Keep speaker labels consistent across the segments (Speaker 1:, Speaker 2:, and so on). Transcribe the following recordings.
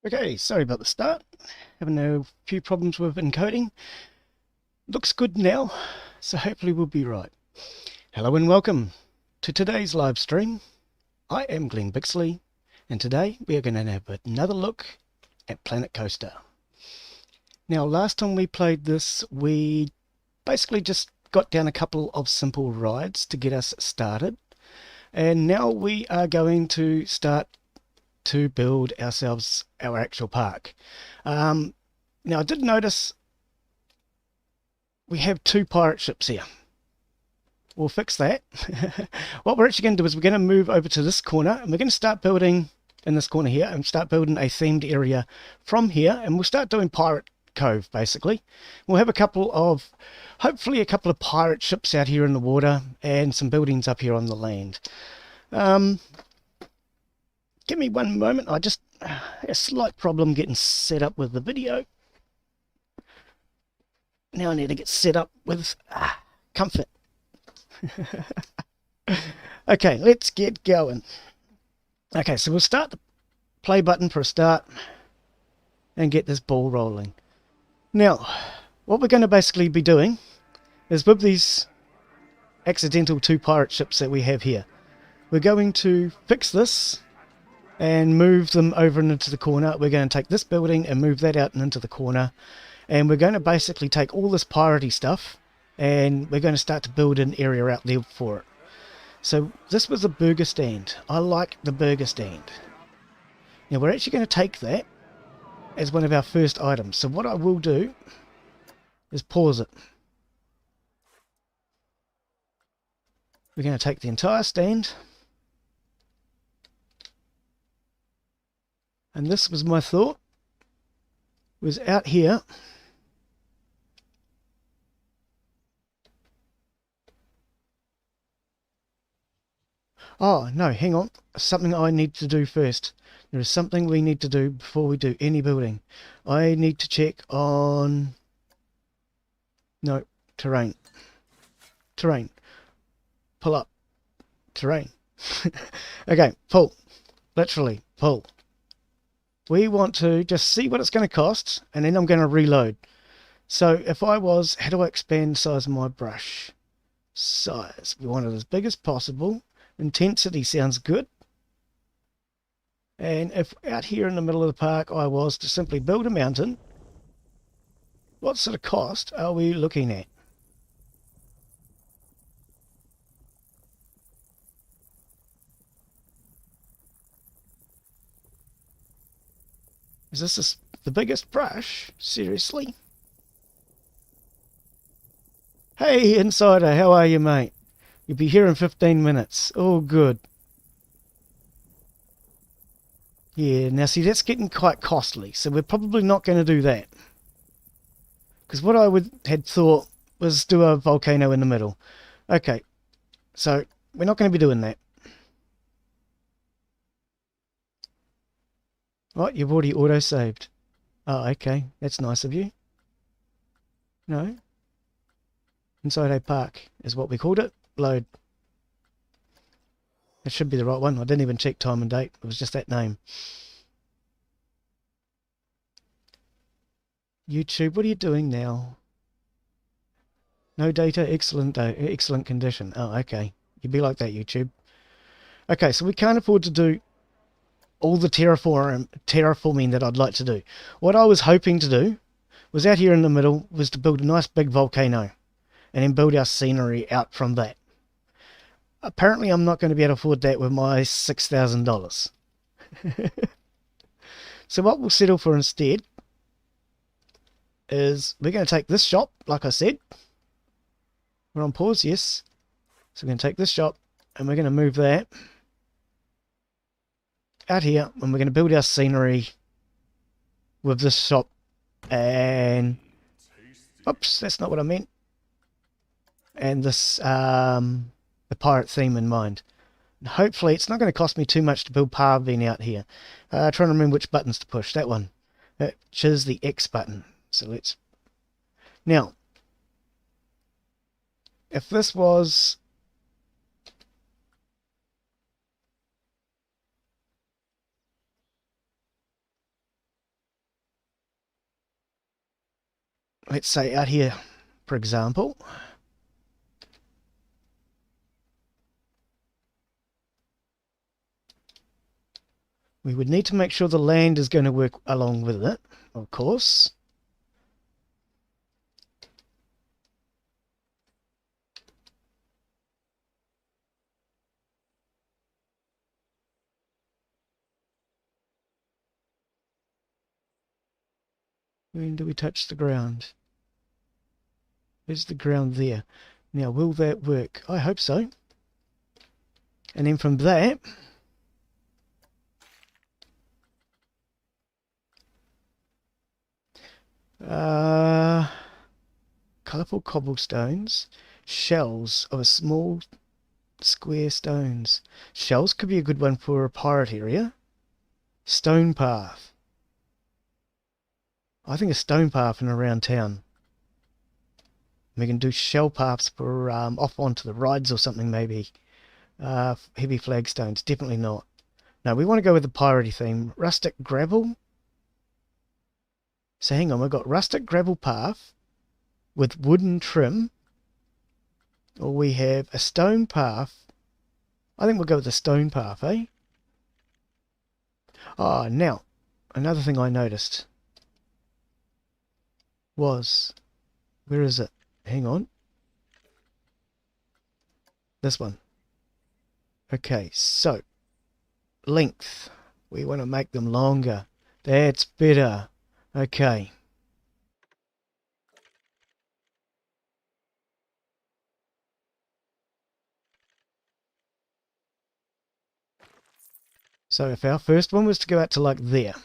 Speaker 1: Okay, sorry about the start. Having a few problems with encoding. Looks good now, so hopefully we'll be right. Hello and welcome to today's live stream. I am Glenn Bixley, and today we are going to have another look at Planet Coaster. Now, last time we played this, we basically just got down a couple of simple rides to get us started, and now we are going to start to build ourselves our actual park. Now I did notice we have two pirate ships here. We'll fix that. What we're actually going to do is we're going to move over to this corner and we're going to start building in this corner here and start building a themed area from here, and we'll start doing Pirate Cove basically. We'll have hopefully a couple of pirate ships out here in the water and some buildings up here on the land. Give me one moment. I just a slight problem getting set up with the video. Now I need to get set up with comfort. Okay, let's get going. Okay, so we'll start the play button for a start and get this ball rolling. Now, what we're going to basically be doing is with these accidental two pirate ships that we have here, we're going to fix this and move them over and into the corner. We're going to take this building and move that out and into the corner, and we're going to basically take all this piratey stuff and we're going to start to build an area out there for it. So this was a burger stand. I like the burger stand. Now we're actually going to take that as one of our first items. So what I will do is pause it. We're going to take the entire stand, and this was my thought, was out here. Oh, no, hang on. Something I need to do first. There is something we need to do before we do any building. I need to check on... No, terrain. Terrain. Pull up. Terrain. Okay, pull. Literally, pull. We want to just see what it's going to cost, and then I'm going to reload. So if I was, how do I expand the size of my brush? Size. We want it as big as possible. Intensity sounds good. And if out here in the middle of the park I was to simply build a mountain, what sort of cost are we looking at? Is this the biggest brush? Seriously? Hey, Insider, how are you, mate? You'll be here in 15 minutes. Oh, good. Yeah, now see, that's getting quite costly, so we're probably not going to do that. Because what I had thought was do a volcano in the middle. Okay, so we're not going to be doing that. Oh, you've already auto-saved. Oh, okay, that's nice of you. No. Inside a park is what we called it. Load. It should be the right one. I didn't even check time and date. It was just that name. YouTube, what are you doing now? No data, excellent condition. Oh, okay. You'd be like that, YouTube. Okay, so we can't afford to do all the terraforming that I'd like to do. What I was hoping to do was out here in the middle was to build a nice big volcano and then build our scenery out from that. Apparently I'm not going to be able to afford that with my $6,000. So what we'll settle for instead is we're going to take this shop, like I said. We're on pause, yes. So we're going to take this shop and we're going to move that out here, and we're going to build our scenery with this shop. And oops, that's not what I meant. And this the pirate theme in mind. And hopefully it's not going to cost me too much to build paving out here. Trying to remember which buttons to push. That one, which is the X button. So let's now, if this was let's say out here, for example, we would need to make sure the land is going to work along with it, of course. When do we touch the ground? There's the ground there. Now, will that work? I hope so. And then from that, colourful cobblestones, shells of a small square stones. Shells could be a good one for a pirate area. Stone path. I think a stone path in around town. We can do shell paths for off onto the rides or something maybe. Heavy flagstones, definitely not. No, we want to go with the piratey theme. Rustic gravel. So hang on, we've got rustic gravel path with wooden trim. Or we have a stone path. I think we'll go with the stone path, eh? Ah, now, another thing I noticed was, where is it? Hang on. This one. Okay, so, length. We want to make them longer. That's better. Okay. So if our first one was to go out to like there.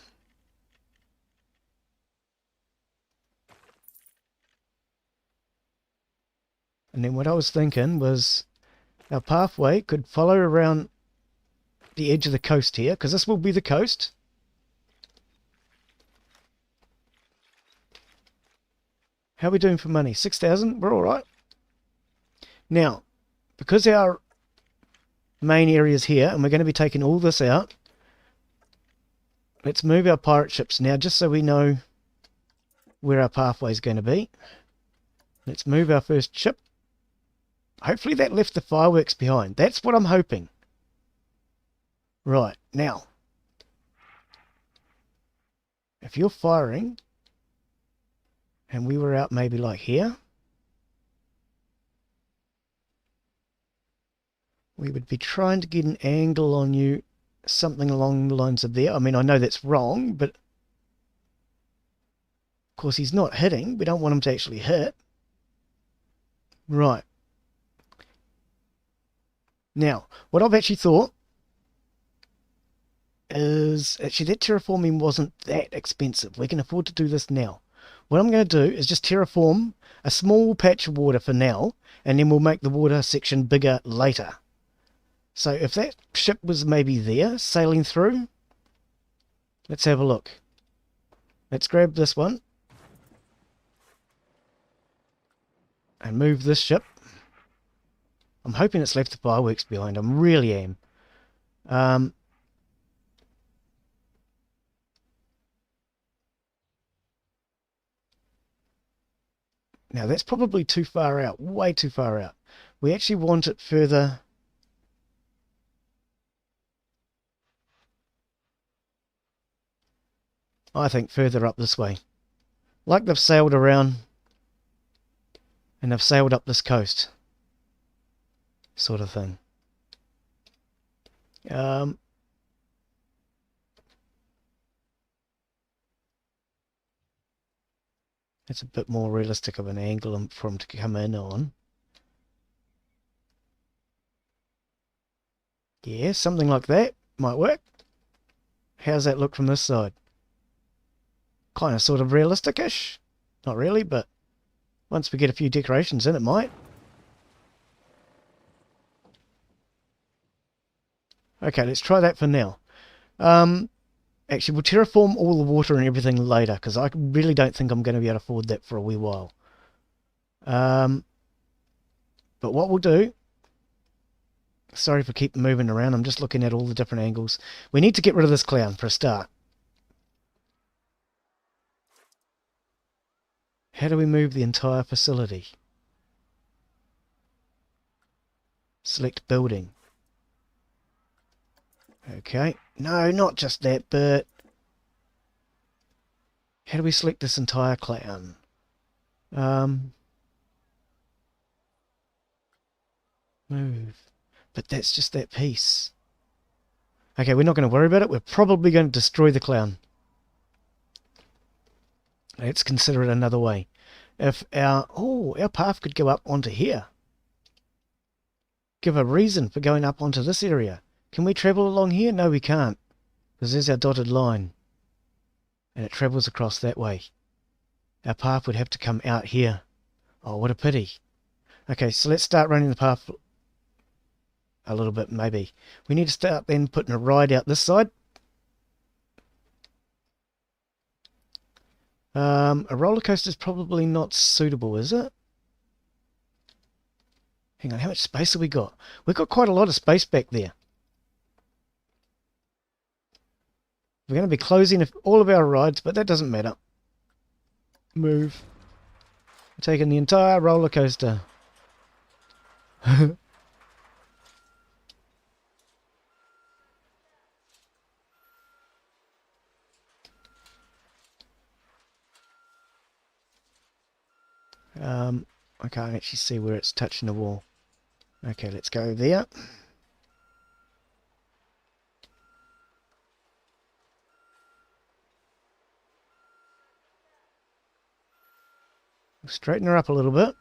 Speaker 1: And then what I was thinking was our pathway could follow around the edge of the coast here, because this will be the coast. How are we doing for money? 6,000? We're alright. Now, because our main area is here, and we're going to be taking all this out, let's move our pirate ships now, just so we know where our pathway is going to be. Let's move our first ship. Hopefully that left the fireworks behind. That's what I'm hoping. Right, now, if you're firing, and we were out maybe like here, we would be trying to get an angle on you, something along the lines of there. I mean, I know that's wrong, but of course he's not hitting. We don't want him to actually hit. Right. Now, what I've actually thought is, actually that terraforming wasn't that expensive. We can afford to do this now. What I'm going to do is just terraform a small patch of water for now, and then we'll make the water section bigger later. So if that ship was maybe there, sailing through, let's have a look. Let's grab this one and move this ship. I'm hoping it's left the fireworks behind. I really am. Now that's probably too far out, way too far out. We actually want it further. I think further up this way. Like they've sailed around and they've sailed up this coast. Sort of thing. It's a bit more realistic of an angle for him to come in on. Yeah, something like that might work. How's that look from this side? Kind of sort of realistic-ish. Not really, but once we get a few decorations in, it might. Okay, let's try that for now. Actually, we'll terraform all the water and everything later, because I really don't think I'm going to be able to afford that for a wee while. But what we'll do... Sorry for keep moving around, I'm just looking at all the different angles. We need to get rid of this clown for a start. How do we move the entire facility? Select building. Okay. No, not just that bit. How do we select this entire clown? Move. But that's just that piece. Okay, we're not going to worry about it. We're probably going to destroy the clown. Let's consider it another way. If our path could go up onto here. Give a reason for going up onto this area. Can we travel along here? No, we can't. Because there's our dotted line. And it travels across that way. Our path would have to come out here. Oh, what a pity. Okay, so let's start running the path a little bit, maybe. We need to start then putting a ride out this side. A roller coaster is probably not suitable, is it? Hang on, how much space have we got? We've got quite a lot of space back there. We're going to be closing all of our rides, but that doesn't matter. Move. We're taking the entire roller coaster. I can't actually see where it's touching the wall. Okay, let's go there. Straighten her up a little bit.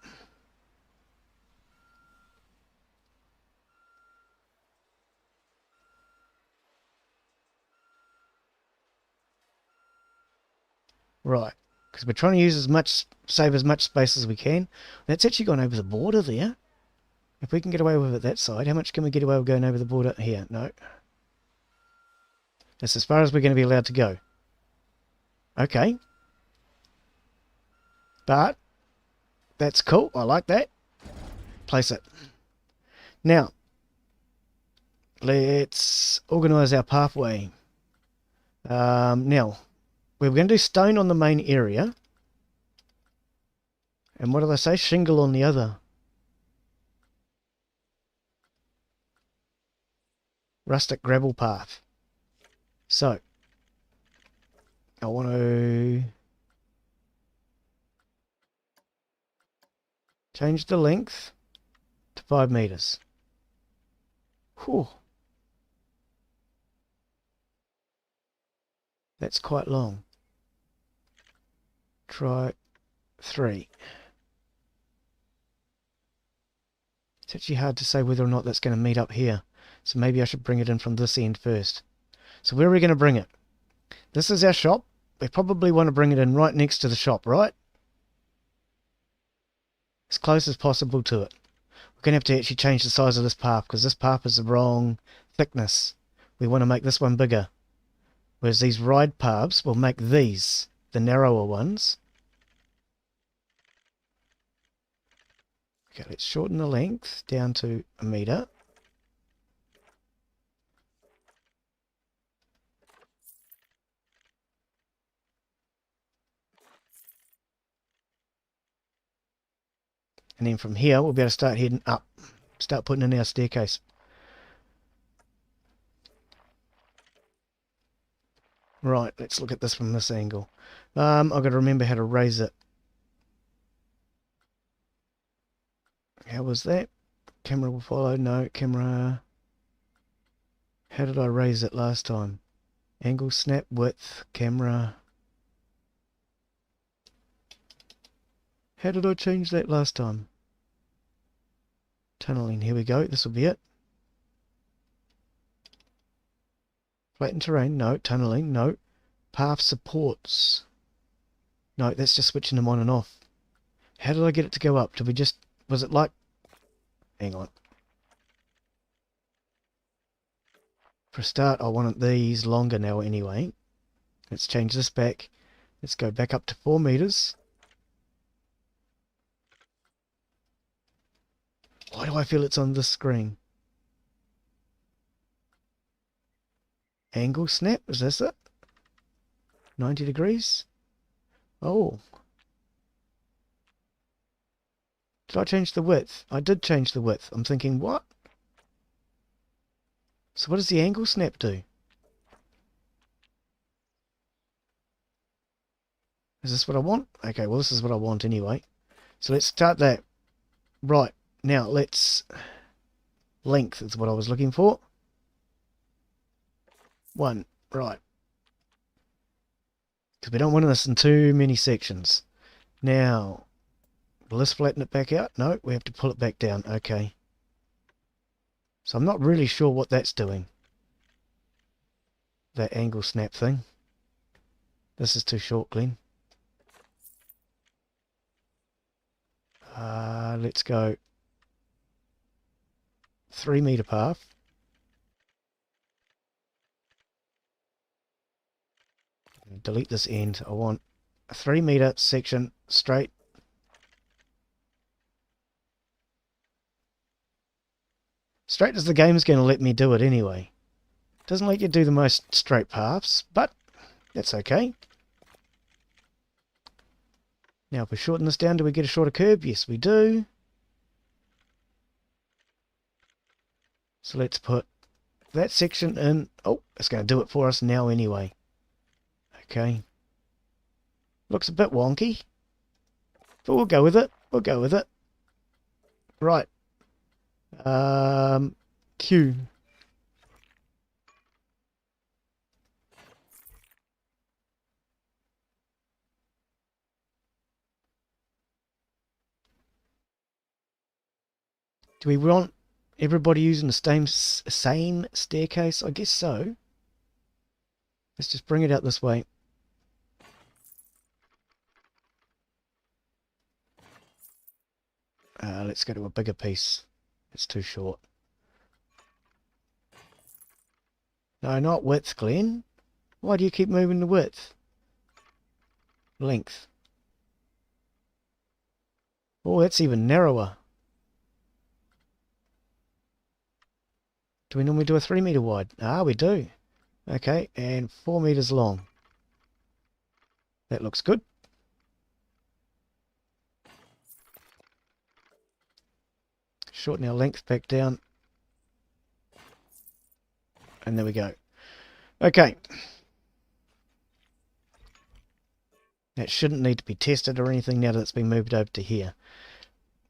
Speaker 1: Right, because we're trying to use save as much space as we can. That's actually gone over the border there. If we can get away with it that side, how much can we get away with going over the border here? No. That's as far as we're going to be allowed to go. Okay. But that's cool. I like that. Place it. Now, let's organise our pathway. Now, we're going to do stone on the main area. And what do they say? Shingle on the other. Rustic gravel path. So, I want to change the length to 5 meters. Whew. That's quite long. Try 3. It's actually hard to say whether or not that's going to meet up here. So maybe I should bring it in from this end first. So where are we going to bring it? This is our shop. We probably want to bring it in right next to the shop, right? As close as possible to it. We're going to have to actually change the size of this path because this path is the wrong thickness. We want to make this one bigger. Whereas these ride paths will make these the narrower ones. Okay, let's shorten the length down to 1 meter. And then from here, we'll be able to start heading up. Start putting in our staircase. Right, let's look at this from this angle. I've got to remember how to raise it. How was that? Camera will follow. No, camera. How did I raise it last time? Angle, snap, width, camera. How did I change that last time? Tunneling, here we go. This will be it. Flatten terrain, no. Tunneling, no. Path supports. No, that's just switching them on and off. How did I get it to go up? Did we just... Was it like... Hang on. For a start, I wanted these longer now anyway. Let's change this back. Let's go back up to 4 meters. Why do I feel it's on this screen? Angle snap, is this it? 90 degrees? Oh. Did I change the width? I did change the width. I'm thinking, what? So what does the angle snap do? Is this what I want? Okay, well this is what I want anyway. So let's start that. Right, now let's... Length is what I was looking for. 1, right. Because we don't want this in too many sections. Now, will this flatten it back out? No, we have to pull it back down. Okay. So I'm not really sure what that's doing. That angle snap thing. This is too short, Glenn. Let's go 3 meter path. Delete this end. I want a 3 meter section straight. Straight as the game's going to let me do it anyway. Doesn't let you do the most straight paths, but that's okay. Now if we shorten this down, do we get a shorter curve? Yes, we do. So let's put that section in. Oh, it's going to do it for us now anyway. Okay. Looks a bit wonky, but we'll go with it. We'll go with it. Right. Q. Do we want everybody using the same staircase? I guess so. Let's just bring it out this way. Let's go to a bigger piece. It's too short. No, not width, Glenn. Why do you keep moving the width? Length. Oh, that's even narrower. Do we normally do a 3 meter wide? Ah, we do. Okay, and 4 meters long. That looks good. Shorten our length back down. And there we go. Okay. That shouldn't need to be tested or anything now that it's been moved over to here.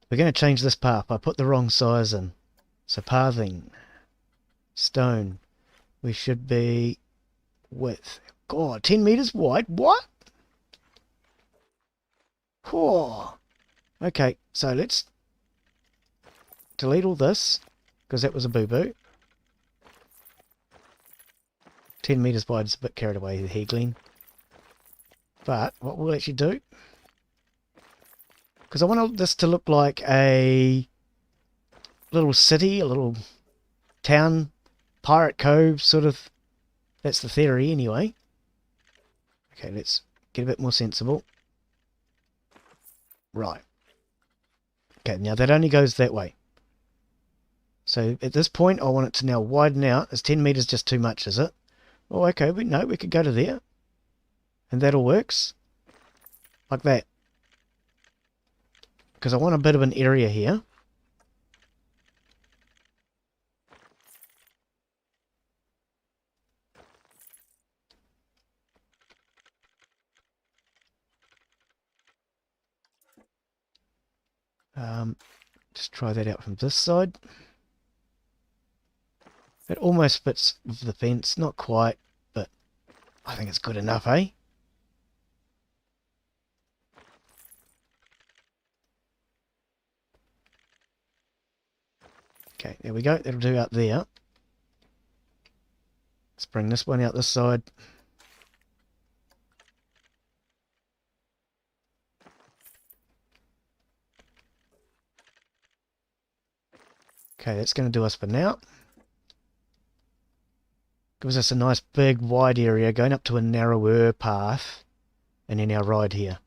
Speaker 1: We're going to change this path. I put the wrong size in. So pathing. Stone. We should be width. God, 10 meters wide. What? Oh. Okay, so let's delete all this, because that was a boo-boo. 10 meters wide is a bit carried away here, Glenn. But what we'll actually do, because I want this to look like a little city, a little town, pirate cove sort of. That's the theory anyway. Okay, let's get a bit more sensible. Right. Okay, now that only goes that way. So at this point I want it to now widen out. Is 10 meters just too much, is it? Oh, okay, no, we could go to there. And that all works. Like that. Because I want a bit of an area here. Just try that out from this side. It almost fits with the fence, not quite, but I think it's good enough, eh? Okay, there we go. That'll do out there. Let's bring this one out this side. Okay, that's going to do us for now. Gives us a nice big wide area going up to a narrower path. And then our ride here.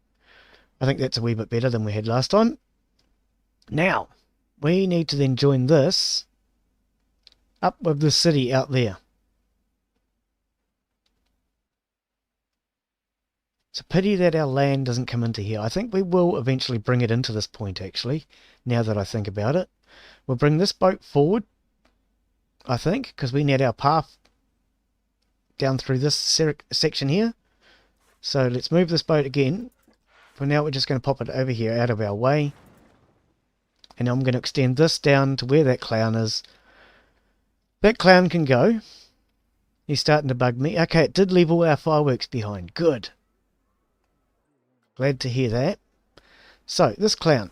Speaker 1: I think that's a wee bit better than we had last time. Now, we need to then join this up with the city out there. It's a pity that our land doesn't come into here. I think we will eventually bring it into this point, actually, now that I think about it. We'll bring this boat forward, I think, because we need our path down through this section here. So let's move this boat again. For now, we're just going to pop it over here out of our way. And I'm going to extend this down to where that clown is. That clown can go. He's starting to bug me. Okay, it did leave all our fireworks behind. Good. Glad to hear that. So, this clown.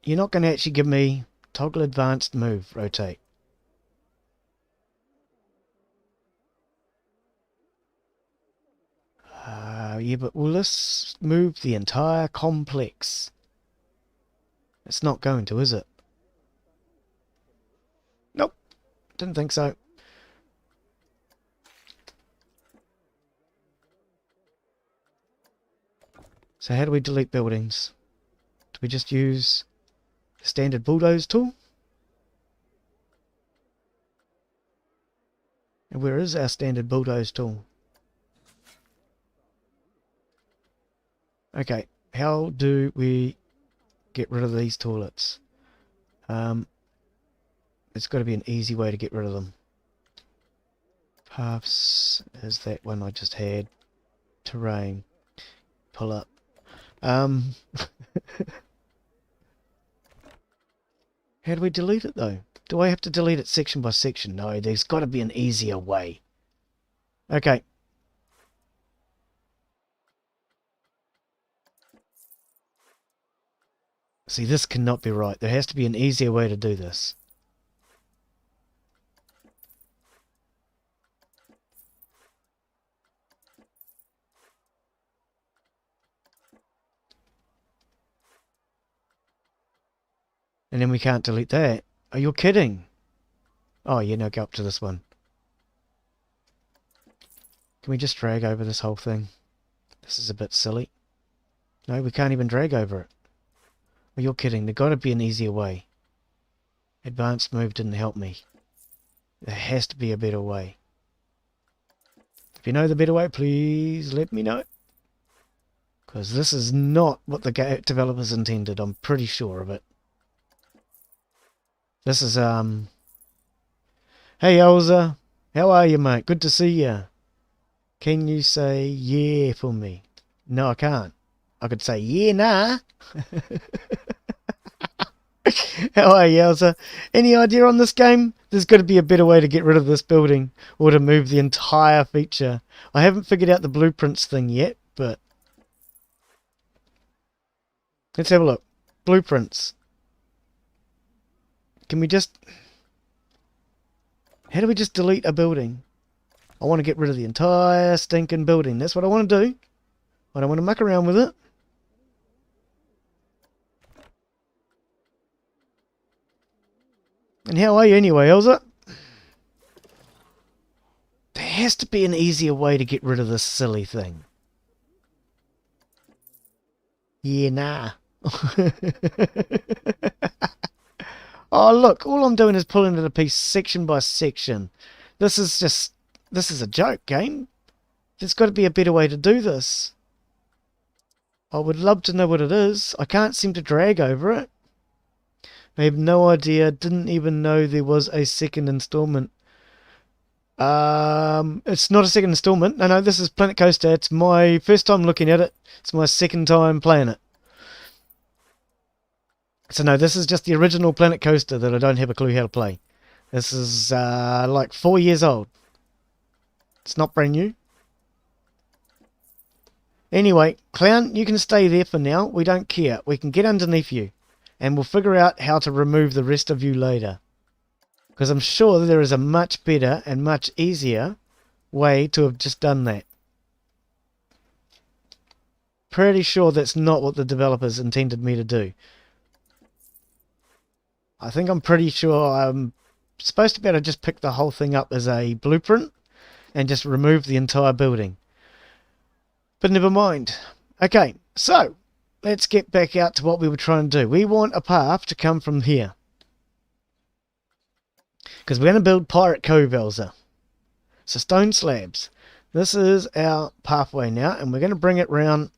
Speaker 1: You're not going to actually give me toggle advanced move, rotate. Yeah, but will this move the entire complex? It's not going to, is it? Nope. Didn't think so. So how do we delete buildings? Do we just use the standard bulldoze tool? And where is our standard bulldoze tool? Okay, how do we get rid of these toilets? There's got to be an easy way to get rid of them. Paths is that one I just had. Terrain. Pull up. How do we delete it though? Do I have to delete it section by section? No, there's got to be an easier way. Okay. See, this cannot be right. There has to be an easier way to do this. And then we can't delete that. Are you kidding? Oh, yeah, no, go up to this one. Can we just drag over this whole thing? This is a bit silly. No, we can't even drag over it. Oh, you're kidding. There's got to be an easier way. Advanced move didn't help me. There has to be a better way. If you know the better way, please let me know. Because this is not what the developers intended. I'm pretty sure of it. This is, Hey, Elza. How are you, mate? Good to see you. Can you say yeah for me? No, I can't. I could say yeah, nah. How are you, Elsa? Any idea on this game? There's got to be a better way to get rid of this building or to move the entire feature. I haven't figured out the blueprints thing yet, but let's have a look. Blueprints. Can we just... How do we just delete a building? I want to get rid of the entire stinking building. That's what I want to do. I don't want to muck around with it. And how are you anyway, Elsa? There has to be an easier way to get rid of this silly thing. Yeah, nah. Oh, look, all I'm doing is pulling it a piece section by section. This is a joke, game. There's got to be a better way to do this. I would love to know what it is. I can't seem to drag over it. I have no idea. Didn't even know there was a second installment. It's not a second installment. No, this is Planet Coaster. It's my first time looking at it. It's my second time playing it. So no, this is just the original Planet Coaster that I don't have a clue how to play. This is like 4 years old. It's not brand new. Anyway, Clown, you can stay there for now. We don't care. We can get underneath you. And we'll figure out how to remove the rest of you later. Because I'm sure there is a much better and much easier way to have just done that. Pretty sure that's not what the developers intended me to do. I think I'm pretty sure I'm supposed to be able to just pick the whole thing up as a blueprint and just remove the entire building. But never mind. Okay, so let's get back out to what we were trying to do. We want a path to come from here. Because we're going to build Pirate Cove, Elsa. So stone slabs. This is our pathway now, and we're going to bring it round.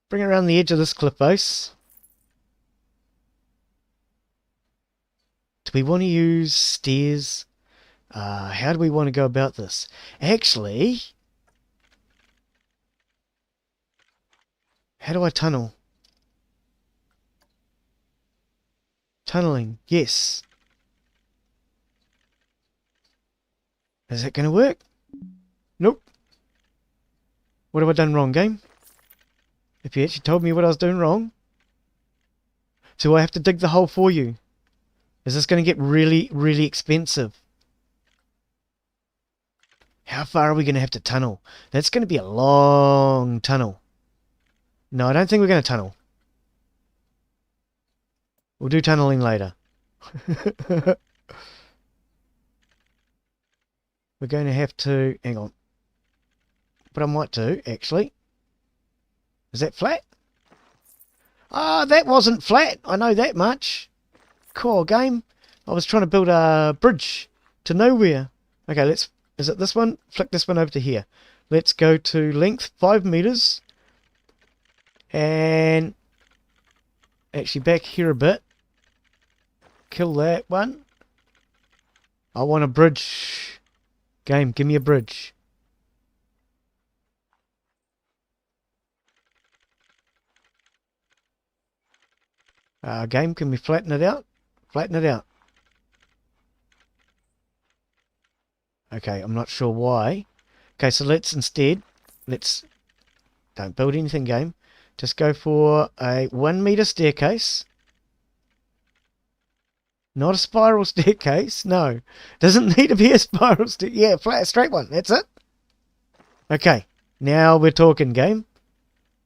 Speaker 1: Bring it around the edge of this cliff face. Do we want to use stairs? How do we want to go about this? Actually, how do I tunnel? Tunneling, yes. Is that going to work? Nope. What have I done wrong, game? If you actually told me what I was doing wrong. Do I have to dig the hole for you? Is this going to get really, really expensive? How far are we going to have to tunnel? That's going to be a long tunnel. No, I don't think we're going to tunnel. We'll do tunneling later. We're going to have to... Hang on. What I might do, actually... Is that flat? Ah, that wasn't flat. I know that much. Cool game. I was trying to build a bridge to nowhere. Okay, let's... Is it this one? Flick this one over to here. Let's go to length 5 meters. And... Actually, back here a bit. Kill that one. I want a bridge. Game, give me a bridge. Game, can we flatten it out? Flatten it out. Okay, I'm not sure why. Okay, so let's instead, don't build anything, game. Just go for a 1 meter staircase. Not a spiral staircase, no. Doesn't need to be a spiral staircase. Yeah, flat, straight one, that's it. Okay, now we're talking, game.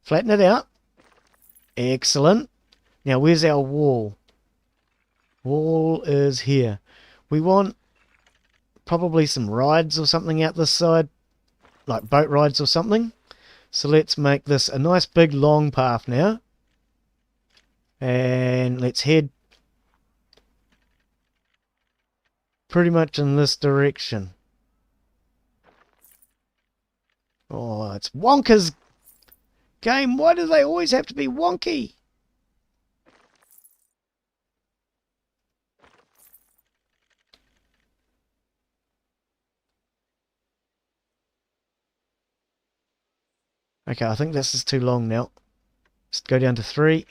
Speaker 1: Flatten it out. Excellent. Now, where's our wall? Wall is here. We want probably some rides or something out this side. Like boat rides or something. So let's make this a nice big long path now. And let's head pretty much in this direction. Oh, it's wonkers. Game, why do they always have to be wonky? Okay, I think this is too long now. Let's go down to 3.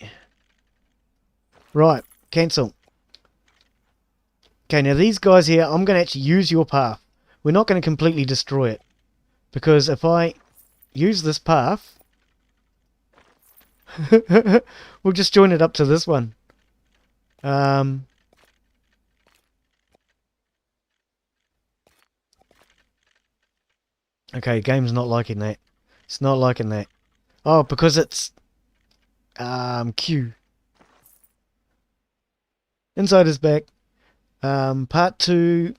Speaker 1: Right, cancel. Okay, now these guys here, I'm going to actually use your path. We're not going to completely destroy it. Because if I use this path, we'll just join it up to this one. Okay, game's not liking that. It's not liking that. Oh, because it's Q. Inside is back. Part 2,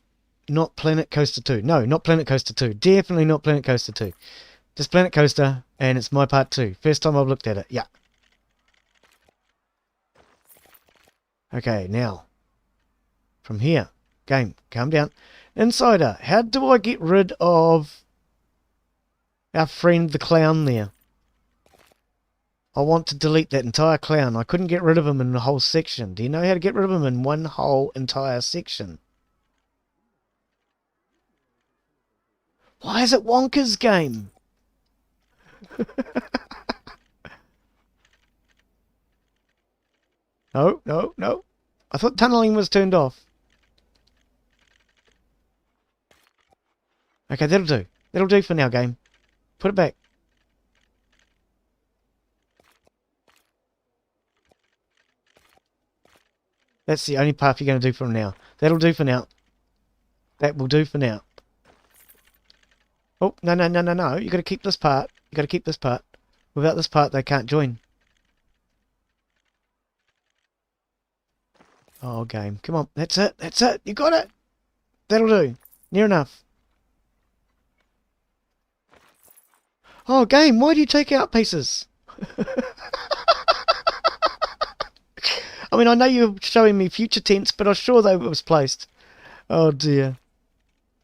Speaker 1: not Planet Coaster 2. No, not Planet Coaster 2. Definitely not Planet Coaster 2. Just Planet Coaster, and it's my part 2. First time I've looked at it. Yeah. Okay, now. From here. Game, calm down. Insider, how do I get rid of our friend the clown there? I want to delete that entire clown. I couldn't get rid of him in the whole section. Do you know how to get rid of him in one whole entire section? Why is it Wonka's game? No, no, no. I thought tunneling was turned off. Okay, that'll do. That'll do for now, game. Put it back. That's the only path you're going to do for now. That'll do for now. That will do for now. Oh, no, no, no, no, no. You've got to keep this part. You've got to keep this part. Without this part, they can't join. Oh, game. Come on. That's it. That's it. You got it. That'll do. Near enough. Oh, game. Why do you take out pieces? I mean, I know you're showing me future tense, but I'm sure they was placed. Oh dear.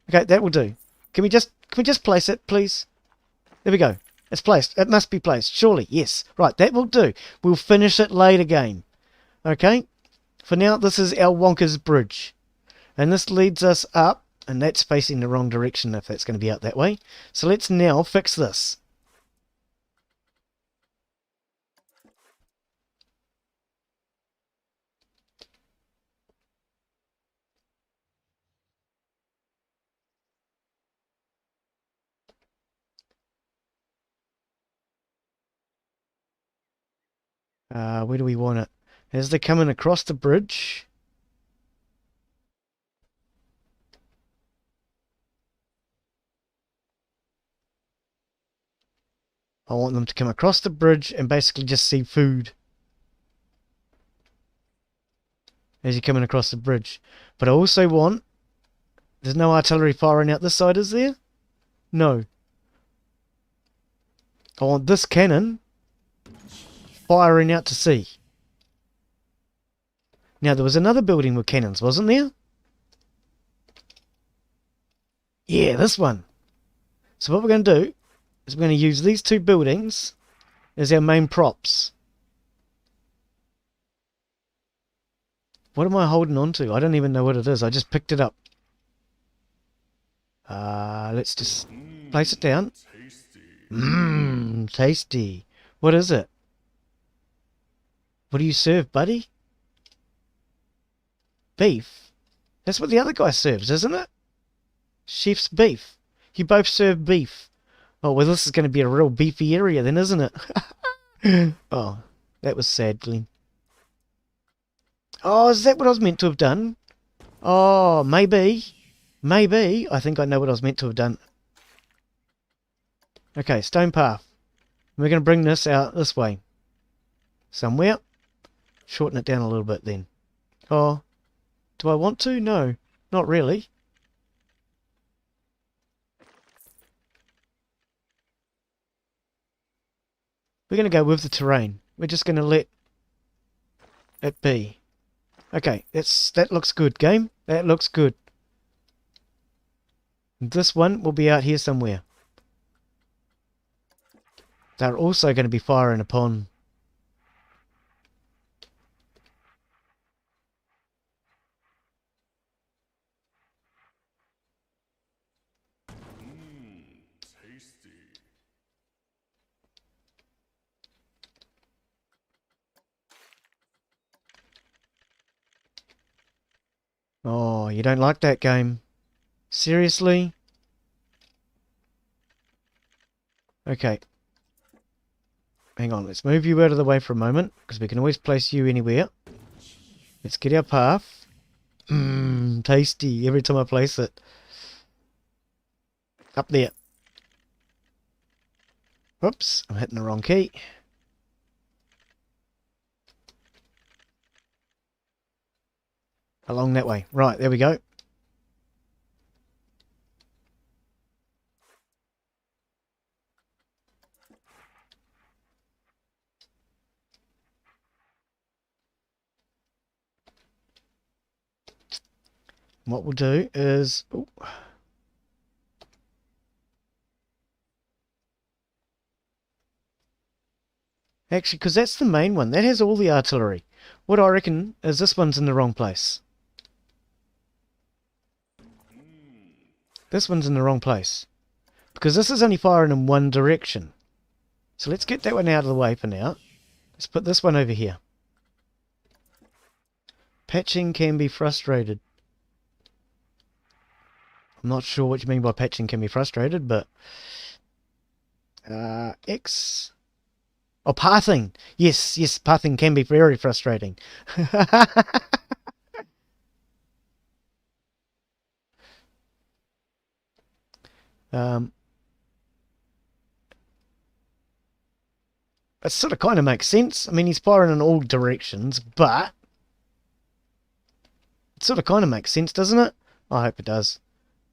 Speaker 1: Okay, that will do. Can we just place it, please? There we go. It's placed. It must be placed. Surely, yes. Right, that will do. We'll finish it later game. Okay? For now, this is our Wonka's Bridge. And this leads us up, and that's facing the wrong direction if that's going to be out that way. So let's now fix this. Where do we want it? As they're coming across the bridge. I want them to come across the bridge and basically just see food as you're coming across the bridge. But I also want... There's no artillery firing out this side, is there? No. I want this cannon firing out to sea. Now, there was another building with cannons, wasn't there? Yeah, this one. So what we're going to do is we're going to use these two buildings as our main props. What am I holding on to? I don't even know what it is. I just picked it up. Let's just place it down. Mmm, tasty. What is it? What do you serve, buddy? Beef? That's what the other guy serves, isn't it? Chef's beef. You both serve beef. Oh, well, this is going to be a real beefy area then, isn't it? Oh, that was sad, Glenn. Oh, is that what I was meant to have done? Oh, maybe. Maybe. I think I know what I was meant to have done. Okay, stone path. We're going to bring this out this way. Somewhere. Shorten it down a little bit then. Oh, do I want to? No, not really. We're going to go with the terrain. We're just going to let it be. Okay, that looks good, game. That looks good. This one will be out here somewhere. They're also going to be firing upon... Oh, you don't like that game? Seriously? Okay. Hang on, let's move you out of the way for a moment, because we can always place you anywhere. Let's get our path. Mmm, tasty every time I place it. Up there. Whoops, I'm hitting the wrong key. Along that way. Right, there we go. What we'll do is... Ooh. Actually, because that's the main one. That has all the artillery. What I reckon is this one's in the wrong place. This one's in the wrong place. Because this is only firing in one direction. So let's get that one out of the way for now. Let's put this one over here. Patching can be frustrated. I'm not sure what you mean by patching can be frustrated, but... X... Oh, pathing! Yes, yes, pathing can be very frustrating. It sort of kind of makes sense. I mean, he's firing in all directions, but... It sort of kind of makes sense, doesn't it? I hope it does.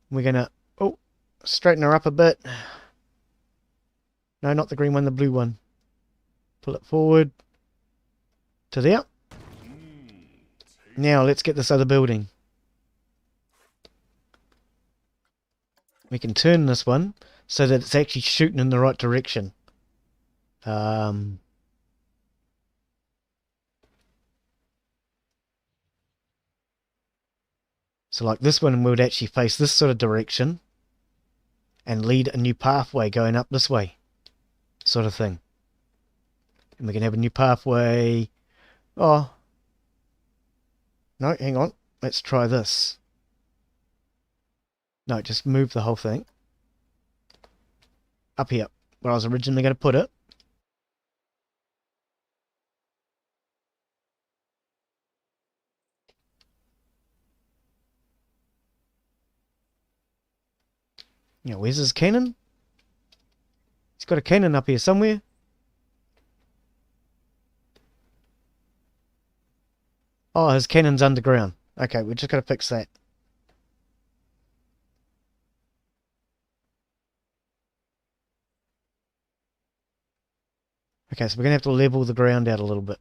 Speaker 1: We're going to... Oh, straighten her up a bit. No, not the green one, the blue one. Pull it forward. To there. Now, let's get this other building. We can turn this one so that it's actually shooting in the right direction. So like this one would actually face this sort of direction and lead a new pathway going up this way, sort of thing. And we can have a new pathway. Oh, no, hang on. Let's try this. No, just move the whole thing up here, where I was originally going to put it. Now, where's his cannon? He's got a cannon up here somewhere. Oh, his cannon's underground. Okay, we're just going to fix that. Okay, so we're going to have to level the ground out a little bit.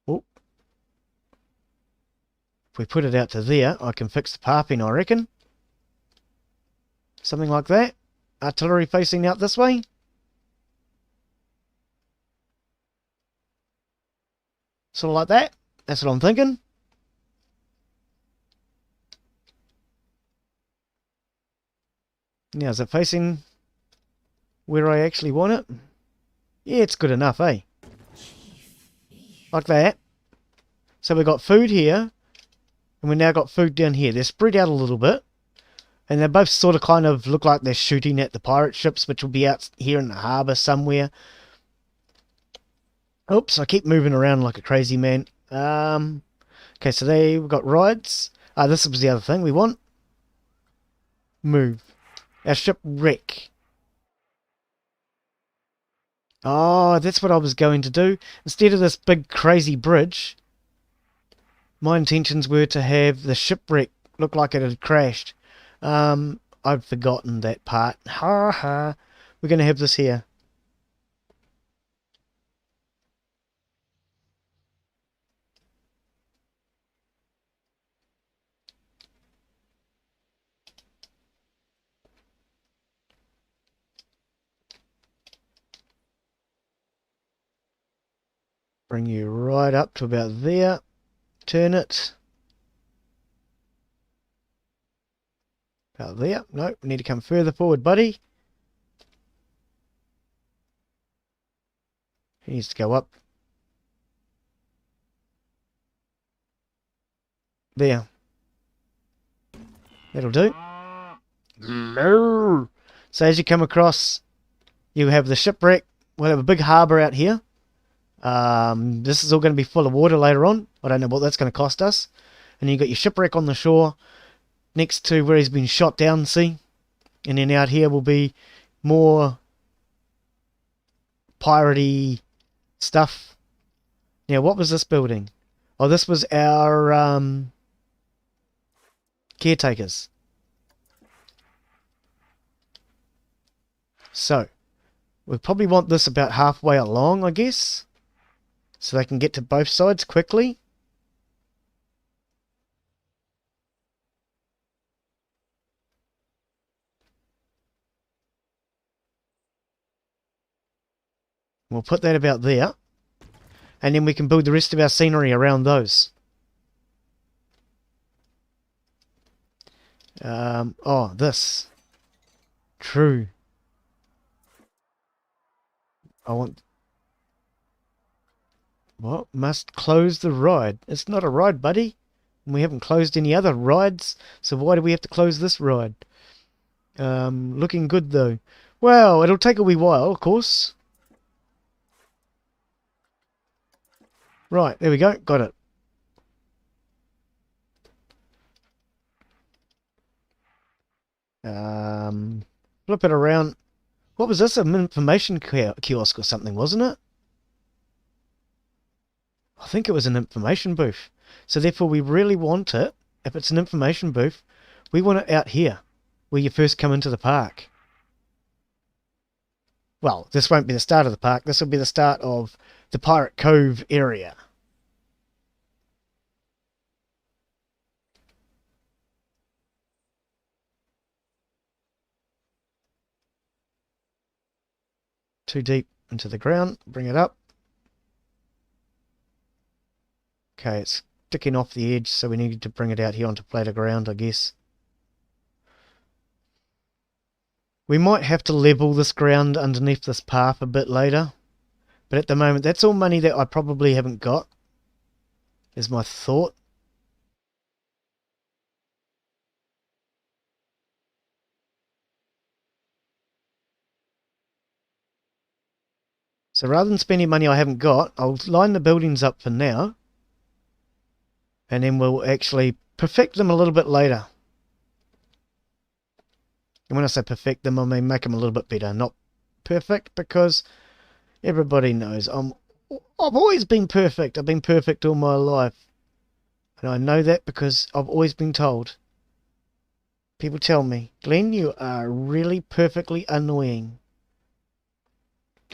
Speaker 1: Oh. If we put it out to there, I can fix the parping, I reckon. Something like that. Artillery facing out this way. Sort of like that. That's what I'm thinking. Now, is it facing where I actually want it? Yeah, it's good enough, eh? Like that. So we've got food here, and we've now got food down here. They're spread out a little bit, and they both sort of kind of look like they're shooting at the pirate ships, which will be out here in the harbour somewhere. Oops, I keep moving around like a crazy man. Okay, so we've got rides. This was the other thing we want. Move. Our shipwreck. Oh, that's what I was going to do. Instead of this big crazy bridge, my intentions were to have the shipwreck look like it had crashed. I'd forgotten that part. Ha ha. We're going to have this here. Bring you right up to about there. Turn it. About there. No, we need to come further forward, buddy. He needs to go up. There. That'll do. No. So as you come across, you have the shipwreck. We'll have a big harbour out here. This is all going to be full of water later on. I don't know what that's going to cost us. And you've got your shipwreck on the shore next to where he's been shot down, see? And then out here will be more piratey stuff. Now, what was this building? Oh, this was our caretakers. So, we probably want this about halfway along, I guess. So they can get to both sides quickly. We'll put that about there. And then we can build the rest of our scenery around those. Oh, this. True. I want... What? Must close the ride. It's not a ride, buddy. We haven't closed any other rides, so why do we have to close this ride? Looking good, though. Well, it'll take a wee while, of course. Right, there we go. Got it. Flip it around. What was this? An information kiosk or something, wasn't it? I think it was an information booth. So therefore we really want it, if it's an information booth, we want it out here, where you first come into the park. Well, this won't be the start of the park. This will be the start of the Pirate Cove area. too deep into the ground. Bring it up. Okay, it's sticking off the edge, so we need to bring it out here onto flatter ground, I guess. We might have to level this ground underneath this path a bit later. But at the moment, that's all money that I probably haven't got, is my thought. So rather than spending money I haven't got, I'll line the buildings up for now. And then we'll actually perfect them a little bit later. And when I say perfect them, I mean make them a little bit better. Not perfect, because everybody knows I've always been perfect. I've been perfect all my life. And I know that because I've always been told. People tell me, Glenn, you are really perfectly annoying.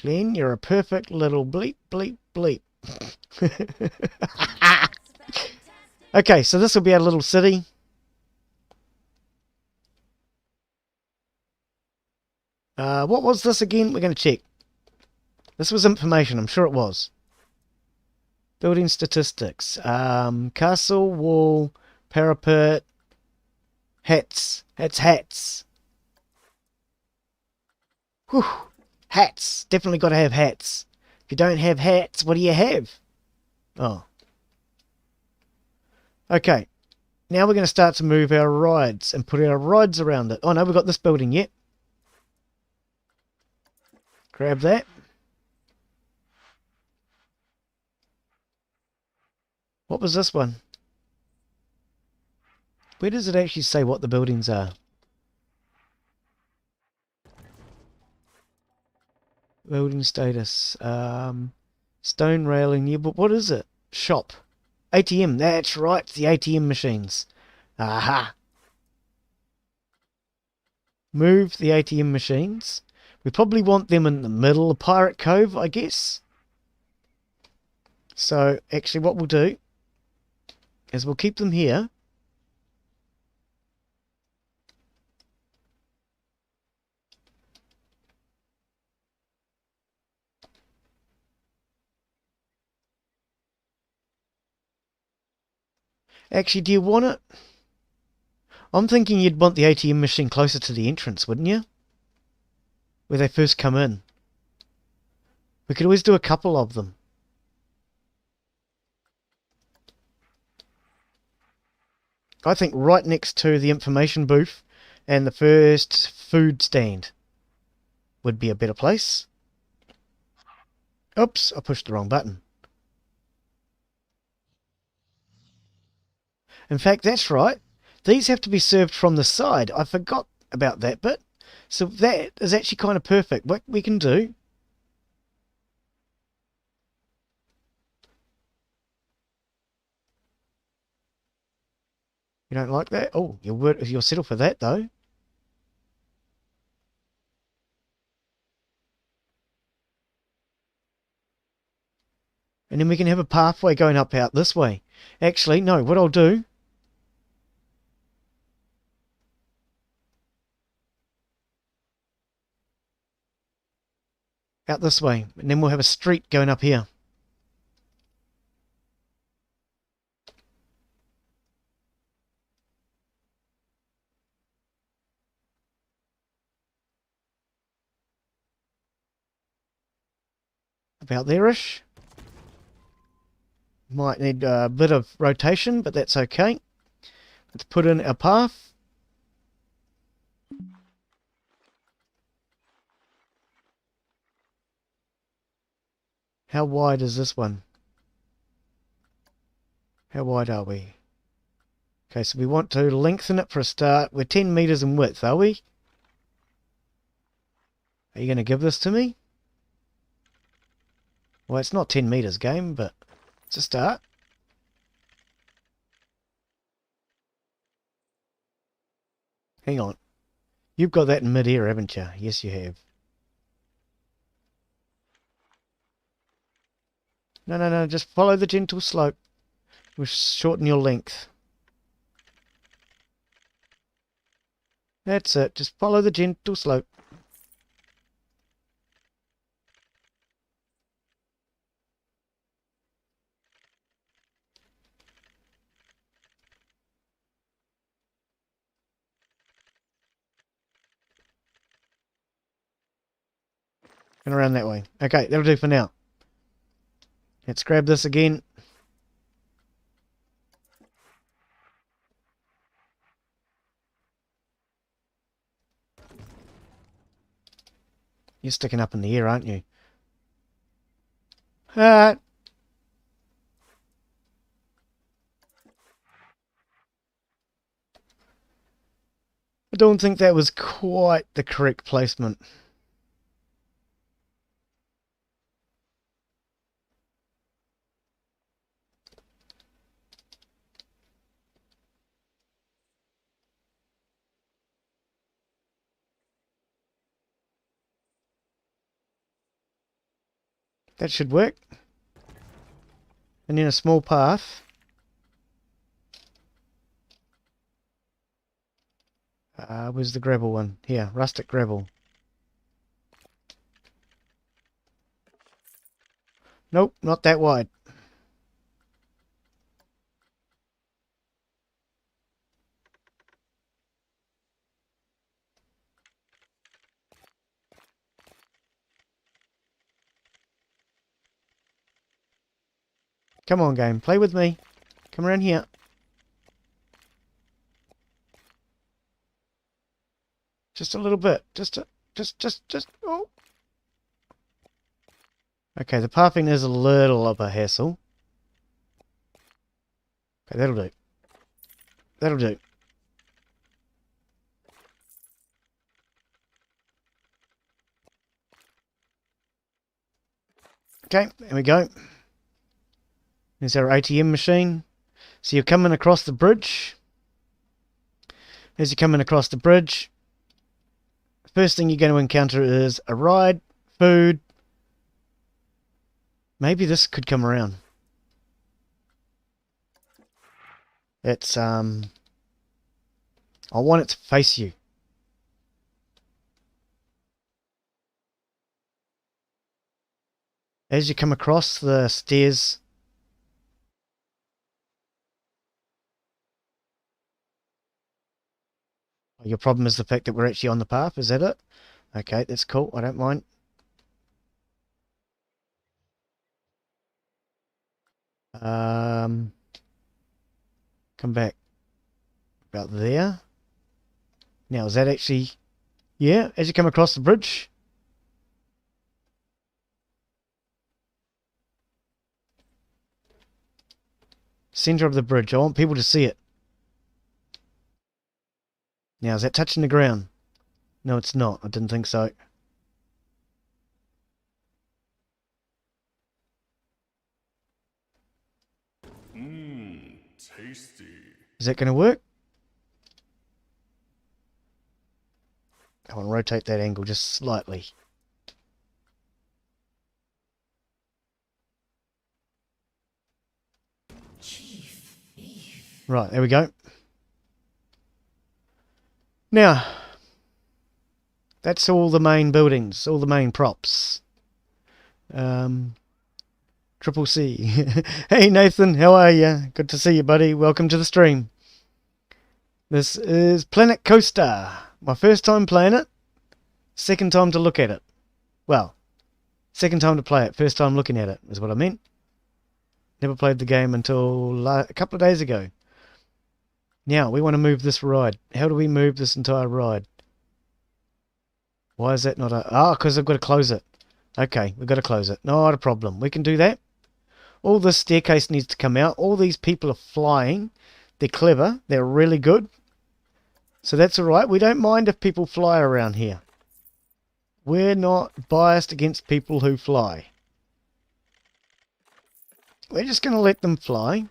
Speaker 1: Glenn, you're a perfect little bleep, bleep, bleep. Okay, so this will be our little city. What was this again? We're going to check. This was information, I'm sure it was. Building statistics. Castle, wall, parapet, hats. Hats. Whew. Hats. Definitely got to have hats. If you don't have hats, what do you have? Oh. Okay. Now we're going to start to move our rides and put our rides around it. Oh no, we've got this building yet. Grab that. What was this one? Where does it actually say what the buildings are? Building status. Stone railing. Yeah, but what is it? Shop. ATM. That's right. The ATM machines. Aha. Move the ATM machines. We probably want them in the middle of Pirate Cove, I guess. So, actually what we'll do is we'll keep them here. Actually, do you want it? I'm thinking you'd want the ATM machine closer to the entrance, wouldn't you? Where they first come in. We could always do a couple of them. I think right next to the information booth and the first food stand would be a better place. Oops, I pushed the wrong button. In fact, that's right. These have to be served from the side. I forgot about that bit. So that is actually kind of perfect. What we can do... You don't like that? Oh, you'll settle for that, though. And then we can have a pathway going up out this way. Actually, no, what I'll do... Out this way. And then we'll have a street going up here. About there-ish. Might need a bit of rotation, but that's okay. Let's put in our path. How wide is this one? How wide are we? Okay, so we want to lengthen it for a start. We're 10 meters in width, are we? Are you going to give this to me? Well, it's not 10 meters, game, but it's a start. Hang on. You've got that in mid-air, haven't you? Yes, you have. No, just follow the gentle slope. We'll shorten your length. That's it. Just follow the gentle slope. And around that way. Okay, that'll do for now. Let's grab this again. You're sticking up in the air, aren't you? I don't think that was quite the correct placement. That should work. And then a small path. Where's the gravel one? Here, rustic gravel. Nope, not that wide. Come on, game. Play with me. Come around here. Just a little bit. Just. Oh. Okay, the pathing is a little of a hassle. Okay, that'll do. That'll do. Okay, there we go. There's our ATM machine. So you're coming across the bridge. As you're coming across the bridge, first thing you're going to encounter is a ride, food. Maybe this could come around. It's, I want it to face you. As you come across the stairs, your problem is the fact that we're actually on the path, is that it? Okay, that's cool, I don't mind. Come back about there. Now, is that actually... Yeah, as you come across the bridge. Center of the bridge. I want people to see it. Now, is that touching the ground? No, it's not. I didn't think so.
Speaker 2: Tasty.
Speaker 1: Is that going to work? I want to rotate that angle just slightly. Right, there we go. Now, that's all the main buildings, all the main props. Triple C. Hey Nathan, how are you? Good to see you, buddy. Welcome to the stream. This is Planet Coaster. My first time playing it. Second time to look at it. Well, second time to play it. First time looking at it is what I meant. Never played the game until a couple of days ago. Now, we want to move this ride. How do we move this entire ride? Why is that not a... Ah, because I've got to close it. Okay, we've got to close it. Not a problem. We can do that. All this staircase needs to come out. All these people are flying. They're clever. They're really good. So that's alright. We don't mind if people fly around here. We're not biased against people who fly. We're just going to let them fly.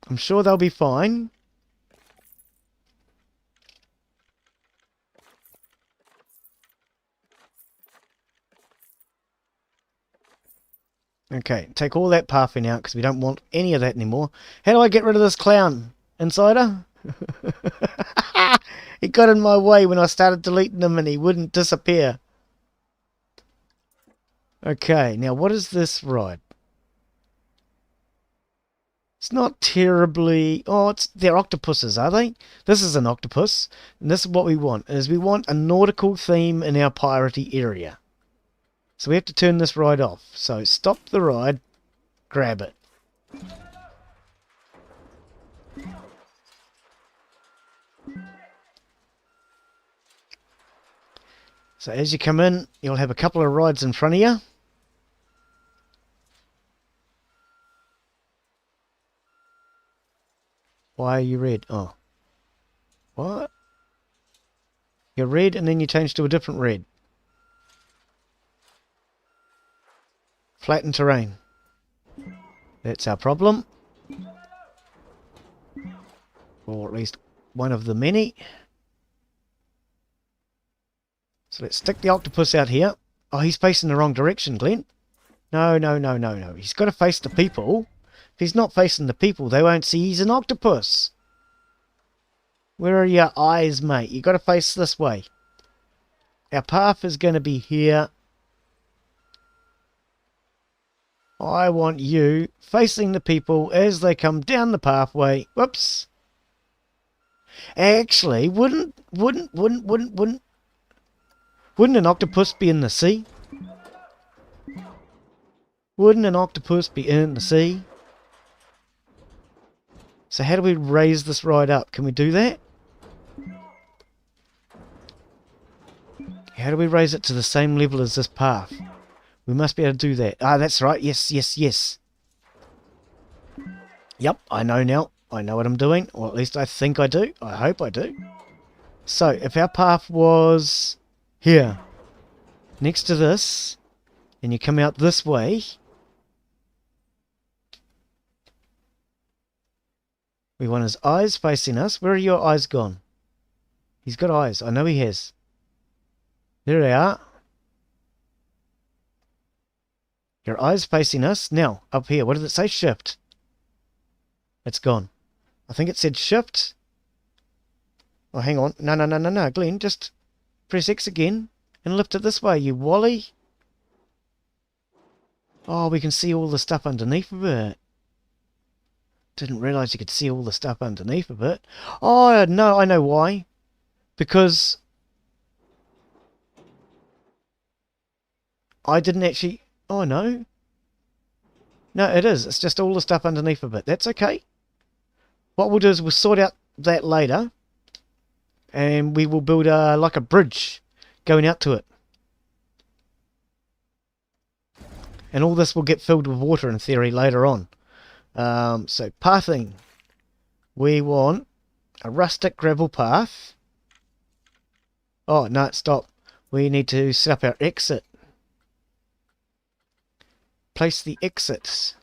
Speaker 1: I'm sure they'll be fine. Okay, take all that pathing out because we don't want any of that anymore. How do I get rid of this clown? Insider? He got in my way when I started deleting him and he wouldn't disappear. Okay, now what is this ride? It's not terribly... Oh, they're octopuses, are they? This is an octopus. And this is what we want, is we want a nautical theme in our piratey area. So we have to turn this ride off. So stop the ride, grab it. So as you come in, you'll have a couple of rides in front of you. Why are you red? Oh. What? You're red and then you change to a different red. Flattened terrain. That's our problem. Or at least one of the many. So let's stick the octopus out here. Oh, he's facing the wrong direction, Glenn. No, no, no, no, no. He's got to face the people. If he's not facing the people, they won't see he's an octopus. Where are your eyes, mate? You got to face this way. Our path is going to be here. I want you facing the people as they come down the pathway. Whoops. Actually, wouldn't an octopus be in the sea? Wouldn't an octopus be in the sea? So how do we raise this ride up? Can we do that? How do we raise it to the same level as this path? We must be able to do that. Ah, that's right. Yes, yes, yes. Yep, I know now. I know what I'm doing. Or at least I think I do. I hope I do. So, if our path was here, next to this, and you come out this way, we want his eyes facing us. Where are your eyes gone? He's got eyes. I know he has. There they are. Your eyes facing us. Now, up here, what did it say? Shift. It's gone. I think it said shift. Oh, hang on. No, no, no, no, no. Glenn, just press X again and lift it this way, you wally. Oh, we can see all the stuff underneath of it. Didn't realise you could see all the stuff underneath of it. Oh, no, I know why. Because I didn't actually... Oh, no. No, it is. It's just all the stuff underneath of it. That's okay. What we'll do is we'll sort out that later. And we will build like a bridge going out to it. And all this will get filled with water in theory later on. So pathing. We want a rustic gravel path. Oh, no, stop. We need to set up our exit. Place the exits.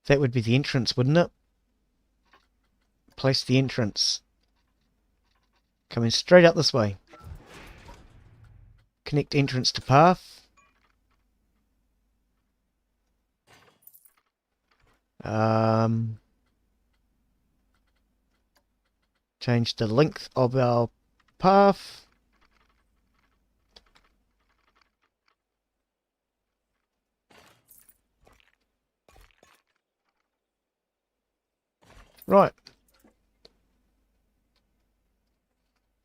Speaker 1: That would be the entrance, wouldn't it? Place the entrance. Coming straight out this way. Connect entrance to path. Change the length of our path. Right.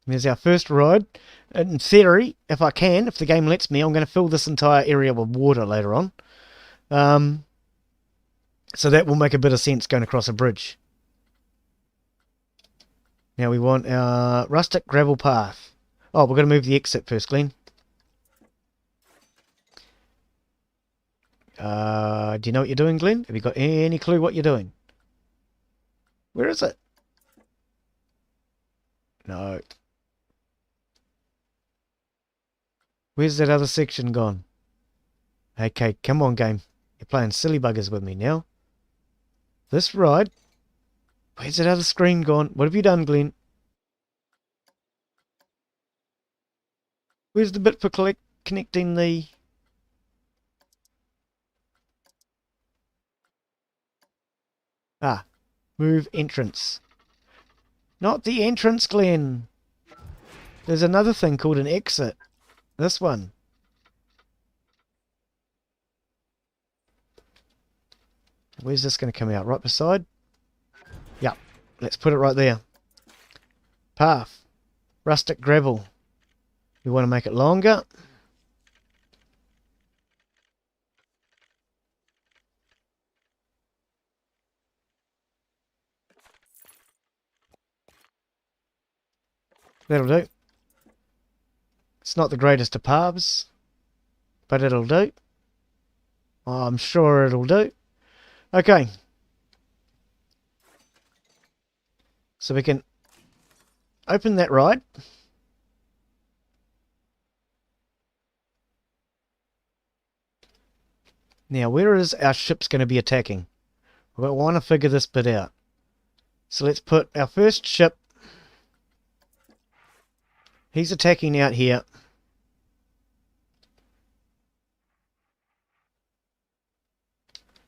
Speaker 1: There's our first ride. In theory, if I can, if the game lets me, I'm going to fill this entire area with water later on. So that will make a bit of sense going across a bridge. Now we want our rustic gravel path. Oh, we're going to move the exit first, Glenn. Do you know what you're doing, Glenn? Have you got any clue what you're doing? Where is it? No. Where's that other section gone? Okay, come on, game. You're playing silly buggers with me now. This ride. Where's that other screen gone? What have you done, Glenn? Where's the bit for connecting the... Ah, move entrance. Not the entrance, Glenn. There's another thing called an exit. This one. Where's this going to come out? Right beside? Yep. Let's put it right there. Path. Rustic gravel. We want to make it longer. That'll do. It's not the greatest of paths, but it'll do. I'm sure it'll do. Okay. So we can open that ride. Now, where is our ship's going to be attacking? We want to figure this bit out. So let's put our first ship. He's attacking out here.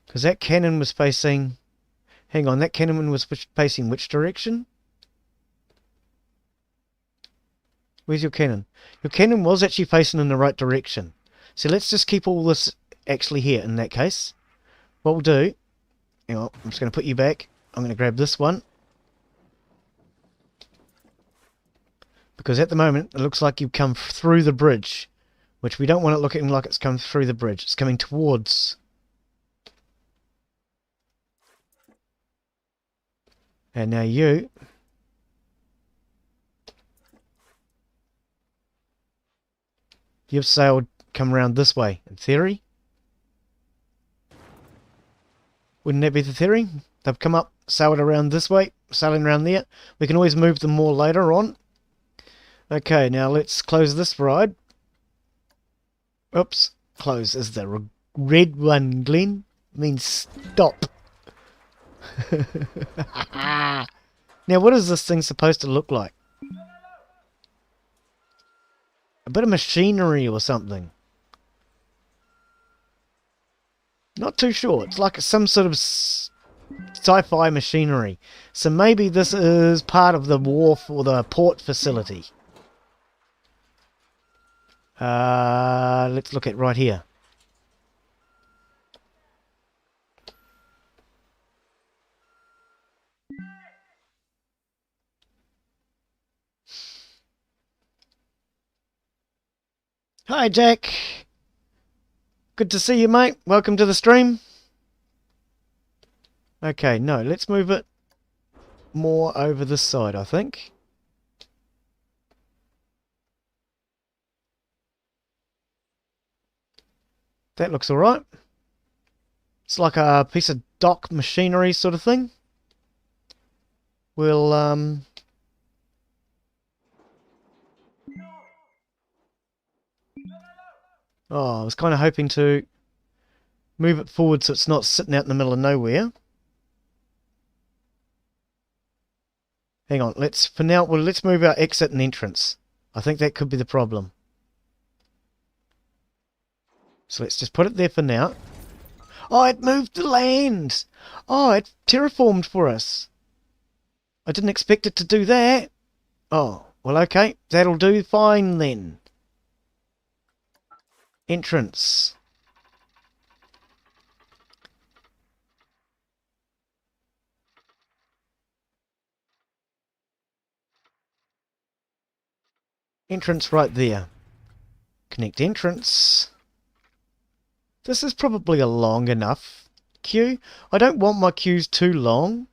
Speaker 1: Because that cannon was facing... Hang on, that cannon was facing which direction? Where's your cannon? Your cannon was actually facing in the right direction. So let's just keep all this actually here in that case. What we'll do... Hang on, I'm just going to put you back. I'm going to grab this one. Because at the moment, it looks like you've come through the bridge. Which we don't want it looking like it's come through the bridge. It's coming towards... And now you've sailed, come around this way, in theory. Wouldn't that be the theory? They've come up, sailed around this way, sailing around there. We can always move them more later on. Okay, now let's close this ride. Oops, close is the red one, Glenn. Means stop. Now, what is this thing supposed to look like? A bit of machinery or something. Not too sure. It's like some sort of sci-fi machinery. So maybe this is part of the wharf or the port facility. Let's look at right here. Hi, Jack. Good to see you, mate. Welcome to the stream. Okay, no, let's move it more over this side, I think. That looks alright. It's like a piece of dock machinery sort of thing. We'll, Oh, I was kind of hoping to move it forward so it's not sitting out in the middle of nowhere. Hang on, for now, let's move our exit and entrance. I think that could be the problem. So let's just put it there for now. Oh, it moved the land! Oh, it terraformed for us. I didn't expect it to do that. Oh, well, okay. That'll do fine then. Entrance. Entrance right there. Connect entrance. This is probably a long enough queue. I don't want my queues too long.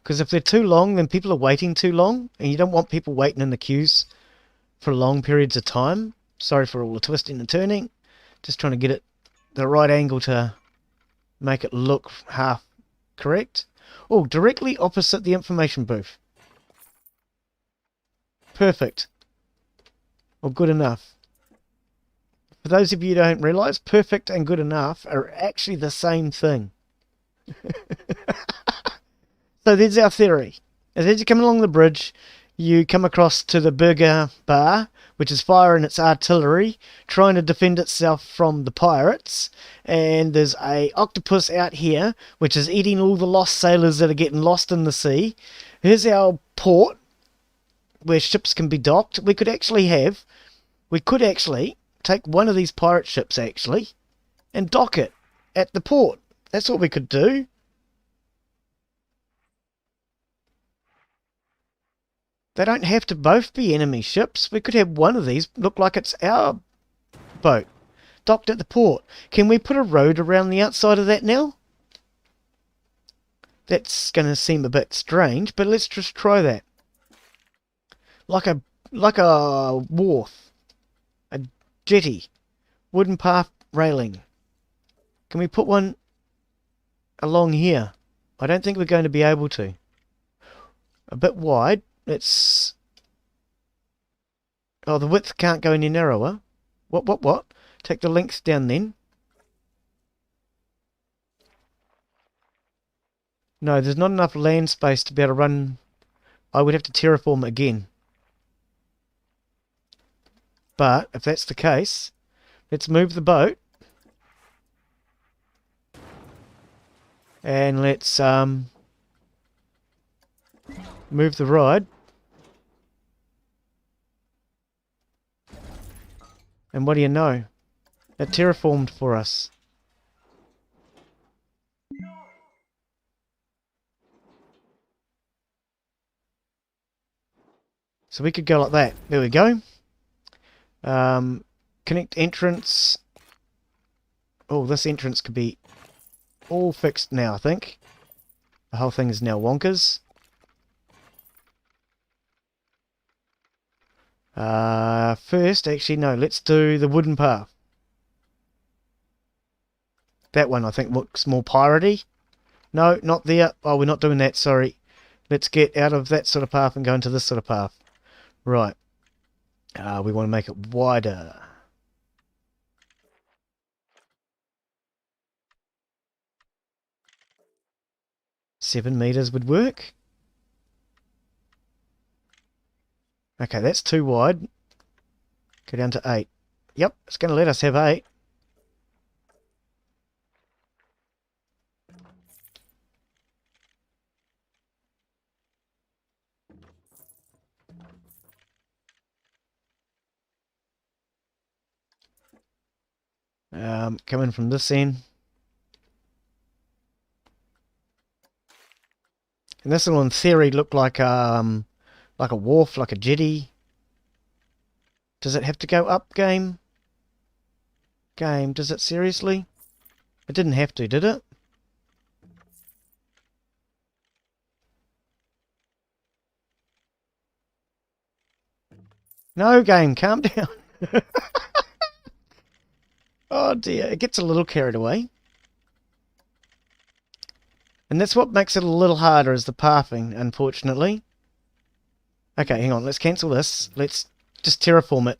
Speaker 1: Because if they're too long, then people are waiting too long. And you don't want people waiting in the queues for long periods of time. Sorry for all the twisting and turning. Just trying to get it the right angle to make it look half correct. Oh, directly opposite the information booth. Perfect. Or good enough. For those of you who don't realise, perfect and good enough are actually the same thing. So there's our theory. As you come along the bridge, you come across to the burger bar, which is firing its artillery, trying to defend itself from the pirates. And there's a octopus out here, which is eating all the lost sailors that are getting lost in the sea. Here's our port, where ships can be docked. We could actually take one of these pirate ships, actually, and dock it at the port. That's what we could do. They don't have to both be enemy ships. We could have one of these look like it's our boat, docked at the port. Can we put a road around the outside of that now? That's going to seem a bit strange, but let's just try that. Like a wharf, a jetty, wooden path railing. Can we put one along here? I don't think we're going to be able to. A bit wide. Let's... Oh, the width can't go any narrower. What? Take the length down then. No, there's not enough land space to be able to run. I would have to terraform again. But if that's the case, let's move the boat. And let's move the ride. And what do you know? It terraformed for us. So we could go like that. There we go. Connect entrance. Oh, this entrance could be all fixed now, I think. The whole thing is now wonkers. First, actually, no, let's do the wooden path. That one, I think, looks more piratey. No, not there. Oh, we're not doing that, sorry. Let's get out of that sort of path and go into this sort of path. Right. We want to make it wider. Seven meters would work. Okay, that's too wide. Go down to 8. Yep, it's going to let us have 8. Coming from this end. And this will in theory look like a wharf, like a jetty. Does it have to go up, game? Game, does it seriously? It didn't have to, did it? No, game, calm down. Oh dear, it gets a little carried away. And that's what makes it a little harder, is the pathing, unfortunately. Okay, hang on, let's cancel this. Let's just terraform it.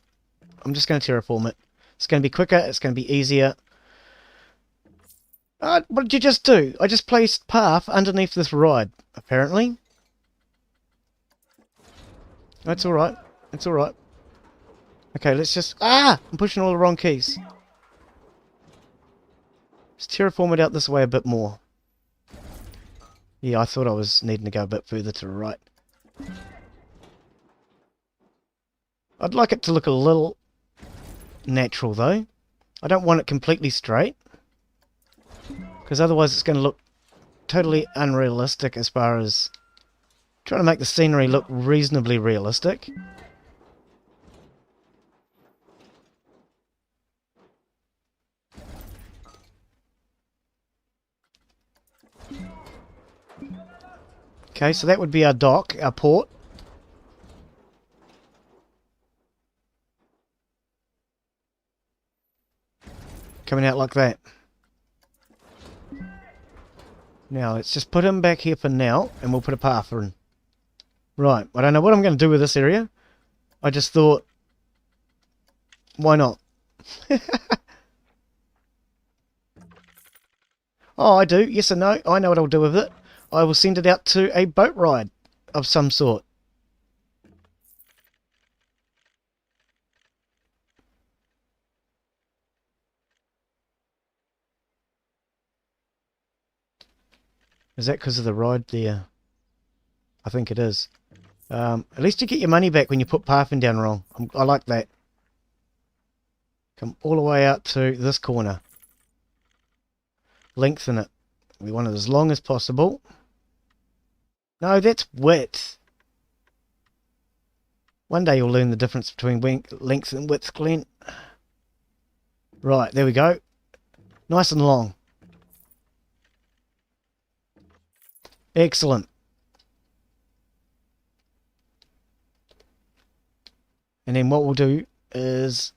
Speaker 1: I'm just going to terraform it. It's going to be quicker, it's going to be easier. What did you just do? I just placed path underneath this ride, apparently. That's alright. It's alright. Okay, let's just... I'm pushing all the wrong keys. Let's terraform it out this way a bit more. Yeah, I thought I was needing to go a bit further to the right. I'd like it to look a little natural, though. I don't want it completely straight, because otherwise it's going to look totally unrealistic as far as trying to make the scenery look reasonably realistic. Okay, so that would be our dock, our port. Coming out like that. Now, let's just put him back here for now, and we'll put a path in. Right, I don't know what I'm going to do with this area. I just thought, why not? Oh, I do. Yes or no? I know what I'll do with it. I will send it out to a boat ride of some sort. Is that because of the ride there? I think it is. At least you get your money back when you put pathing down wrong. I like that. Come all the way out to this corner. Lengthen it. We want it as long as possible. No, that's width. One day you'll learn the difference between length and width, Glenn. Right, there we go. Nice and long. Excellent. And then what we'll do is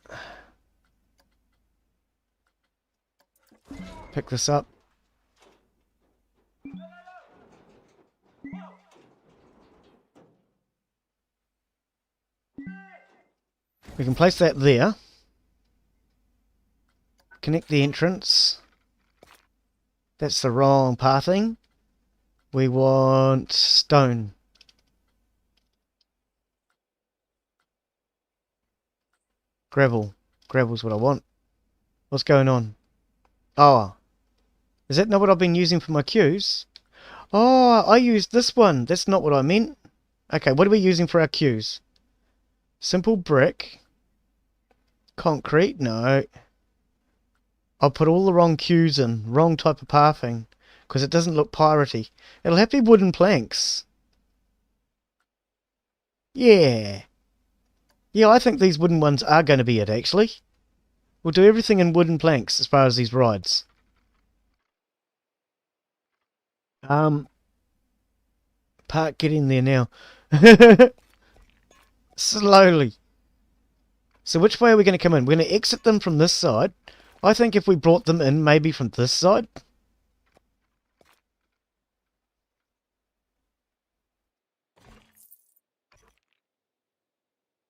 Speaker 1: pick this up. We can place that there. Connect the entrance. That's the wrong pathing. We want stone. Gravel. Gravel's what I want. What's going on? Oh. Is that not what I've been using for my queues? Oh, I used this one. That's not what I meant. Okay, what are we using for our queues? Simple brick. Concrete? No. I'll put all the wrong queues in. Wrong type of pathing. Because it doesn't look piratey. It'll have to be wooden planks. Yeah. Yeah, I think these wooden ones are going to be it, actually. We'll do everything in wooden planks as far as these rides. Park, get in there now. Slowly. So which way are we going to come in? We're going to exit them from this side. I think if we brought them in, maybe from this side.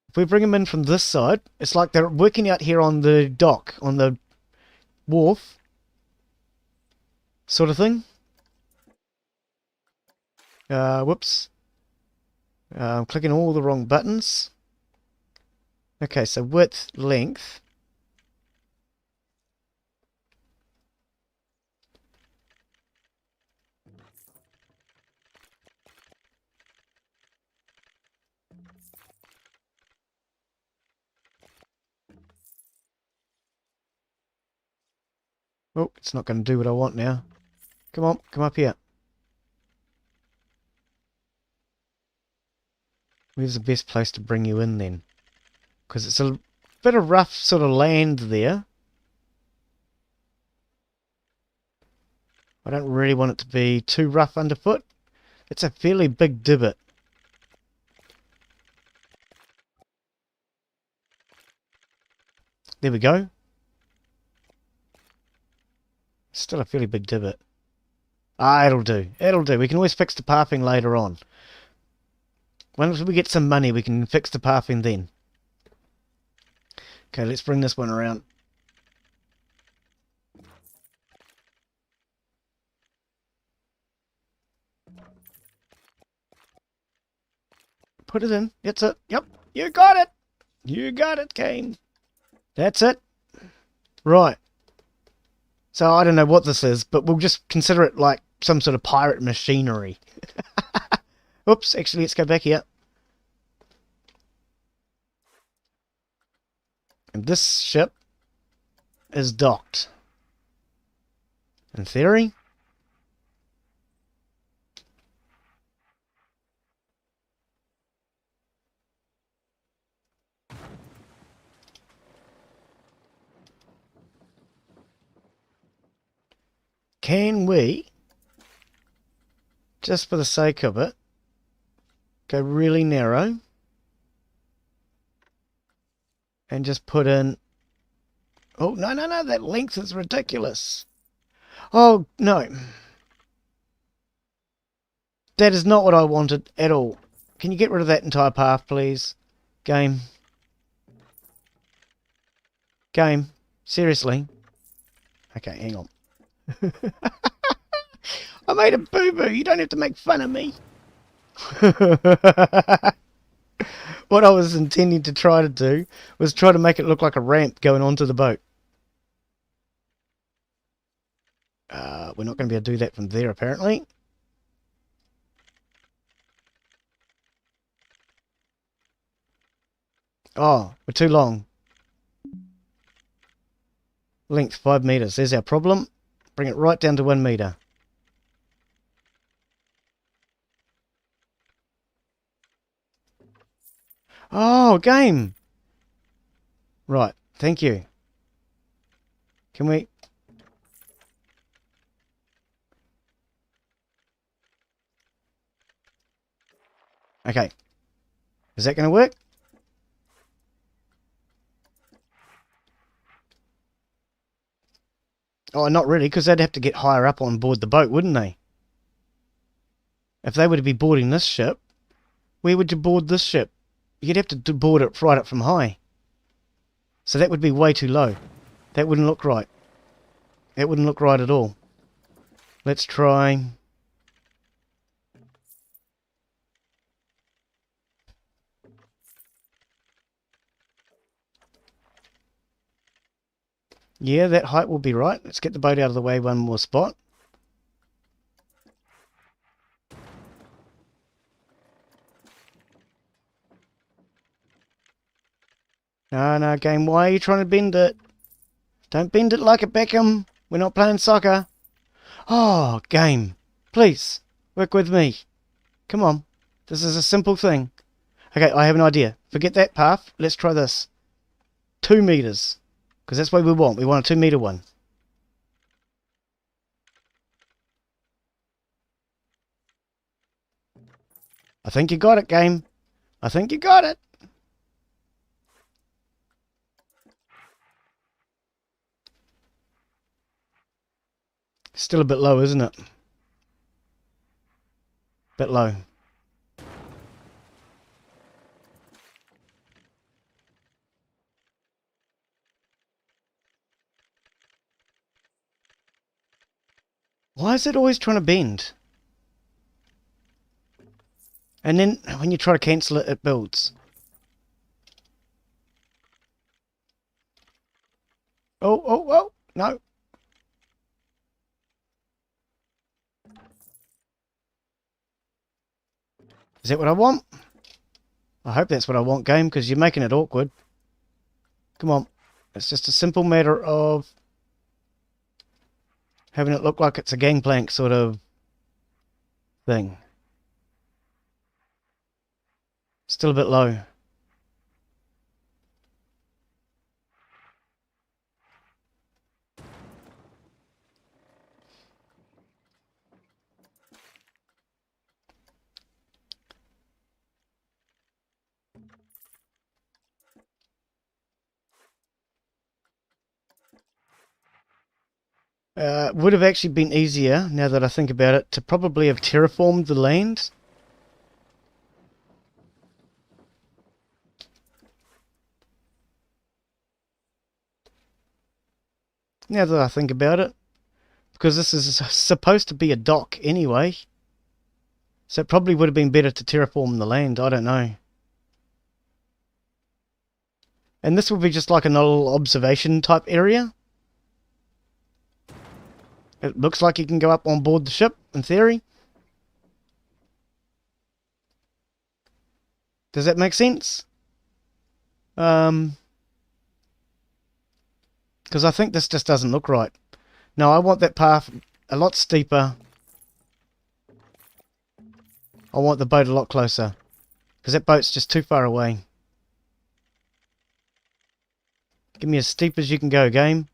Speaker 1: If we bring them in from this side, it's like they're working out here on the dock, on the wharf. Sort of thing. Whoops. I'm clicking all the wrong buttons. Okay, so width, length. Oh, it's not going to do what I want now. Come on, come up here. Where's the best place to bring you in then? Because it's a bit of rough sort of land there. I don't really want it to be too rough underfoot. It's a fairly big divot. There we go. Still a fairly big divot. Ah, it'll do. It'll do. We can always fix the pathing later on. Once we get some money, we can fix the pathing then. Okay, let's bring this one around. Put it in. That's it. Yep. You got it. You got it, Kane. That's it. Right. So I don't know what this is, but we'll just consider it like some sort of pirate machinery. Oops, actually, let's go back here. And this ship is docked. In theory. Can we, just for the sake of it, go really narrow and just put in... Oh, no, no, no, that length is ridiculous. Oh, no. That is not what I wanted at all. Can you get rid of that entire path, please? Game. Game. Seriously. Okay, hang on. I made a boo-boo. You don't have to make fun of me. What I was intending to try to do was try to make it look like a ramp going onto the boat. We're not going to be able to do that from there, apparently. Oh, we're too long. Length 5 meters. There's our problem. Bring it right down to 1 meter. Oh, game! Right, thank you. Can we... Okay. Is that going to work? Oh, not really, because they'd have to get higher up on board the boat, wouldn't they? If they were to be boarding this ship, where would you board this ship? You'd have to board it right up from high. So that would be way too low. That wouldn't look right. That wouldn't look right at all. Let's try... Yeah, that height will be right. Let's get the boat out of the way one more spot. No, no, game, why are you trying to bend it? Don't bend it like a Beckham. We're not playing soccer. Oh, game. Please, work with me. Come on. This is a simple thing. Okay, I have an idea. Forget that path. Let's try this. 2 meters. Because that's what we want. We want a 2 meter one. I think you got it, game. I think you got it. Still a bit low, isn't it? Bit low. Why is it always trying to bend? And then when you try to cancel it, it builds. Oh, oh, oh, no. Is that what I want? I hope that's what I want, game, because you're making it awkward. Come on. It's just a simple matter of having it look like it's a gangplank sort of thing. Still a bit low. Would have actually been easier, now that I think about it, to probably have terraformed the land. Now that I think about it. Because this is supposed to be a dock anyway. So it probably would have been better to terraform the land, I don't know. And this will be just like a little observation type area. It looks like you can go up on board the ship, in theory. Does that make sense? Because I think this just doesn't look right. No, I want that path a lot steeper. I want the boat a lot closer. Because that boat's just too far away. Give me as steep as you can go, game.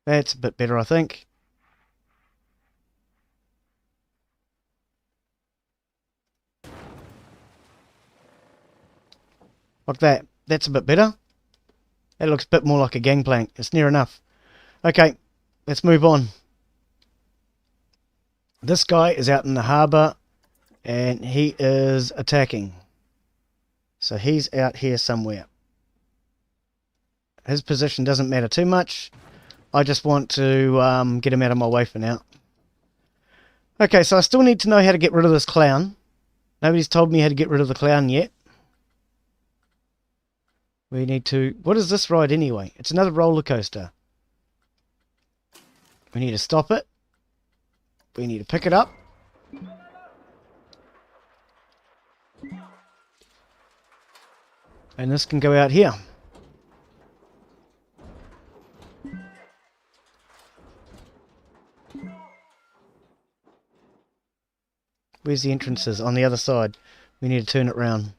Speaker 1: That's a bit better, I think. Like that. That's a bit better. That looks a bit more like a gangplank. It's near enough. Okay, let's move on. This guy is out in the harbour and he is attacking. So he's out here somewhere. His position doesn't matter too much. I just want to get him out of my way for now. Okay, so I still need to know how to get rid of this clown. Nobody's told me how to get rid of the clown yet. We need to... What is this ride anyway? It's another roller coaster. We need to stop it. We need to pick it up. And this can go out here. Where's the entrances? On the other side. We need to turn it round.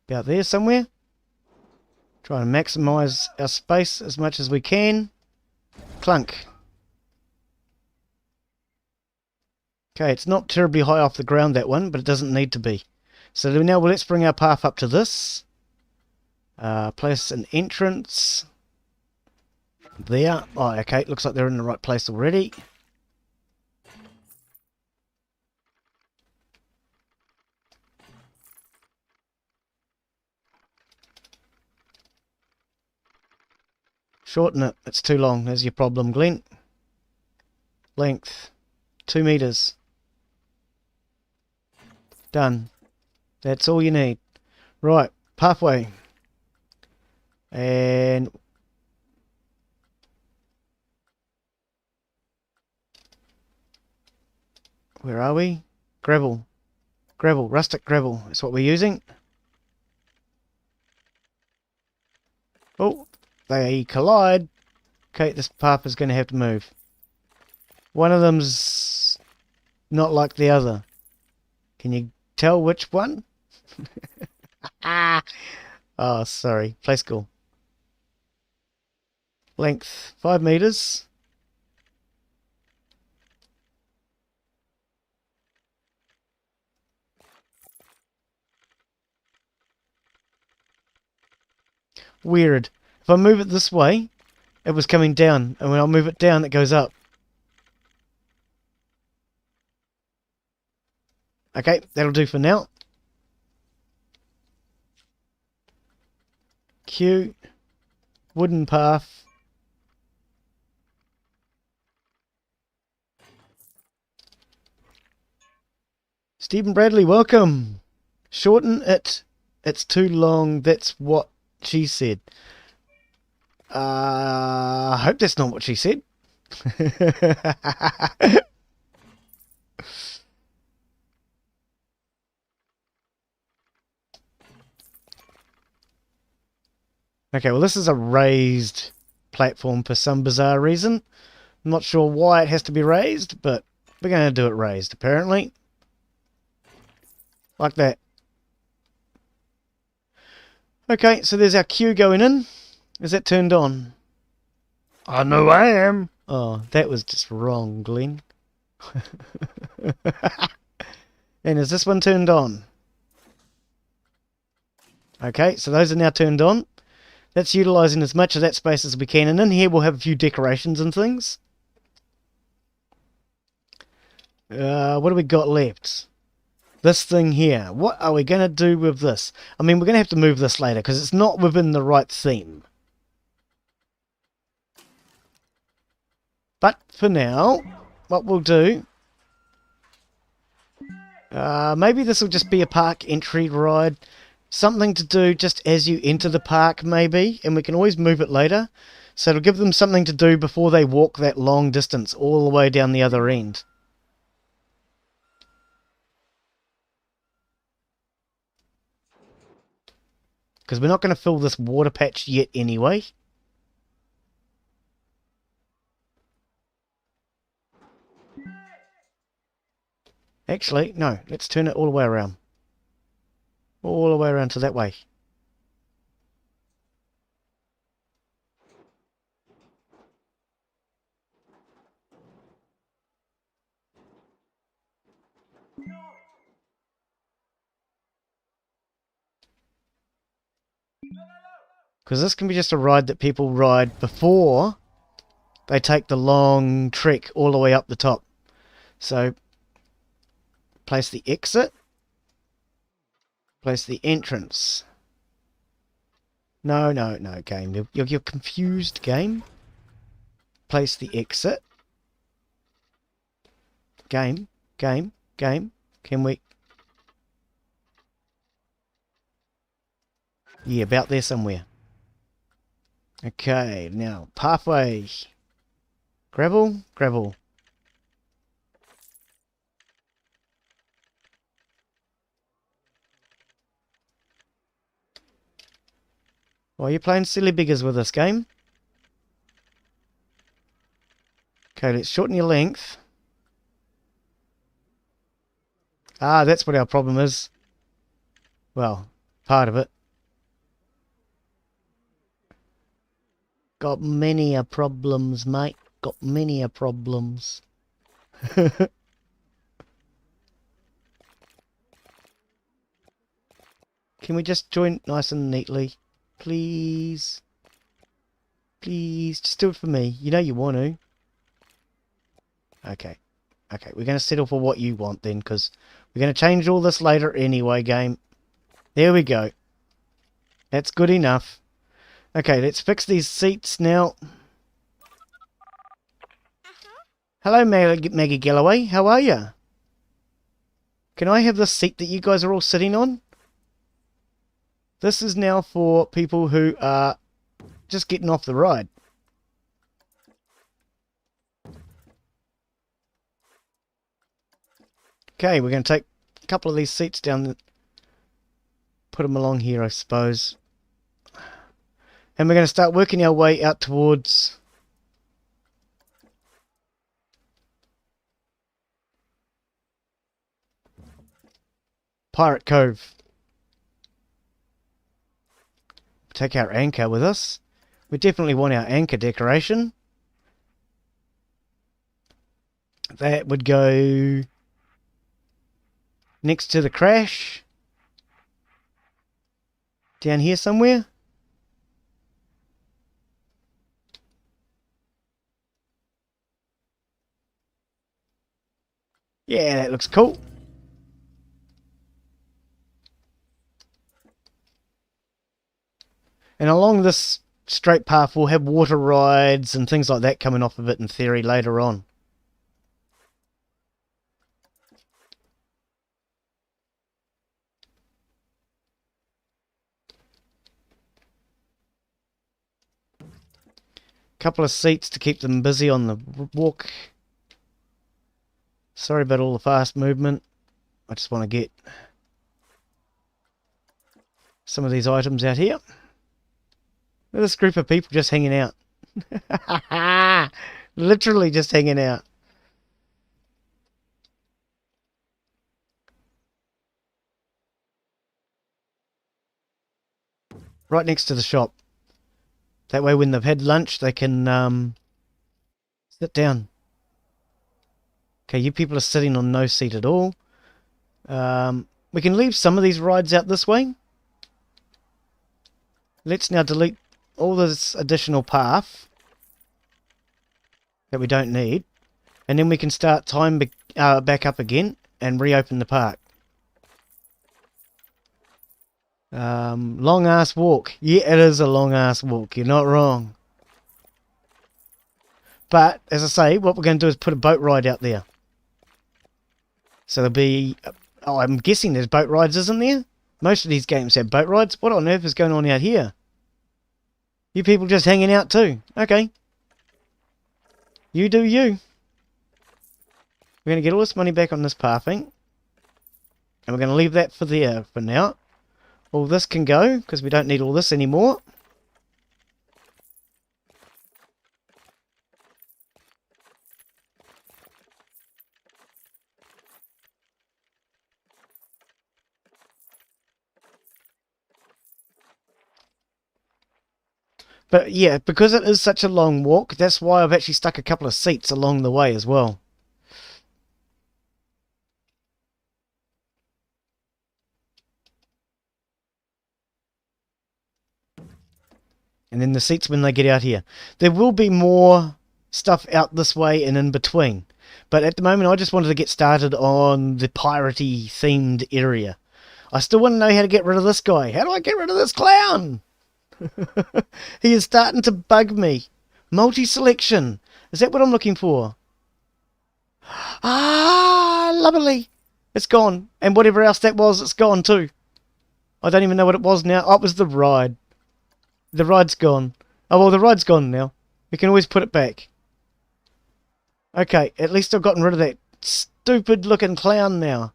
Speaker 1: About there somewhere. Try and maximise our space as much as we can. Clunk. Okay, it's not terribly high off the ground, that one, but it doesn't need to be. So now let's bring our path up to this. Place an entrance. There. Oh, okay, looks like they're in the right place already. Shorten it. It's too long. There's your problem, Glenn. Length. 2 meters. Done. That's all you need. Right. Pathway. And... where are we? Gravel. Gravel. Rustic gravel. That's what we're using. Oh. They collide. Okay, this path is going to have to move. One of them's not like the other. Can you tell which one? Oh, sorry. Play school. Length 5 meters. Weird. If I move it this way, it was coming down, and when I move it down, it goes up. Okay, that'll do for now. Q. Wooden path. Stephen Bradley, welcome. Shorten it. It's too long. That's what she said. I hope that's not what she said. Okay, well this is a raised platform for some bizarre reason. I'm not sure why it has to be raised, but we're going to do it raised apparently. Like that. Okay, so there's our queue going in. Is that turned on?
Speaker 2: I know I am.
Speaker 1: Oh, that was just wrong, Glenn. And is this one turned on? Okay, so those are now turned on. That's utilising as much of that space as we can. And in here we'll have a few decorations and things. What do we got left? This thing here. What are we going to do with this? I mean, we're going to have to move this later because it's not within the right theme. But for now, what we'll do... maybe this will just be a park entry ride. Something to do just as you enter the park, maybe. And we can always move it later. So it'll give them something to do before they walk that long distance all the way down the other end. Because we're not going to fill this water patch yet anyway. Actually, no. Let's turn it all the way around. All the way around to that way. Because this can be just a ride that people ride before they take the long trek all the way up the top. So, place the exit. Place the entrance. No, game. You're confused, game. Place the exit. Game. Can we... yeah, about there somewhere. Okay, now, pathway. Gravel. Why are you playing silly biggers with this game? Okay, let's shorten your length. Ah, that's what our problem is. Well, part of it. Got many a problems, mate. Got many a problems. Can we just join nice and neatly? Please. Please, just do it for me. You know you want to. Okay. Okay, we're going to settle for what you want then, because we're going to change all this later anyway, game. There we go. That's good enough. Okay, let's fix these seats now. Hello, Maggie Galloway. How are you? Can I have the seat that you guys are all sitting on? This is now for people who are just getting off the ride. Okay, we're going to take a couple of these seats down, put them along here, I suppose. And we're going to start working our way out towards Pirate Cove. Take our anchor with us. We definitely want our anchor decoration. That would go next to the crash. Down here somewhere. Yeah, that looks cool. And along this straight path we'll have water rides and things like that coming off of it in theory later on. Couple of seats to keep them busy on the walk. Sorry about all the fast movement. I just want to get some of these items out here. Look at this group of people just hanging out. Literally just hanging out. Right next to the shop. That way when they've had lunch they can sit down. Okay, you people are sitting on no seat at all. We can leave some of these rides out this way. Let's now delete all this additional path that we don't need. And then we can start time back up again and reopen the park. Long ass walk. Yeah, it is a long ass walk. You're not wrong. But, as I say, what we're going to do is put a boat ride out there. So there'll be... Oh, I'm guessing there's boat rides, isn't there? Most of these games have boat rides. What on earth is going on out here? You people just hanging out too. Okay. You do you. We're going to get all this money back on this pathing. And we're going to leave that for there for now. All this can go, because we don't need all this anymore. But yeah, because it is such a long walk, that's why I've actually stuck a couple of seats along the way as well. And then the seats when they get out here. There will be more stuff out this way and in between. But at the moment I just wanted to get started on the piratey themed area. I still want to know how to get rid of this guy. How do I get rid of this clown? He is starting to bug me. Multi-selection. Is that what I'm looking for? Ah, lovely. It's gone. And whatever else that was, it's gone too. I don't even know what it was now. Oh, it was the ride. The ride's gone. Oh, well, the ride's gone now. We can always put it back. Okay, at least I've gotten rid of that stupid looking clown now.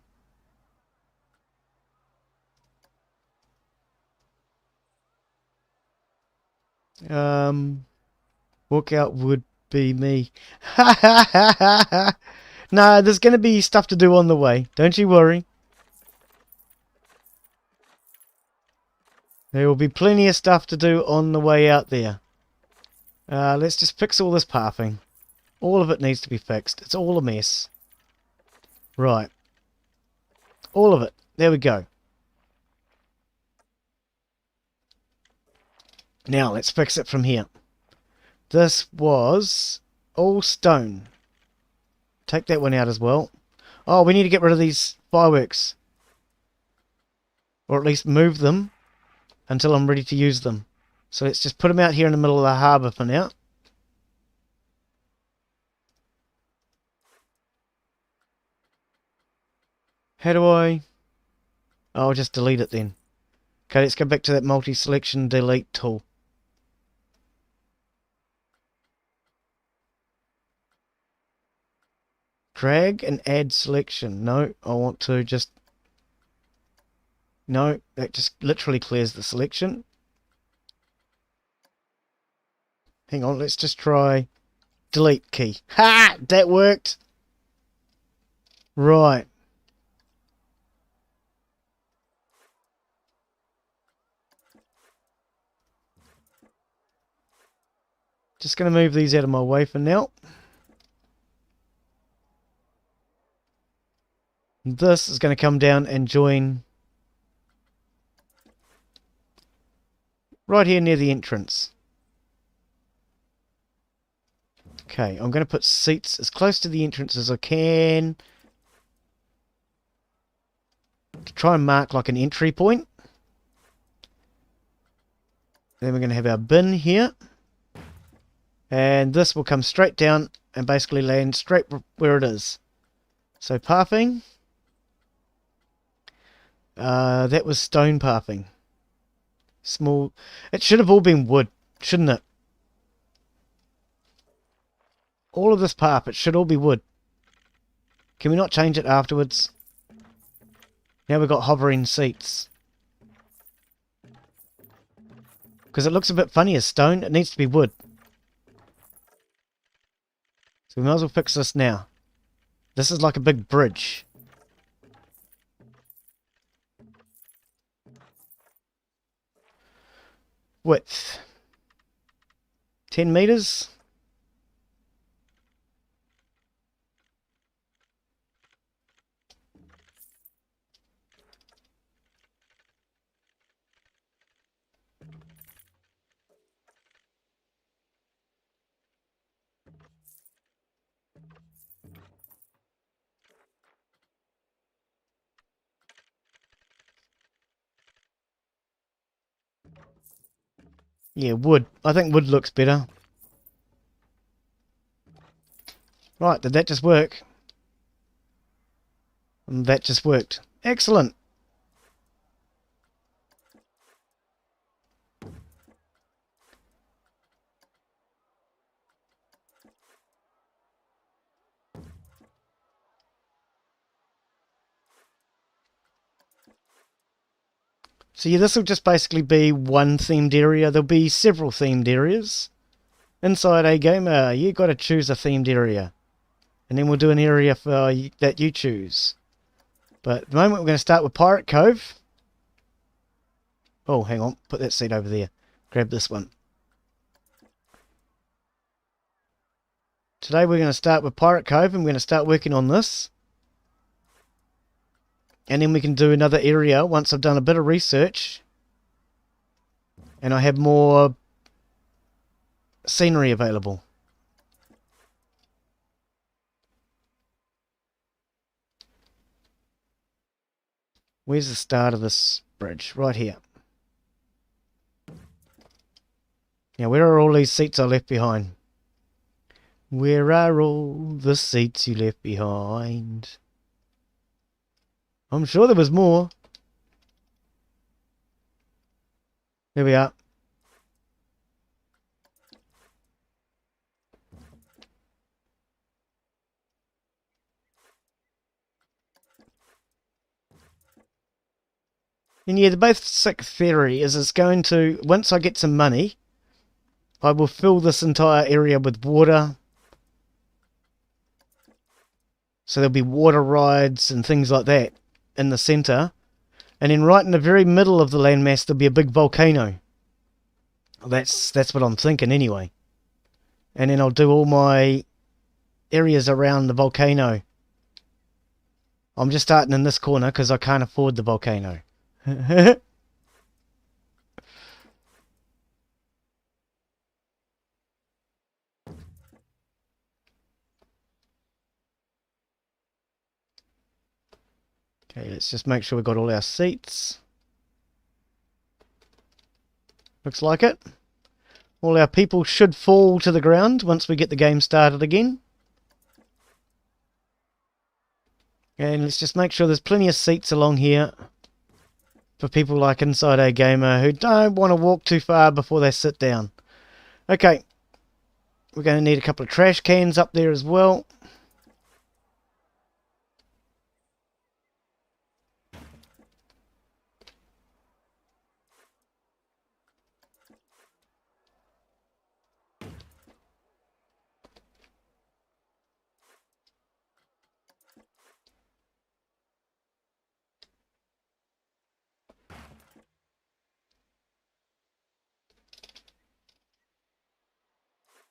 Speaker 1: Walk out would be me. Ha ha ha ha ha. No, there's going to be stuff to do on the way. Don't you worry. There will be plenty of stuff to do on the way out there. Let's just fix all this pathing. All of it needs to be fixed. It's all a mess. Right. All of it. There we go. Now let's fix it from here. This was all stone. Take that one out as well. Oh, we need to get rid of these fireworks. Or at least move them until I'm ready to use them. So let's just put them out here in the middle of the harbour for now. How do I... Oh, I'll just delete it then. Okay, let's go back to that multi-selection delete tool. Drag and add selection. No, I want to just... No, that just literally clears the selection. Hang on, let's just try delete key. Ha! That worked! Right. Just going to move these out of my way for now. This is going to come down and join right here near the entrance. Okay, I'm going to put seats as close to the entrance as I can to try and mark like an entry point. Then we're going to have our bin here. And this will come straight down and basically land straight where it is. So pathing. That was stone pathing. Small. It should have all been wood, shouldn't it? All of this path, it should all be wood. Can we not change it afterwards? Now we've got hovering seats. Because it looks a bit funny as stone. It needs to be wood. So we might as well fix this now. This is like a big bridge. Width. 10 meters. Yeah, wood. I think wood looks better. Right, did that just work? And that just worked. Excellent. So yeah, this will just basically be one themed area. There'll be several themed areas. Inside a game, you got to choose a themed area. And then we'll do an area for that you choose. But at the moment we're going to start with Pirate Cove. Oh, hang on. Put that seat over there. Grab this one. Today we're going to start with Pirate Cove and we're going to start working on this. And then we can do another area once I've done a bit of research. And I have more scenery available. Where's the start of this bridge? Right here. Now, where are all these seats I left behind? Where are all the seats you left behind? I'm sure there was more. There we are. And yeah, the basic theory is it's going to, once I get some money, I will fill this entire area with water. So there'll be water rides and things like that in the centre. And then right in the very middle of the landmass there'll be a big volcano. That's what I'm thinking anyway. And then I'll do all my areas around the volcano. I'm just starting in this corner because I can't afford the volcano. Okay, let's just make sure we've got all our seats. Looks like it. All our people should fall to the ground once we get the game started again. And let's just make sure there's plenty of seats along here for people like Inside A Gamer who don't want to walk too far before they sit down. Okay, we're going to need a couple of trash cans up there as well.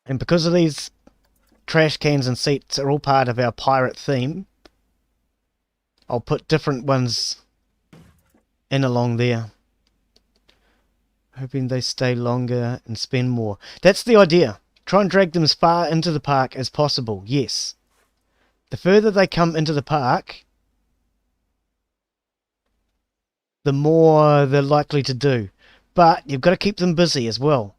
Speaker 1: And because of these trash cans and seats are all part of our pirate theme, I'll put different ones in along there. Hoping they stay longer and spend more. That's the idea. Try and drag them as far into the park as possible. Yes. The further they come into the park, the more they're likely to do. But you've got to keep them busy as well.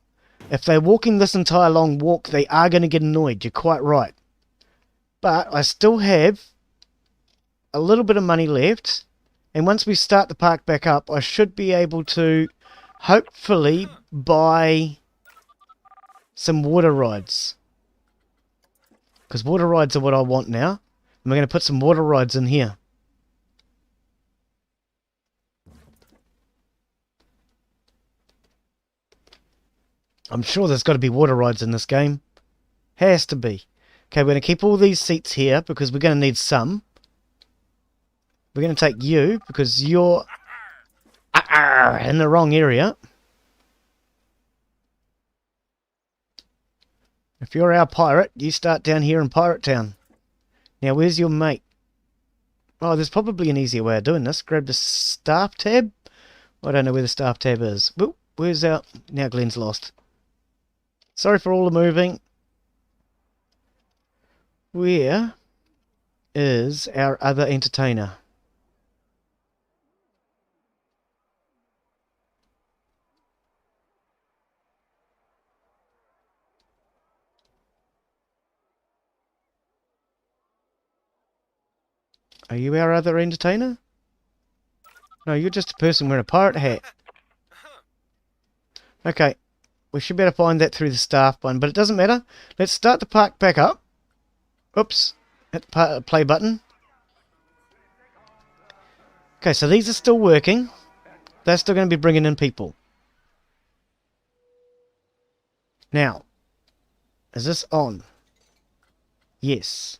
Speaker 1: If they're walking this entire long walk, they are going to get annoyed. You're quite right. But I still have a little bit of money left. And once we start the park back up, I should be able to hopefully buy some water rides. Because water rides are what I want now. And we're going to put some water rides in here. I'm sure there's got to be water rides in this game. Has to be. Okay, we're going to keep all these seats here because we're going to need some. We're going to take you because you're in the wrong area. If you're our pirate, you start down here in Pirate Town. Now, where's your mate? Oh, there's probably an easier way of doing this. Grab the staff tab. I don't know where the staff tab is. Whoop, where's our... Now Glenn's lost. Sorry for all the moving. Where is our other entertainer? Are you our other entertainer? No, you're just a person wearing a pirate hat. Okay. We should be able to find that through the staff one, but it doesn't matter. Let's start the park back up. Oops. Hit the play button. Okay, so these are still working. They're still going to be bringing in people. Now, is this on? Yes.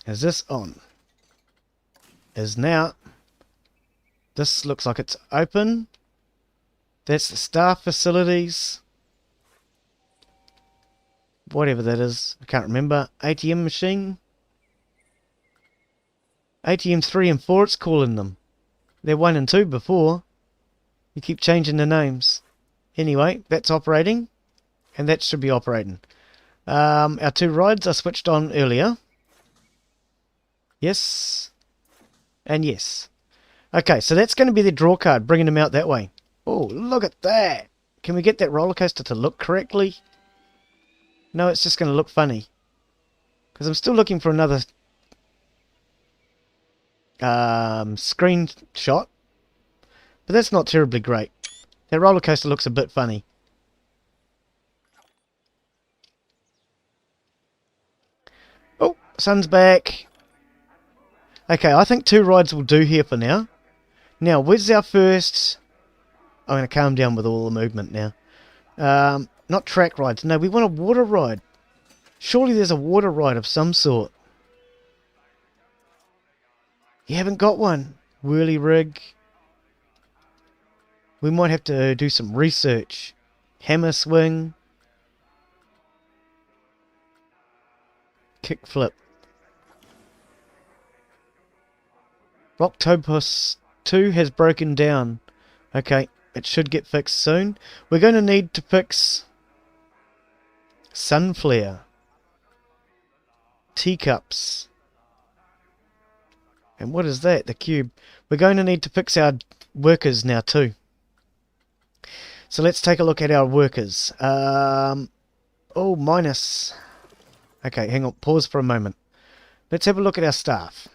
Speaker 1: Is this on? Is now. This looks like it's open. That's the staff facilities. Whatever that is. I can't remember. ATM machine. ATM 3 and 4 it's calling them. They're 1 and 2 before. You keep changing the names. Anyway, that's operating. And that should be operating. Our 2 rides are switched on earlier. Yes. And yes. Okay, so that's going to be the draw card, bringing them out that way. Oh, look at that. Can we get that roller coaster to look correctly? No, it's just going to look funny. Because I'm still looking for another screenshot. But that's not terribly great. That roller coaster looks a bit funny. Oh, sun's back. Okay, I think 2 rides will do here for now. Now, where's our first... I'm going to calm down with all the movement now. Not track rides. No, we want a water ride. Surely there's a water ride of some sort. You haven't got one. Whirly rig. We might have to do some research. Hammer swing. Kickflip. Rocktopus 2 has broken down. Okay, it should get fixed soon. We're going to need to fix Sunflare. Teacups. And what is that? The cube. We're going to need to fix our workers now too. So let's take a look at our workers. Oh, minus. Okay, hang on. Pause for a moment. Let's have a look at our staff.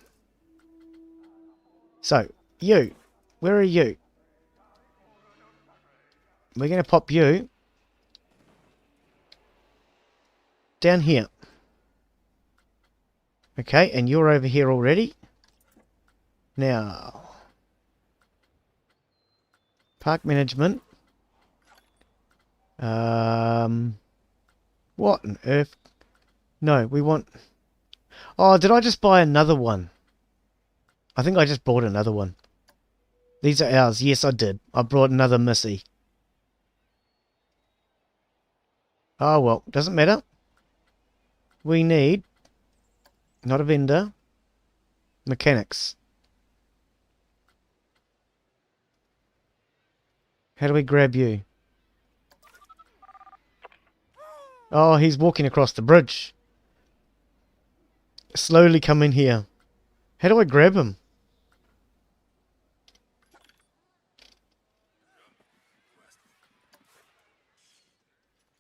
Speaker 1: So, you. Where are you? We're going to pop you down here. Okay, and you're over here already. Now, park management. What on earth? No, we want... Oh, did I just buy another one? I think I just bought another one. These are ours. Yes, I did. I brought another Missy. Oh, well, doesn't matter. We need... Not a vendor. Mechanics. How do we grab you? Oh, he's walking across the bridge. Slowly come in here. How do I grab him?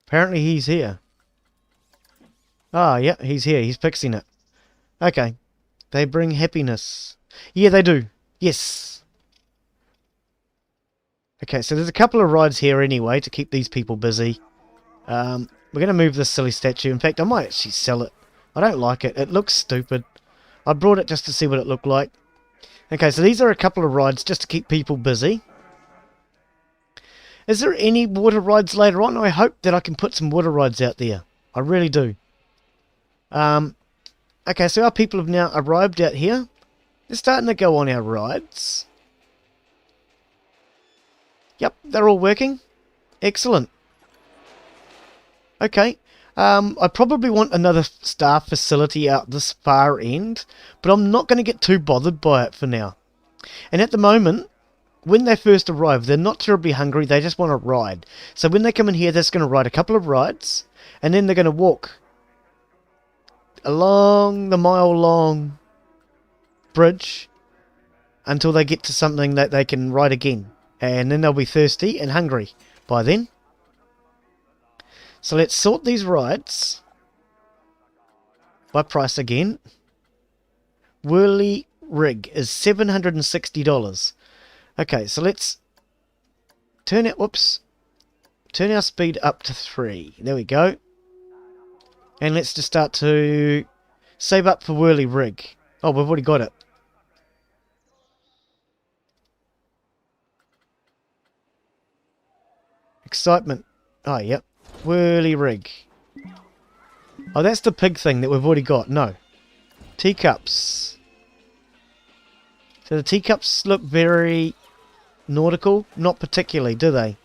Speaker 1: Apparently he's here. Ah, yeah, he's here. He's fixing it. Okay. They bring happiness. Yeah, they do. Yes. Okay, so there's a couple of rides here anyway to keep these people busy. We're going to move this silly statue. In fact, I might actually sell it. I don't like it. It looks stupid. I brought it just to see what it looked like. Okay, so these are a couple of rides just to keep people busy. Is there any water rides later on? I hope that I can put some water rides out there. I really do. Okay, so our people have now arrived out here. They're starting to go on our rides. Yep, they're all working. Excellent. Okay. I probably want another staff facility out this far end, but I'm not going to get too bothered by it for now. And at the moment, when they first arrive, they're not terribly hungry, they just want to ride. So when they come in here, they're just going to ride a couple of rides, and then they're going to walk along the mile-long bridge until they get to something that they can ride again. And then they'll be thirsty and hungry by then. So let's sort these rides by price again. Whirly rig is $760. Okay, so let's turn it. Whoops. Turn our speed up to 3. There we go. And let's just start to save up for whirly rig. Oh, we've already got it. Excitement. Oh, yep. Whirly rig. Oh, that's the pig thing that we've already got. No. Teacups. So the teacups look very nautical. Not particularly, do they?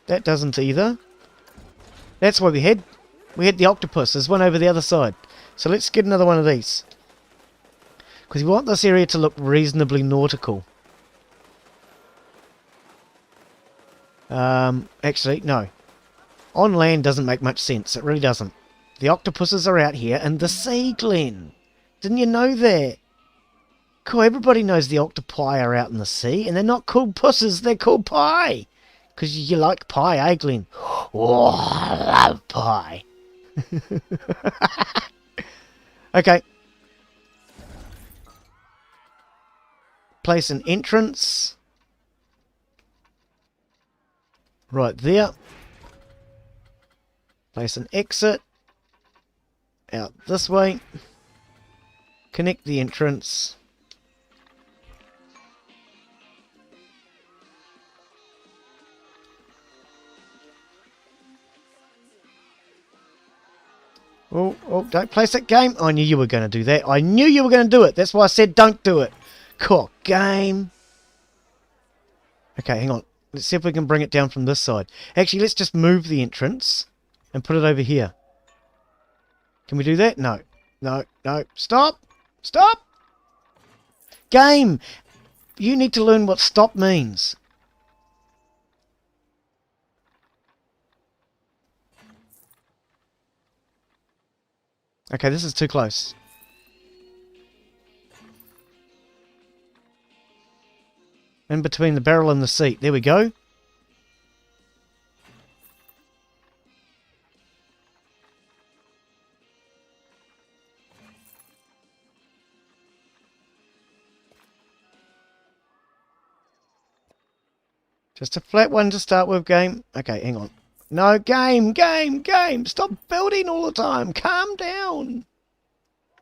Speaker 1: That doesn't either. That's what we had. We had the octopus. There's one over the other side. So let's get another one of these. Because we want this area to look reasonably nautical. Actually, no. On land doesn't make much sense. It really doesn't. The octopuses are out here in the sea, Glenn. Didn't you know that? Cool, everybody knows the octopi are out in the sea, and they're not called pusses, they're called pie. Because you like pie, eh, Glenn? Oh, I love pie. Okay. Place an entrance. Right there. Place an exit. Out this way. Connect the entrance. Oh, oh, don't place that, game. I knew you were going to do that. I knew you were going to do it. That's why I said don't do it. Cool, game. Okay, hang on. Let's see if we can bring it down from this side. Actually, let's just move the entrance and put it over here. Can we do that? No. No, no. Stop! Stop! Game! You need to learn what stop means. Okay, this is too close. In between the barrel and the seat. There we go. Just a flat one to start with, game. Okay, hang on. No, game. Stop building all the time. Calm down.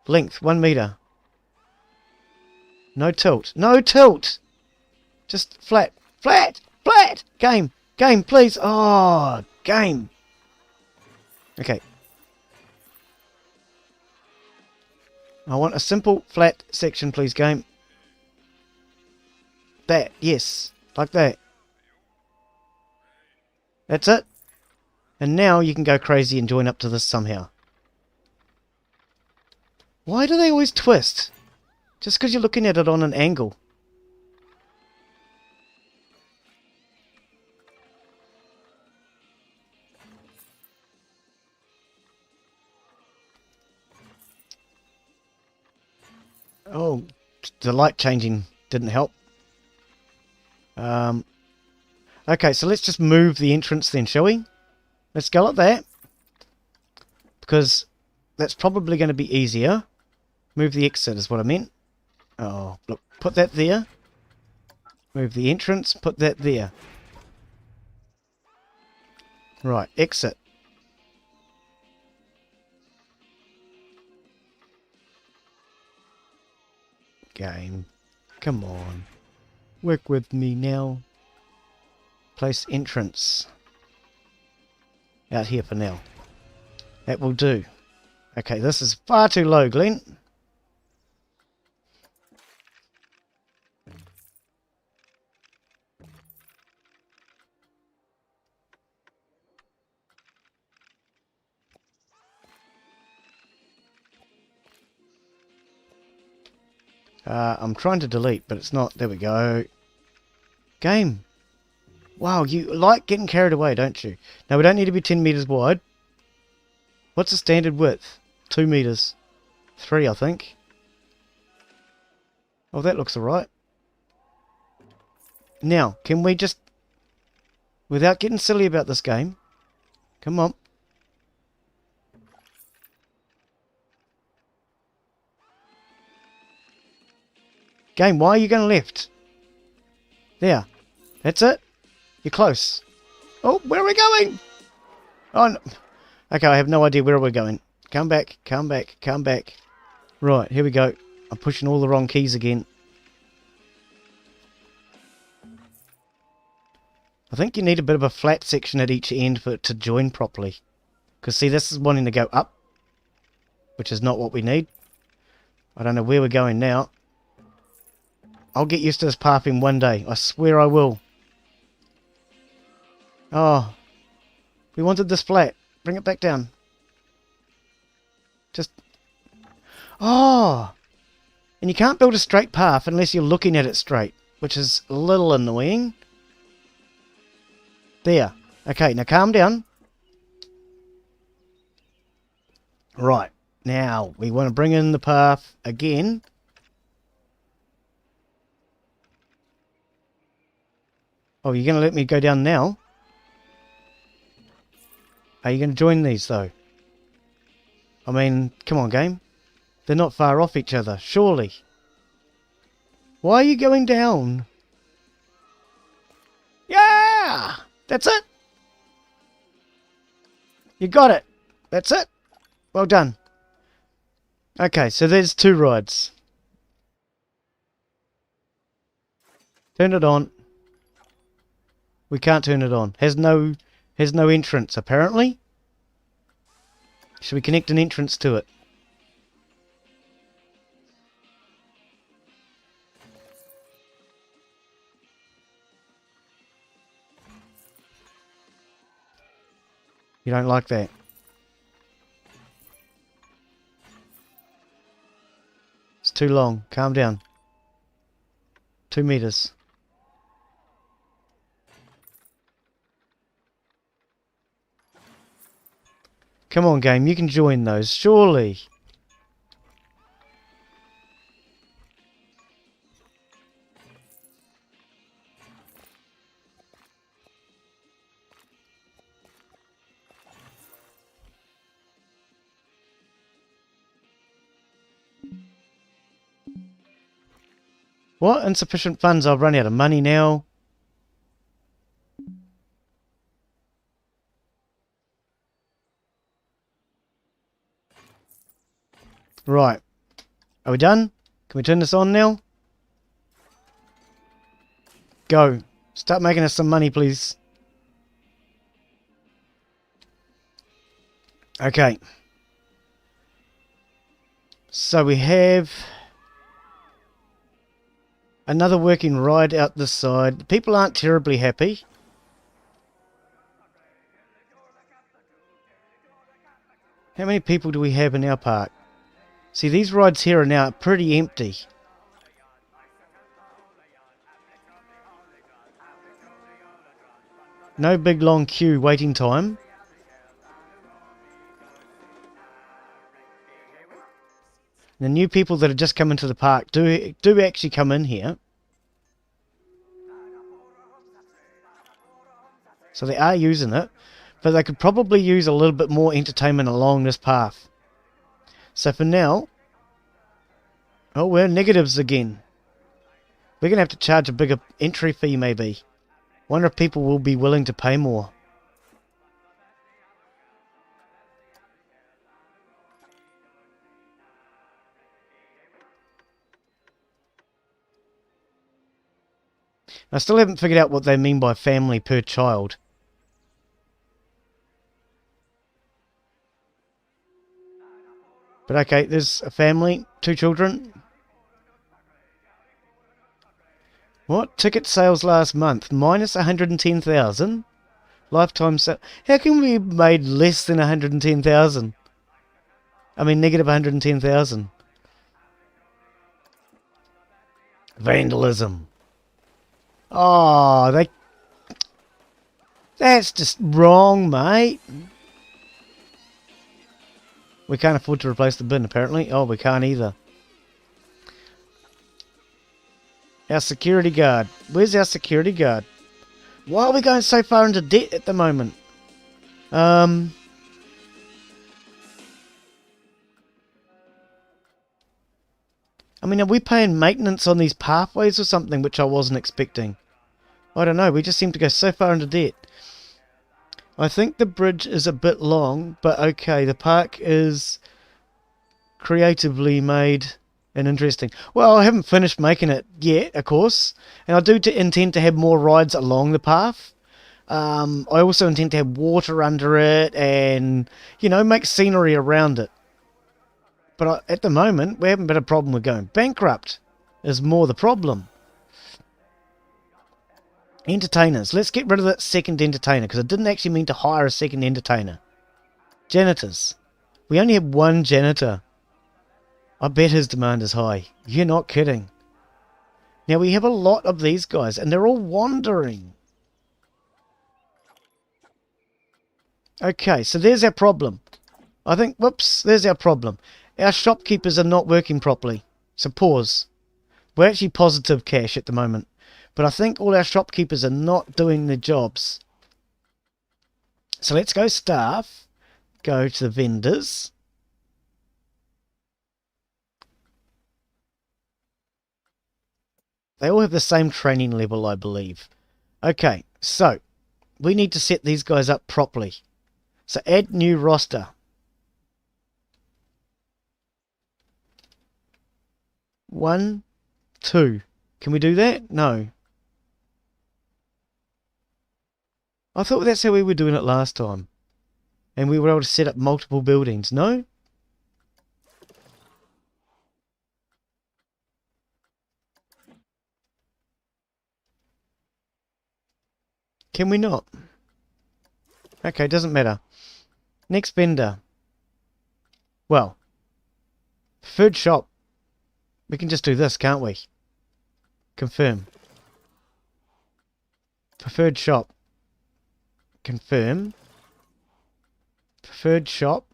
Speaker 1: Length, 1 meter. No tilt. No tilt. Just flat. Game, please. Oh, game. Okay. I want a simple flat section, please, game. That, yes. Like that. That's it. And now you can go crazy and join up to this somehow. Why do they always twist? Just because you're looking at it on an angle. Oh, the light changing didn't help. Okay, so let's just move the entrance then, shall we? Let's go like that. Because that's probably going to be easier. Move the exit is what I meant. Oh, look, put that there. Move the entrance, put that there. Right, exit. Game. Come on. Work with me now. Place entrance. Out here for now. That will do. Okay, this is far too low, Glenn. I'm trying to delete, but it's not. There we go. Game. Wow, you like getting carried away, don't you? Now, we don't need to be 10 meters wide. What's the standard width? 2 meters. 3, I think. Oh, that looks alright. Now, can we just... without getting silly about this game... Come on. Game, why are you going left? There. That's it. You're close. Oh, where are we going? Oh, no. Okay, I have no idea where we're going. Come back. Right, here we go. I'm pushing all the wrong keys again. I think you need a bit of a flat section at each end for it to join properly. Because, see, this is wanting to go up. Which is not what we need. I don't know where we're going now. I'll get used to this path in one day. I swear I will. Oh. We wanted this flat. Bring it back down. Just... oh! And you can't build a straight path unless you're looking at it straight. Which is a little annoying. There. Okay, now calm down. Right. Now, we want to bring in the path again. Oh, you're going to let me go down now? Are you going to join these, though? I mean, come on, game. They're not far off each other, surely. Why are you going down? Yeah! That's it! You got it! That's it! Well done. Okay, so there's 2 rides. Turn it on. We can't turn it on. Has no entrance, apparently. Should we connect an entrance to it? You don't like that? It's too long. Calm down. 2 meters. Come on, game. You can join those, surely. What? Insufficient funds. I've run out of money now. Right. Are we done? Can we turn this on now? Go. Start making us some money, please. Okay. So we have another working ride out this side. People aren't terribly happy. How many people do we have in our park? See, these rides here are now pretty empty. No big long queue waiting time. The new people that have just come into the park do actually come in here. So they are using it, but they could probably use a little bit more entertainment along this path. So for now, oh, we're negatives again. We're going to have to charge a bigger entry fee maybe. Wonder if people will be willing to pay more. I still haven't figured out what they mean by family per child. But okay, there's a family, 2 children. What? Ticket sales last month, minus 110,000? Lifetime sale. How can we have made less than 110,000? I mean, negative 110,000. Vandalism. Oh, that's just wrong, mate. We can't afford to replace the bin, apparently. Oh, we can't either. Our security guard. Where's our security guard? Why are we going so far into debt at the moment? I mean, are we paying maintenance on these pathways or something, which I wasn't expecting? I don't know. We just seem to go so far into debt. I think the bridge is a bit long, but okay, the park is creatively made and interesting. Well, I haven't finished making it yet, of course, and I do intend to have more rides along the path. I also intend to have water under it and, you know, make scenery around it. But at the moment, we haven't got a problem with going bankrupt, is more the problem. Entertainers. Let's get rid of that second entertainer, because I didn't actually mean to hire a second entertainer. Janitors. We only have 1 janitor. I bet his demand is high. You're not kidding. Now, we have a lot of these guys, and they're all wandering. Okay, so there's our problem. I think, whoops, there's our problem. Our shopkeepers are not working properly. So pause. We're actually positive cash at the moment. But I think all our shopkeepers are not doing their jobs. So let's go staff. Go to the vendors. They all have the same training level, I believe. Okay, so we need to set these guys up properly. So add new roster. 1, 2. Can we do that? No. I thought that's how we were doing it last time. and we were able to set up multiple buildings. No? Can we not? Okay, doesn't matter. Next vendor. Well, preferred shop. We can just do this, can't we? Confirm. Preferred shop. Confirm. Preferred shop.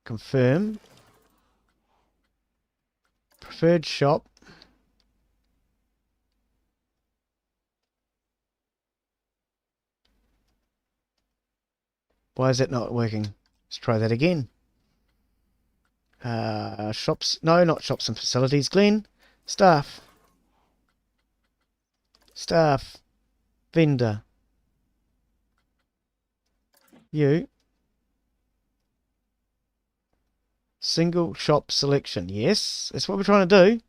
Speaker 1: Confirm. Preferred shop. Why is that not working? Let's try that again. Shops. No, not shops and facilities. Glenn. Staff. Staff. Vendor. You. Single shop selection. Yes, that's what we're trying to do.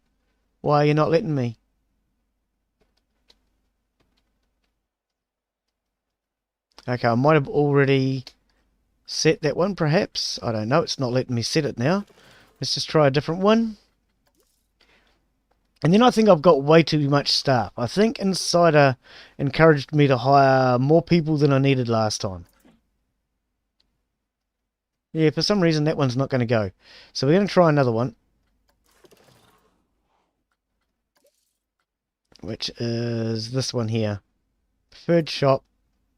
Speaker 1: Why are you not letting me? Okay, I might have already set that one, perhaps. I don't know. It's not letting me set it now. Let's just try a different one. And then I think I've got way too much staff. I think Insider encouraged me to hire more people than I needed last time. Yeah, for some reason that one's not going to go. So we're going to try another one. Which is this one here. Preferred shop,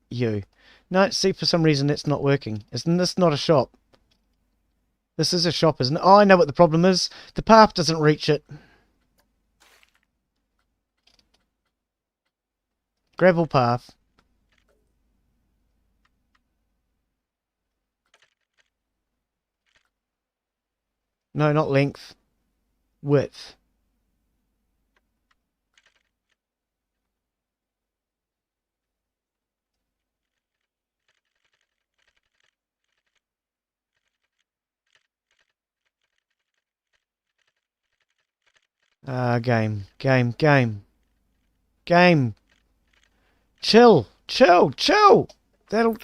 Speaker 1: you. No, see, for some reason that's not working. Isn't this not a shop? This is a shop, isn't it? Oh, I know what the problem is. The path doesn't reach it. Gravel path. No, not length. Width. Game. Chill. That'll...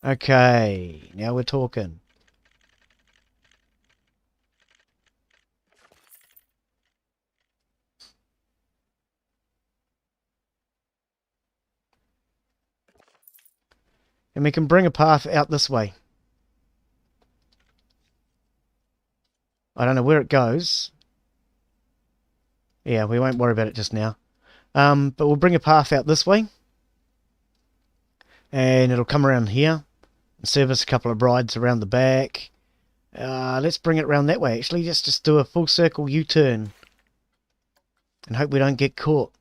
Speaker 1: Okay, now we're talking. And we can bring a path out this way. I don't know where it goes. Yeah, we won't worry about it just now. But we'll bring a path out this way. And it'll come around here. And service a couple of rides around the back. Let's bring it around that way. Actually, just do a full circle U-turn. And hope we don't get caught.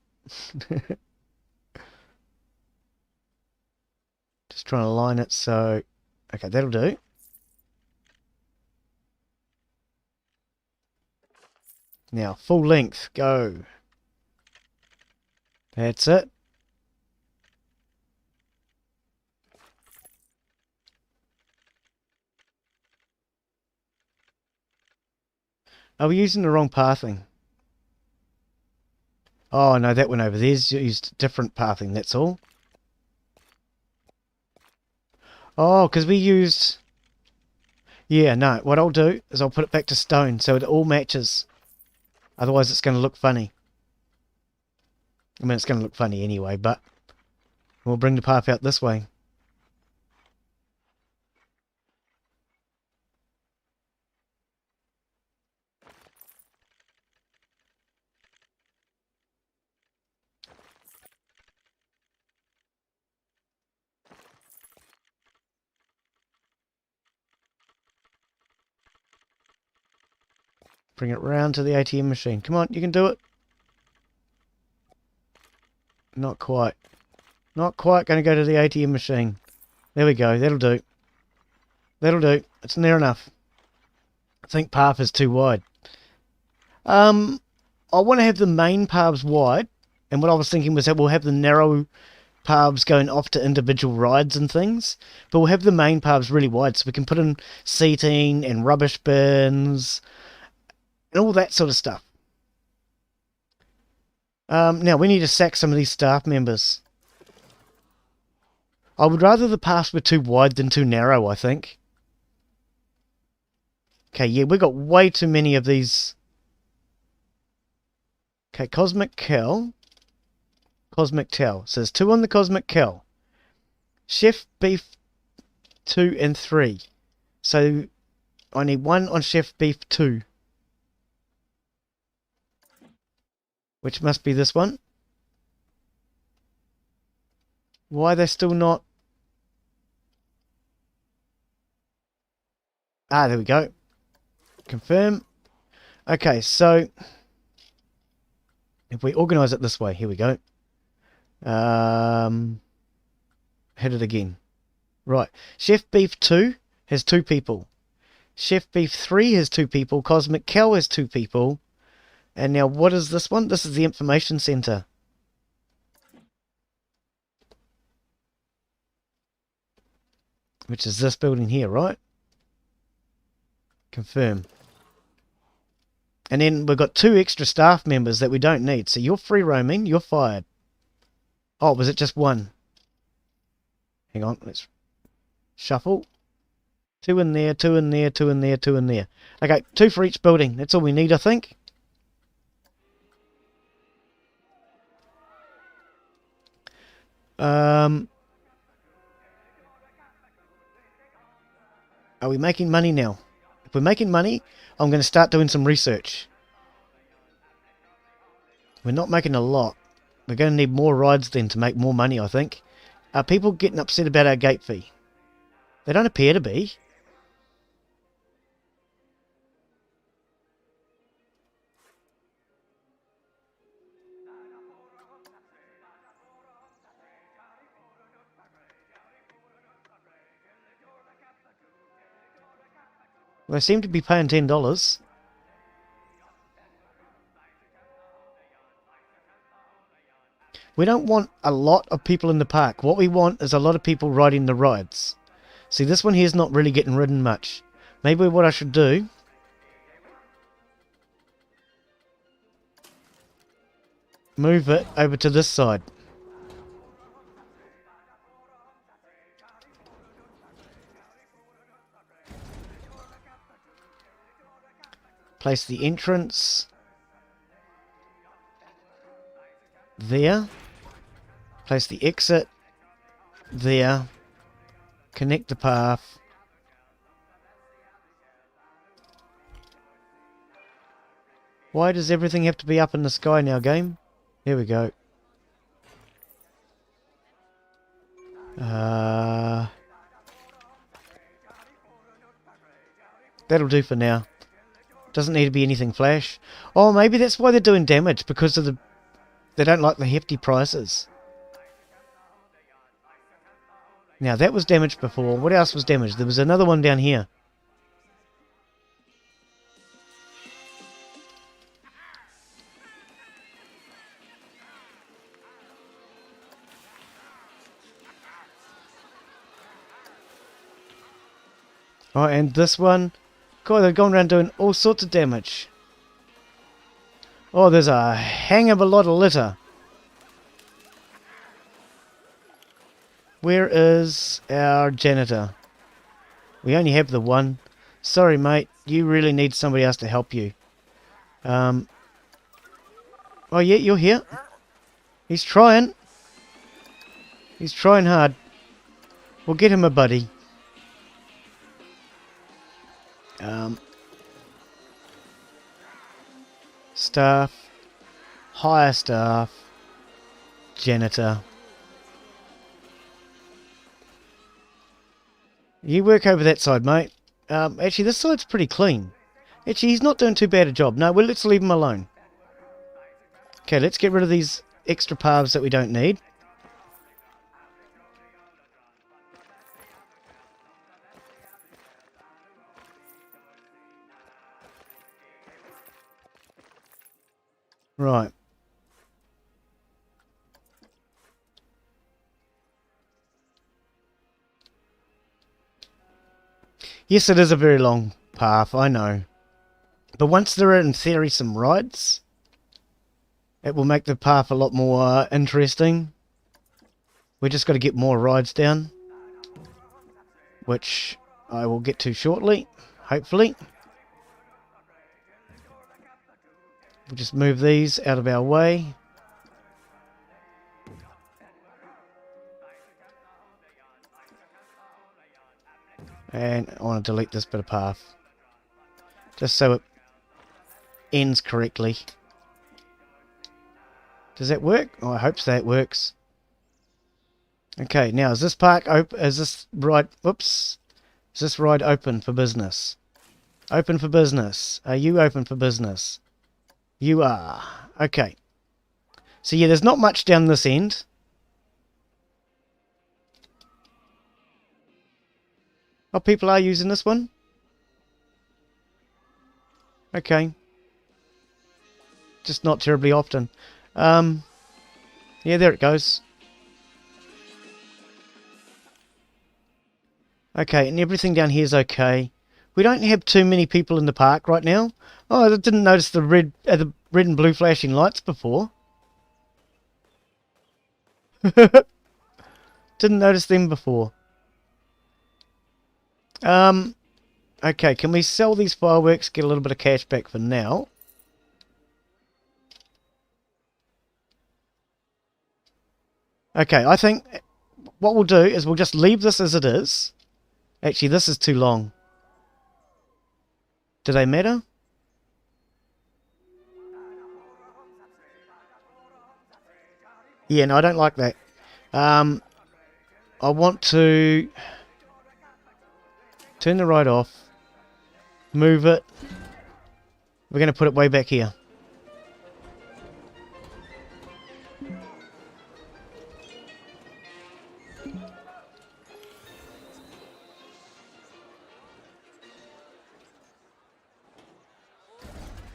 Speaker 1: Just trying to line it so... Okay, that'll do. Now, full length, go. That's it. Are we using the wrong pathing? Oh, no, that one over there's used different pathing, that's all. Oh, because we used... Yeah, no, what I'll do is I'll put it back to stone so it all matches. Otherwise it's going to look funny. I mean, it's going to look funny anyway, but we'll bring the path out this way. Bring it round to the ATM machine. Come on, you can do it. Not quite. Not quite going to go to the ATM machine. There we go. That'll do. That'll do. It's near enough. I think path is too wide. I want to have the main paths wide. And what I was thinking was that we'll have the narrow paths going off to individual rides and things. But we'll have the main paths really wide so we can put in seating and rubbish bins and all that sort of stuff. Now, we need to sack some of these staff members. I would rather the paths were too wide than too narrow, I think. Okay, yeah, we got way too many of these. Okay, Cosmic Cow. Cosmic Towel. So there's 2 on the Cosmic Cow. Chef Beef 2 and 3. So I need 1 on Chef Beef 2. Which must be this one. Why are they still not? Ah, there we go. Confirm. Okay, so if we organise it this way, here we go. Hit it again. Right. Chef Beef 2 has 2 people. Chef Beef 3 has 2 people. Cosmic Cow has 2 people. And now what is this one? This is the information centre. Which is this building here, right? Confirm. And then we've got 2 extra staff members that we don't need. So you're free roaming, you're fired. Oh, was it just 1? Hang on, let's shuffle. 2 in there, 2 in there, 2 in there, 2 in there. Okay, 2 for each building. That's all we need, I think. Are we making money now? If we're making money, I'm going to start doing some research. We're not making a lot. We're going to need more rides then to make more money, I think. Are people getting upset about our gate fee? They don't appear to be. They seem to be paying $10. We don't want a lot of people in the park. What we want is a lot of people riding the rides. See, this one here is not really getting ridden much. Maybe what I should do... move it over to this side. Place the entrance there. Place the exit there. Connect the path. Why does everything have to be up in the sky now, game? There we go. That'll do for now. Doesn't need to be anything flash. Oh, maybe that's why they're doing damage, because of the... they don't like the hefty prices. Now, that was damaged before. What else was damaged? There was another one down here. Oh, and this one. God, they're going around doing all sorts of damage. Oh, there's a hang of a lot of litter. Where is our janitor? We only have the one. Sorry, mate. You really need somebody else to help you. Oh, yeah, you're here. He's trying. He's trying hard. We'll get him a buddy. Staff. Hire staff. Janitor. You work over that side, mate. Actually, this side's pretty clean. Actually, he's not doing too bad a job. No, well, let's leave him alone. Okay, let's get rid of these extra paths that we don't need. Right. Yes, it is a very long path, I know. But once there are, in theory, some rides, It will make the path a lot more interesting. We just got to get more rides down, which I will get to shortly, hopefully. We'll just move these out of our way. And I want to delete this bit of path, just so it ends correctly. Does that work? Oh, I hope so that works. Okay, now is this park open? Is this ride? Whoops. Is this ride open for business? Open for business. Are you open for business? You are. Okay. So yeah, there's not much down this end. Oh, people are using this one? Okay. Just not terribly often. Yeah, there it goes. Okay, and everything down here is okay. We don't have too many people in the park right now. Oh, I didn't notice the red and blue flashing lights before. Didn't notice them before. Okay, can we sell these fireworks, get a little bit of cash back for now? Okay, I think what we'll do is we'll just leave this as it is. Actually, this is too long. Do they matter? Yeah, no, I don't like that. I want to turn the ride off, move it. We're going to put it way back here.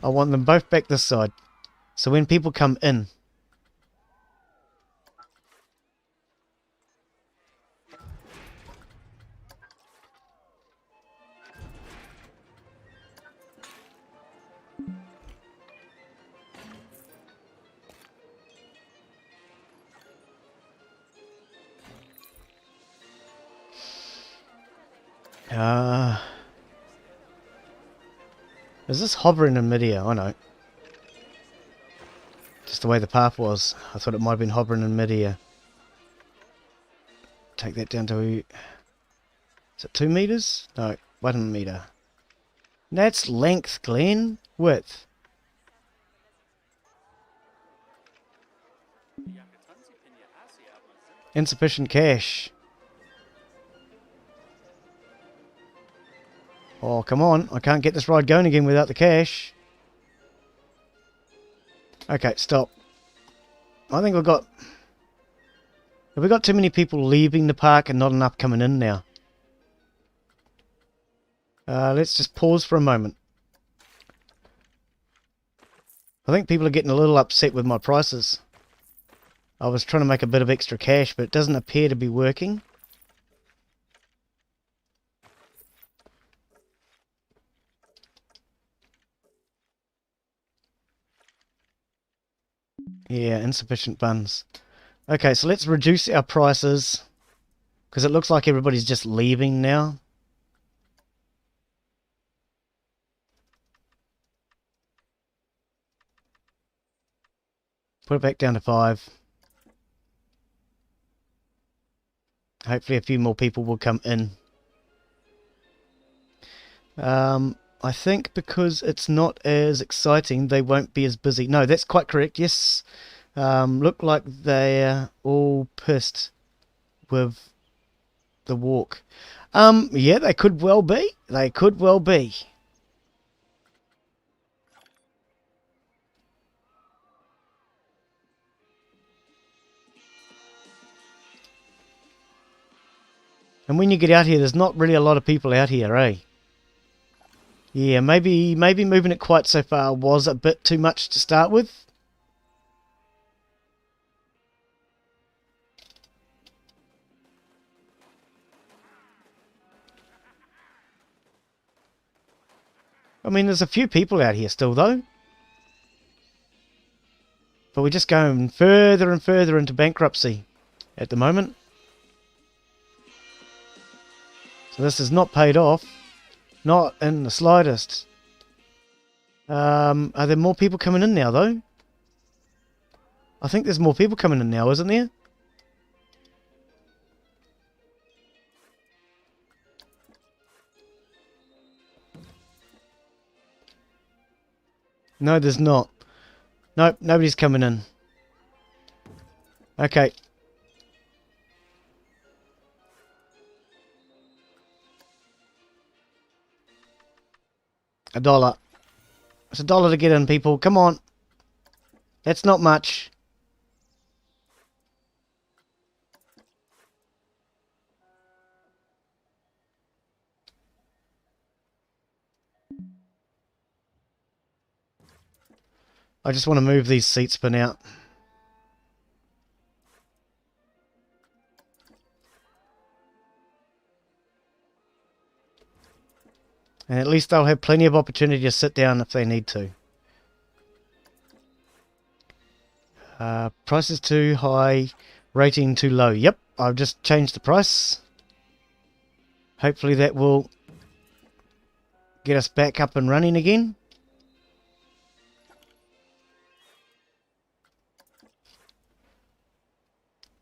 Speaker 1: I want them both back this side. So when people come in, is this hovering in midair? I know. Just the way the path was. I thought it might have been hovering in midair. Take that down to... Is it 2 meters? No, 1 meter. That's length, Glenn. Width. Insufficient cash. Oh, come on. I can't get this ride going again without the cash. Okay, stop. I think we've got... Have we got too many people leaving the park and not enough coming in now? Let's just pause for a moment. I think people are getting a little upset with my prices. I was trying to make a bit of extra cash, but it doesn't appear to be working. Yeah, insufficient funds. Okay, so let's reduce our prices, because it looks like everybody's just leaving now. Put it back down to 5. Hopefully a few more people will come in. I think because it's not as exciting, they won't be as busy. No, that's quite correct, yes. Look like they're all pissed with the walk. Yeah, they could well be. They could well be. And when you get out here, there's not really a lot of people out here, eh? Yeah, maybe moving it quite so far was a bit too much to start with. I mean, there's a few people out here still, though. But we're just going further and further into bankruptcy at the moment. So this is not paid off. Not in the slightest. Are there more people coming in now, though? I think there's more people coming in now, isn't there? No, there's not. Nope, nobody's coming in. Okay. $1. It's $1 to get in, people. Come on. That's not much. I just want to move these seats spin out. And at least they'll have plenty of opportunity to sit down if they need to. Price is too high, rating too low. Yep, I've just changed the price. Hopefully that will get us back up and running again.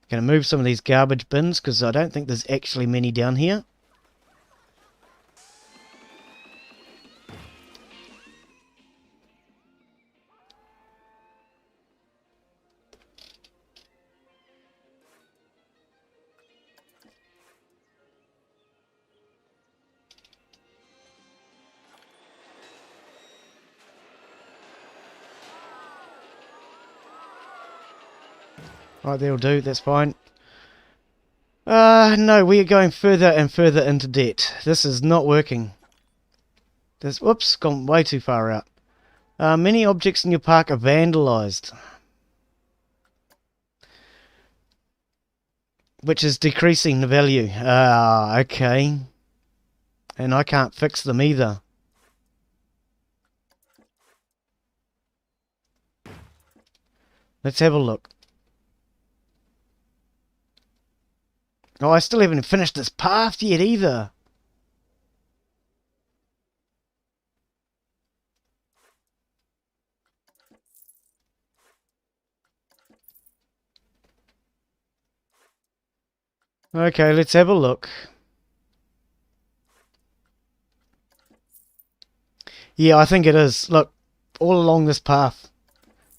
Speaker 1: Going to move some of these garbage bins because I don't think there's actually many down here. Right, that'll do, that's fine. No, we are going further and further into debt. This is not working. This, whoops, gone way too far out. Many objects in your park are vandalized. Which is decreasing the value. Okay. And I can't fix them either. Let's have a look. Oh, I still haven't finished this path yet either. Okay, let's have a look. Yeah, I think it is. Look, all along this path,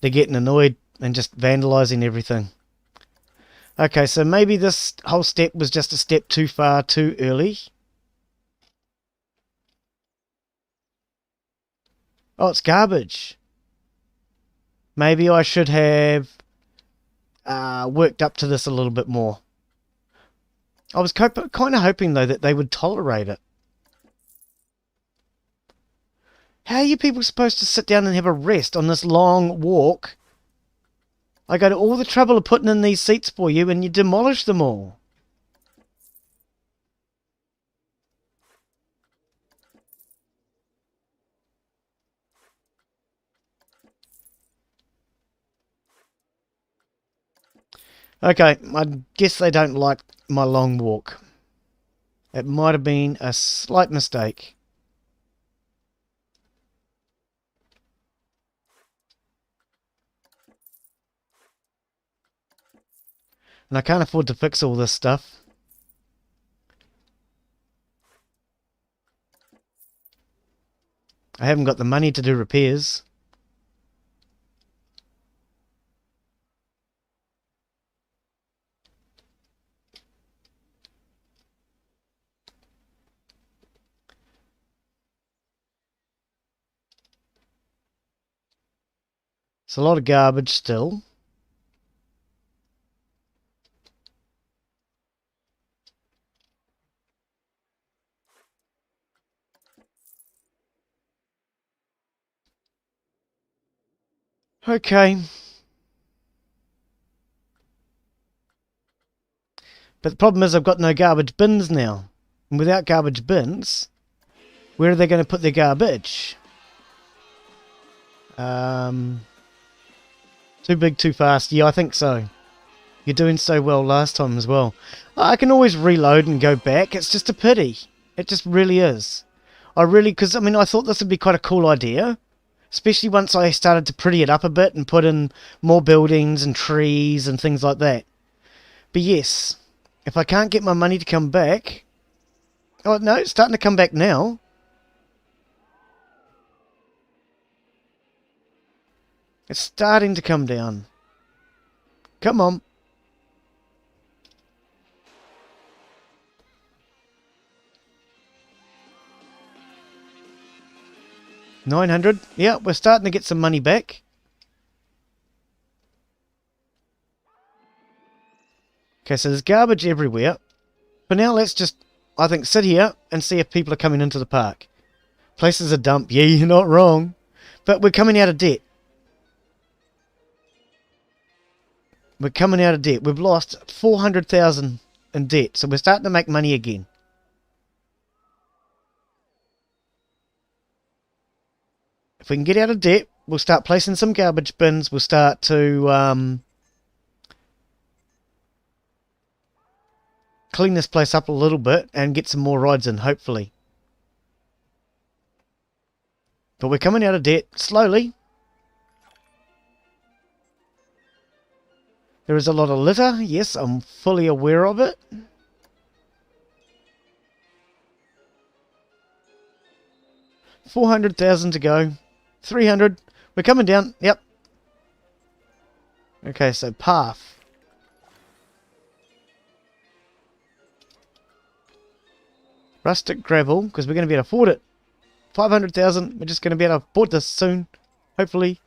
Speaker 1: they're getting annoyed and just vandalizing everything. Okay, so maybe this whole step was just a step too far, too early. Oh, it's garbage. Maybe I should have worked up to this a little bit more. I was kind of hoping, though, that they would tolerate it. How are you people supposed to sit down and have a rest on this long walk? I go to all the trouble of putting in these seats for you and you demolish them all. Okay, I guess they don't like my long walk. It might have been a slight mistake. And I can't afford to fix all this stuff. I haven't got the money to do repairs. It's a lot of garbage still. Okay. But the problem is I've got no garbage bins now. And without garbage bins, where are they going to put their garbage? Too big, too fast. Yeah, I think so. You're doing so well last time as well. I can always reload and go back. It's just a pity. It just really is. Because, I mean, I thought this would be quite a cool idea. Especially once I started to pretty it up a bit and put in more buildings and trees and things like that. But yes, if I can't get my money to come back... Oh, no, it's starting to come back now. It's starting to come down. Come on. $900. Yeah, we're starting to get some money back. Okay, so there's garbage everywhere. For now, let's just, I think, sit here and see if people are coming into the park. Place is a dump. Yeah, you're not wrong. But we're coming out of debt. We're coming out of debt. We've lost 400,000 in debt, so we're starting to make money again. If we can get out of debt, we'll start placing some garbage bins. We'll start to clean this place up a little bit and get some more rides in, hopefully. But we're coming out of debt slowly. There is a lot of litter. Yes, I'm fully aware of it. $400,000 to go. 300. We're coming down. Yep. Okay, so path. Rustic gravel, because we're going to be able to afford it. 500,000. We're just going to be able to afford this soon. Hopefully.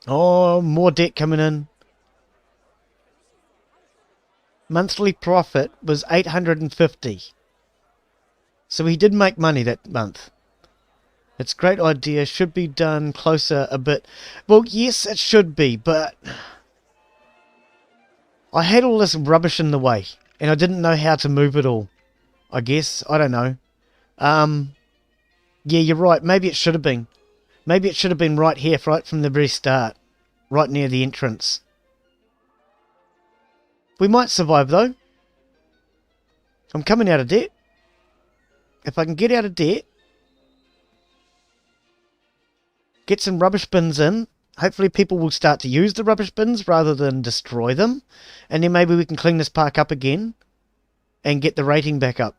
Speaker 1: Oh, more debt coming in. Monthly profit was 850. So he did make money that month. It's a great idea. Should be done closer a bit. Well, yes, it should be, but I had all this rubbish in the way, and I didn't know how to move it all. I guess. I don't know. Yeah, you're right. Maybe it should have been. Maybe it should have been right here, right from the very start. Right near the entrance. We might survive, though. I'm coming out of debt. If I can get out of debt, get some rubbish bins in, hopefully people will start to use the rubbish bins rather than destroy them, and then maybe we can clean this park up again and get the rating back up.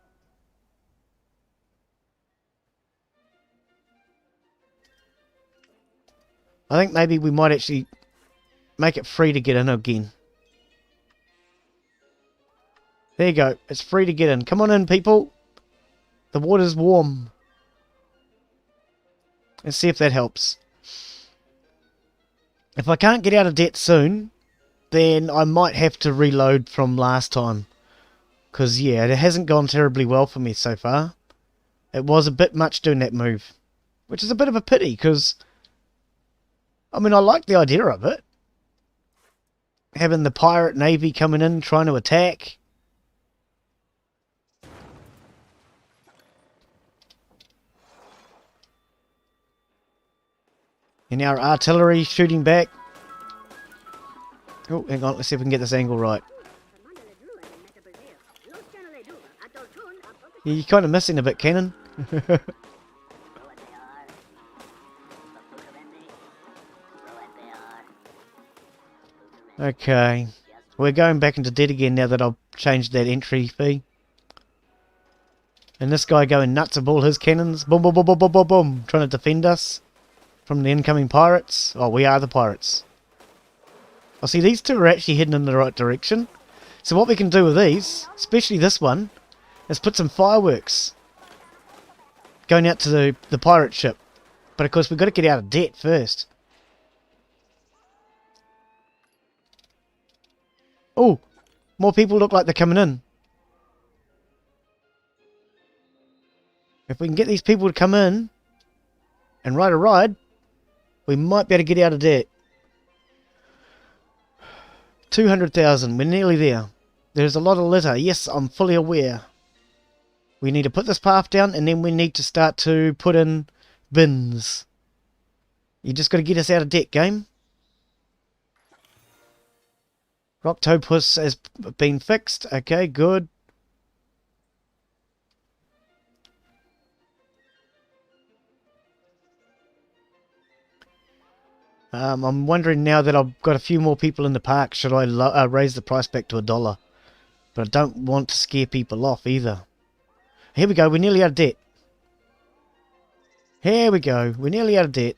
Speaker 1: I think maybe we might actually make it free to get in again. There you go. It's free to get in. Come on in, people. The water's warm. Let's see if that helps. If I can't get out of debt soon, then I might have to reload from last time. Because, yeah, it hasn't gone terribly well for me so far. It was a bit much doing that move. Which is a bit of a pity, because I mean, I like the idea of it. Having the pirate navy coming in, trying to attack. And our artillery shooting back. Oh, hang on, let's see if we can get this angle right. Yeah, you're kind of missing a bit, Cannon. Okay. We're going back into debt again now that I've changed that entry fee. And this guy going nuts of all his cannons. Boom, boom, boom, boom, boom, boom, boom. Trying to defend us from the incoming pirates. Oh, we are the pirates. Oh, see, these two are actually heading in the right direction. So what we can do with these, especially this one, is put some fireworks going out to the pirate ship. But of course, we've got to get out of debt first. Oh, more people look like they're coming in. If we can get these people to come in and ride a ride, we might be able to get out of debt. 200,000, we're nearly there. There's a lot of litter, yes, I'm fully aware. We need to put this path down and then we need to start to put in bins. You just got to get us out of debt, game. Rocktopus has been fixed. Okay, good. I'm wondering now that I've got a few more people in the park, should I raise the price back to $1? But I don't want to scare people off either. Here we go, we're nearly out of debt. Here we go, we're nearly out of debt.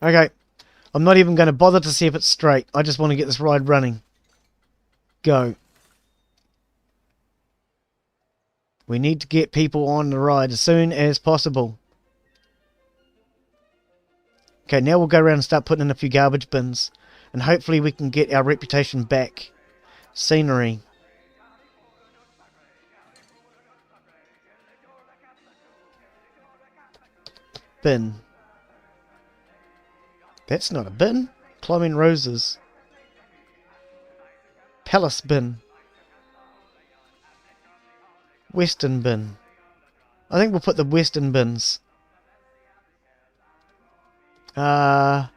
Speaker 1: Okay, I'm not even going to bother to see if it's straight. I just want to get this ride running. Go. We need to get people on the ride as soon as possible. Okay, now we'll go around and start putting in a few garbage bins. And hopefully we can get our reputation back. Scenery. Bin. That's not a bin. Climbing roses. Palace bin. Western bin. I think we'll put the western bins. What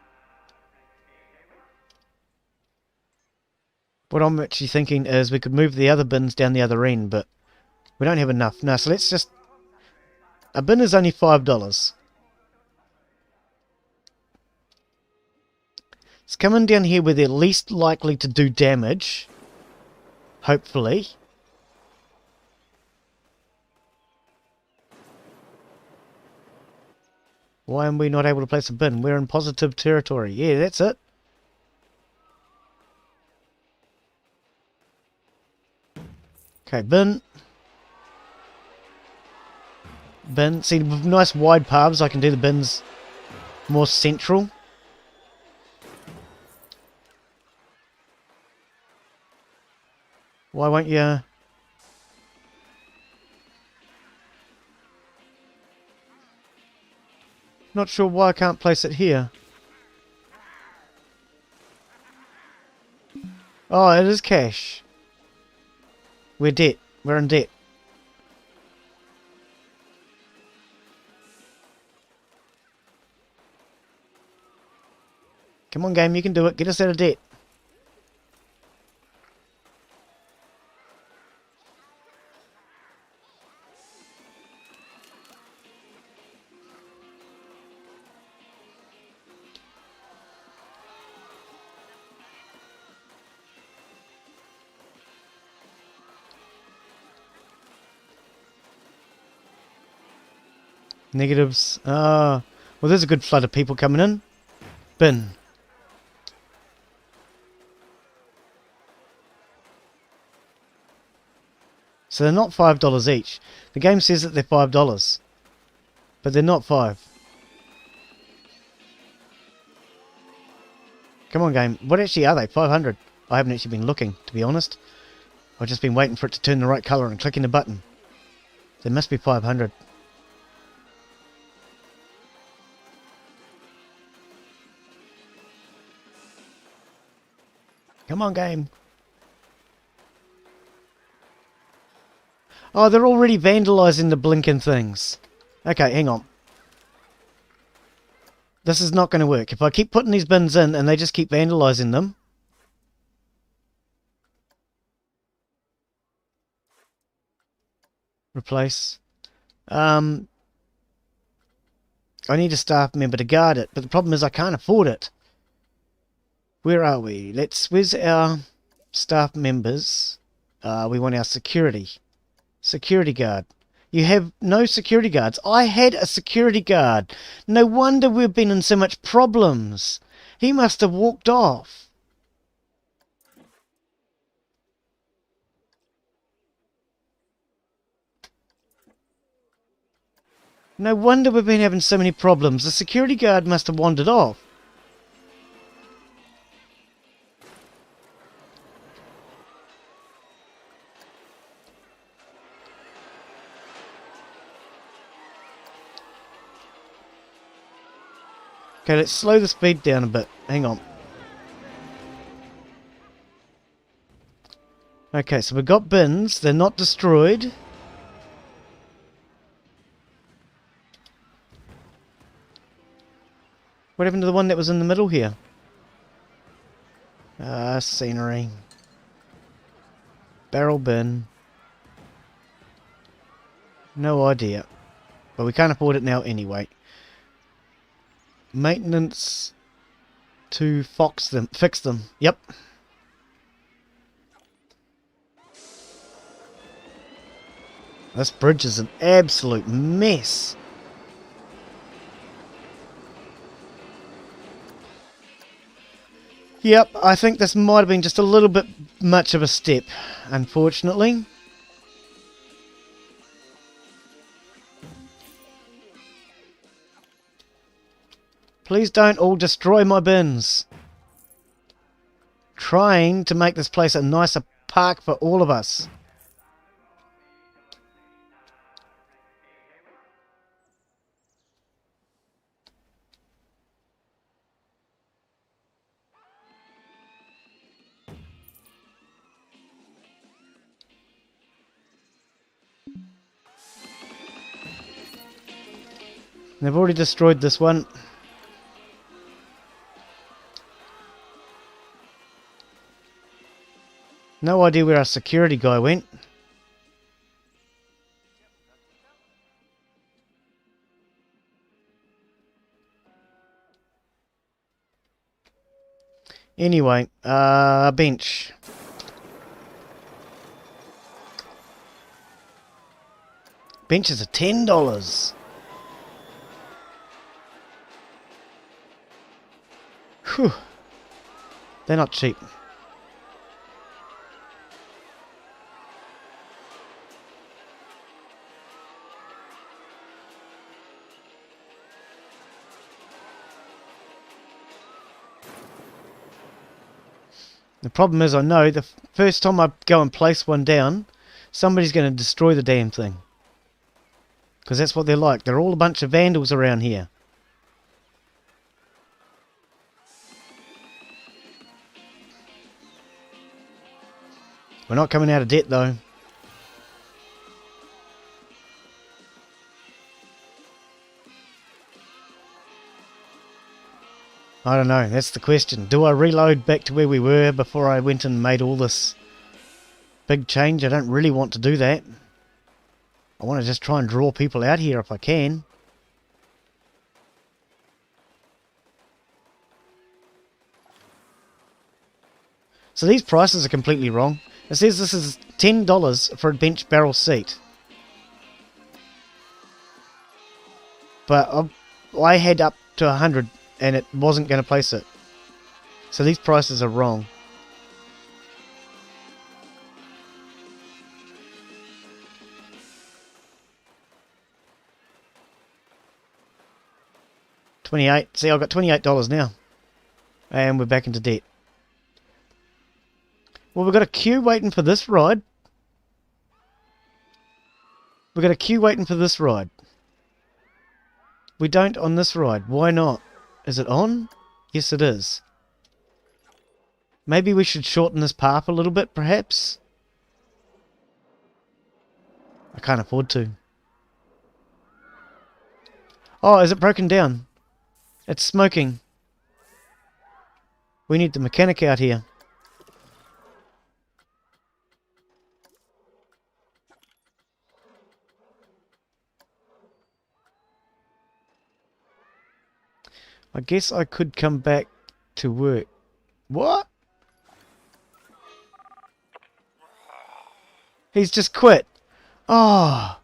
Speaker 1: I'm actually thinking is we could move the other bins down the other end, but we don't have enough. No, so let's just... A bin is only $5. It's coming down here where they're least likely to do damage. Hopefully. Why am we not able to place a bin? We're in positive territory. Yeah, that's it. Okay, bin. Bin. See, with nice wide paths, I can do the bins more central. Why won't you... Not sure why I can't place it here. Oh, it is cash. We're debt. We're in debt. Come on, game, you can do it. Get us out of debt. Negatives. Well, there's a good flood of people coming in. Bin. So they're not $5 each. The game says that they're $5. But they're not 5. Come on, game. What actually are they? 500. I haven't actually been looking, to be honest. I've just been waiting for it to turn the right colour and clicking the button. They must be 500. Come on, game. Oh, they're already vandalising the blinking things. Okay, hang on. This is not going to work. If I keep putting these bins in and they just keep vandalising them. Replace. I need a staff member to guard it, but the problem is I can't afford it. Where are we? Where's our staff members? We want our security. Security guard. You have no security guards. I had a security guard. No wonder we've been in so much problems. He must have walked off. No wonder we've been having so many problems. The security guard must have wandered off. Okay, let's slow the speed down a bit. Hang on. Okay, so we've got bins. They're not destroyed. What happened to the one that was in the middle here? Scenery. Barrel bin. No idea. But we can't afford it now anyway. Maintenance to fix them. Yep. This bridge is an absolute mess. Yep, I think this might have been just a little bit much of a step, unfortunately. Please don't all destroy my bins. Trying to make this place a nicer park for all of us. They've already destroyed this one. No idea where our security guy went. Anyway, bench. Benches are $10. Whew. They're not cheap. The problem is, I know the first time I go and place one down, somebody's going to destroy the damn thing. Because that's what they're like. They're all a bunch of vandals around here. We're not coming out of debt, though. I don't know, that's the question. Do I reload back to where we were before I went and made all this big change? I don't really want to do that. I want to just try and draw people out here if I can. So these prices are completely wrong. It says this is $10 for a bench barrel seat. But I had up to 100 and it wasn't going to place it. So these prices are wrong. $28. See, I've got $28 now. And we're back into debt. Well, we've got a queue waiting for this ride. We've got a queue waiting for this ride. We don't on this ride. Why not? Is it on? Yes, it is. Maybe we should shorten this path a little bit, perhaps? I can't afford to. Oh, is it broken down? It's smoking. We need the mechanic out here. I guess I could come back to work. What? He's just quit. Oh.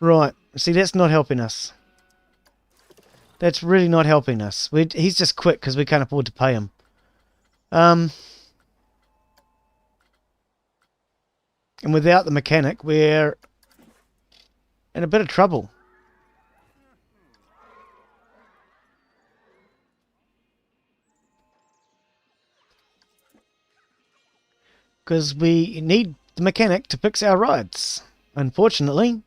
Speaker 1: Right. See, that's not helping us. That's really not helping us. He's just quit because we can't afford to pay him. And without the mechanic, we're in a bit of trouble. Because we need the mechanic to fix our rides. Unfortunately.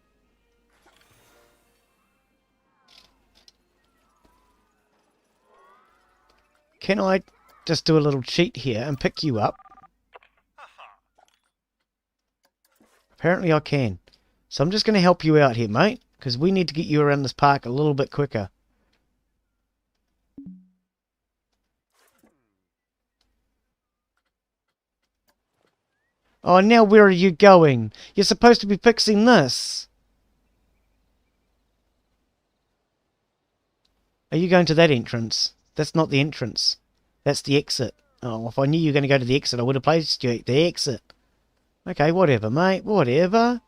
Speaker 1: Can I just do a little cheat here and pick you up. Apparently I can. So I'm just going to help you out here, mate, because we need to get you around this park a little bit quicker. Oh, now where are you going? You're supposed to be fixing this. Are you going to that entrance? That's not the entrance. That's the exit. Oh, if I knew you were going to go to the exit, I would have placed you at the exit. Okay, whatever, mate. Whatever.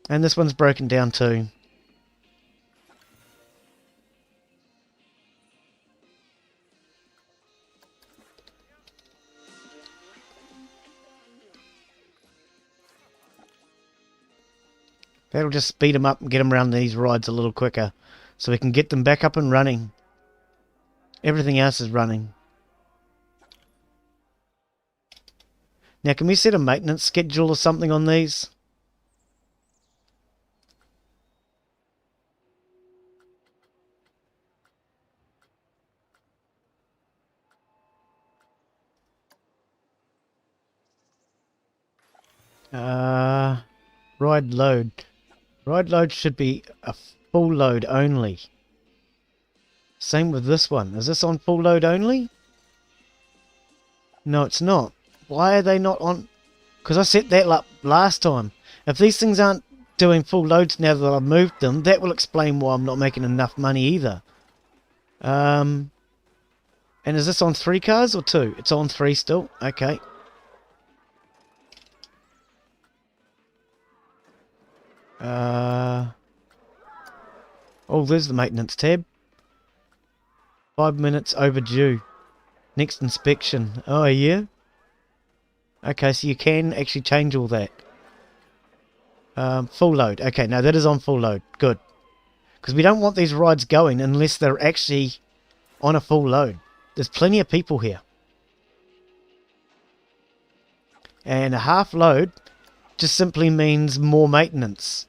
Speaker 1: And this one's broken down too. That'll just speed them up and get them around these rides a little quicker. So we can get them back up and running. Everything else is running. Now can we set a maintenance schedule or something on these? Ride load. Ride load should be a full load only. Same with this one. Is this on full load only? No, it's not. Why are they not on? Because I set that up last time. If these things aren't doing full loads now that I've moved them, that will explain why I'm not making enough money either. And is this on 3 cars or 2? It's on 3 still. Okay. Oh, there's the maintenance tab. 5 minutes overdue. Next inspection. Oh, yeah? Okay, so you can actually change all that. Full load. Okay, no, that is on full load. Good. Because we don't want these rides going unless they're actually on a full load. There's plenty of people here. And a half load just simply means more maintenance.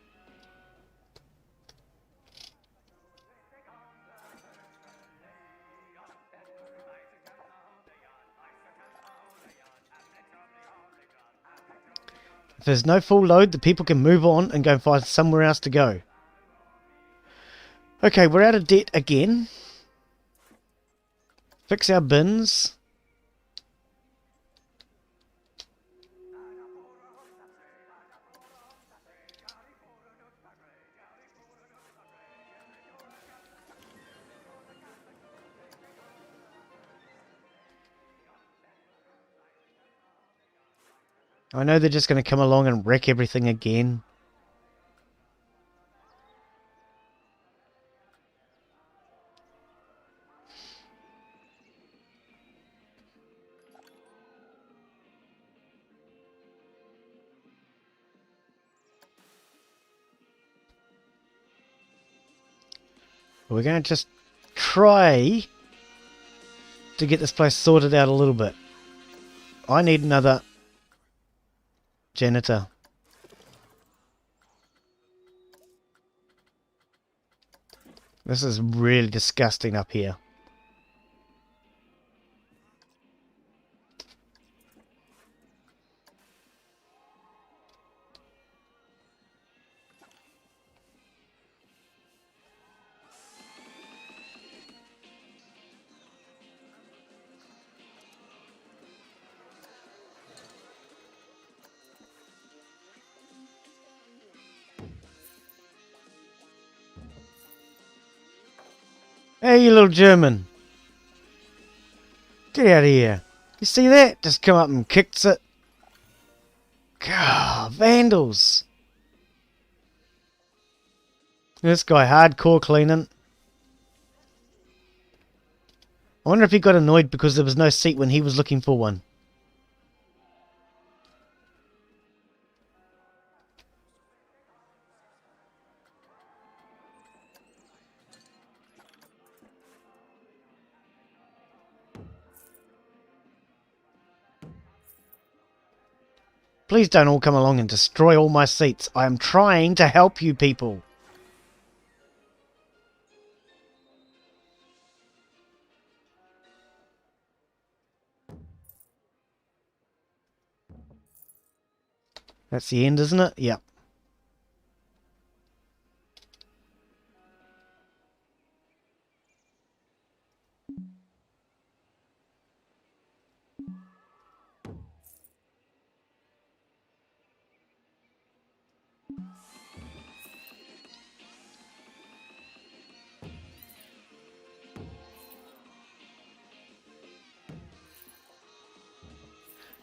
Speaker 1: If there's no full load, the people can move on and go and find somewhere else to go. Okay, we're out of debt again. Fix our bins. I know they're just going to come along and wreck everything again. We're going to just try to get this place sorted out a little bit. I need another janitor. This is really disgusting up here. Hey, you little German. Get out of here. You see that? Just come up and kicks it. God, vandals. This guy hardcore cleaning. I wonder if he got annoyed because there was no seat when he was looking for one. Please don't all come along and destroy all my seats. I am trying to help you people. That's the end, isn't it? Yep.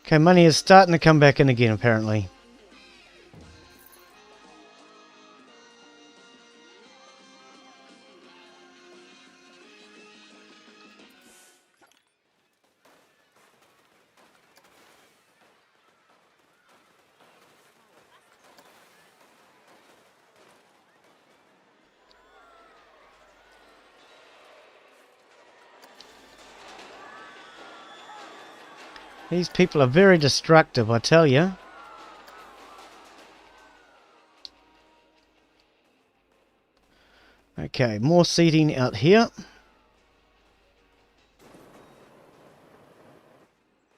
Speaker 1: Okay, money is starting to come back in again, apparently. These people are very destructive, I tell you. Okay, more seating out here.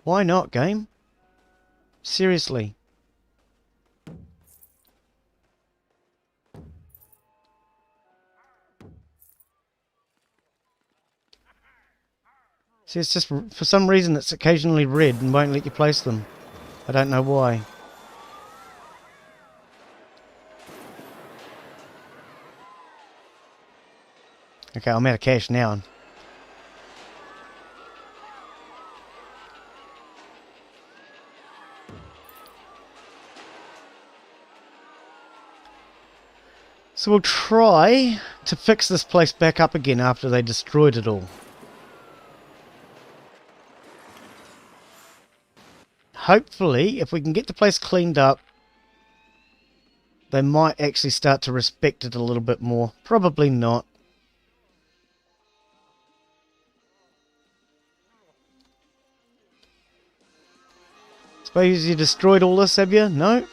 Speaker 1: Why not, game? Seriously. See, it's just, for some reason, it's occasionally red and won't let you place them. I don't know why. Okay, I'm out of cash now. So we'll try to fix this place back up again after they destroyed it all. Hopefully, if we can get the place cleaned up, they might actually start to respect it a little bit more. Probably not. Suppose you destroyed all this, have you? No?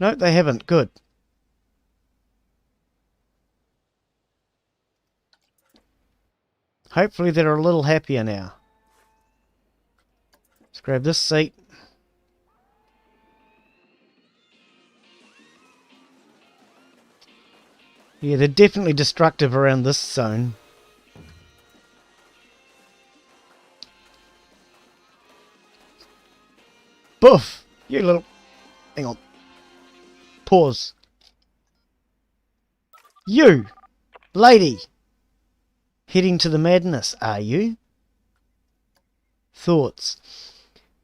Speaker 1: No, they haven't. Good. Hopefully they're a little happier now. Let's grab this seat. Yeah, they're definitely destructive around this zone. Boof! You little... Hang on. Pause. You! Lady! Heading to the madness, are you? Thoughts.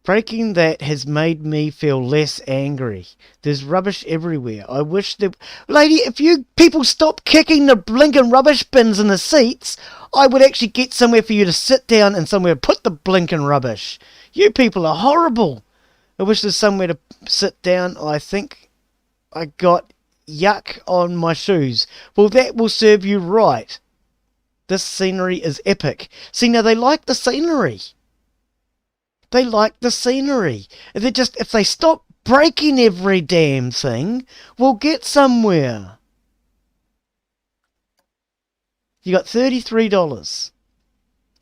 Speaker 1: Breaking that has made me feel less angry. There's rubbish everywhere. I wish there... Lady, if you people stop kicking the blinking rubbish bins in the seats, I would actually get somewhere for you to sit down and somewhere to put the blinking rubbish. You people are horrible. I wish there's somewhere to sit down. I think I got yuck on my shoes. Well, that will serve you right. This scenery is epic. See, now they like the scenery. They like the scenery. If they stop breaking every damn thing, we'll get somewhere. You got $33.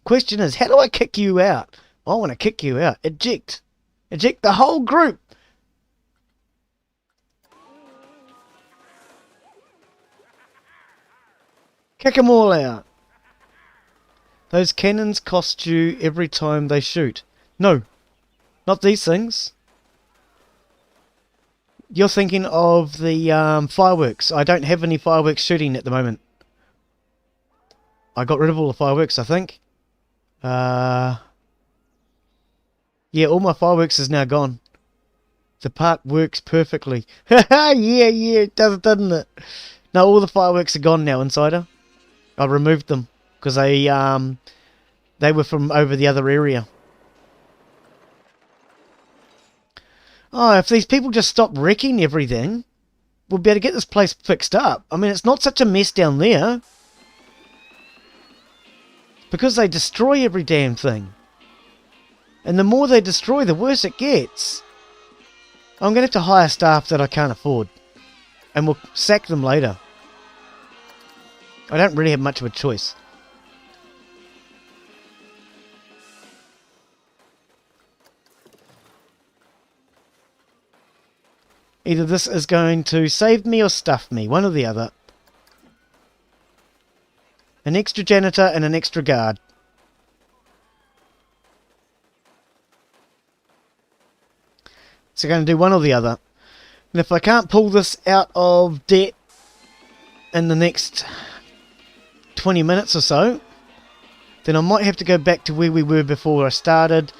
Speaker 1: Question is, how do I kick you out? I want to kick you out. Eject. Eject the whole group. Kick them all out. Those cannons cost you every time they shoot. No, not these things. You're thinking of the fireworks. I don't have any fireworks shooting at the moment. I got rid of all the fireworks, I think. Yeah, all my fireworks is now gone. The park works perfectly. yeah, it does, doesn't it? No, all the fireworks are gone now, Insider. I removed them because they were from over the other area. Oh, if these people just stop wrecking everything, we'll be able to get this place fixed up. I mean, it's not such a mess down there. Because they destroy every damn thing. And the more they destroy, the worse it gets. I'm going to have to hire staff that I can't afford. And we'll sack them later. I don't really have much of a choice. Either this is going to save me or stuff me, one or the other. An extra janitor and an extra guard. So going to do one or the other. And if I can't pull this out of debt in the next 20 minutes or so, then I might have to go back to where we were before I started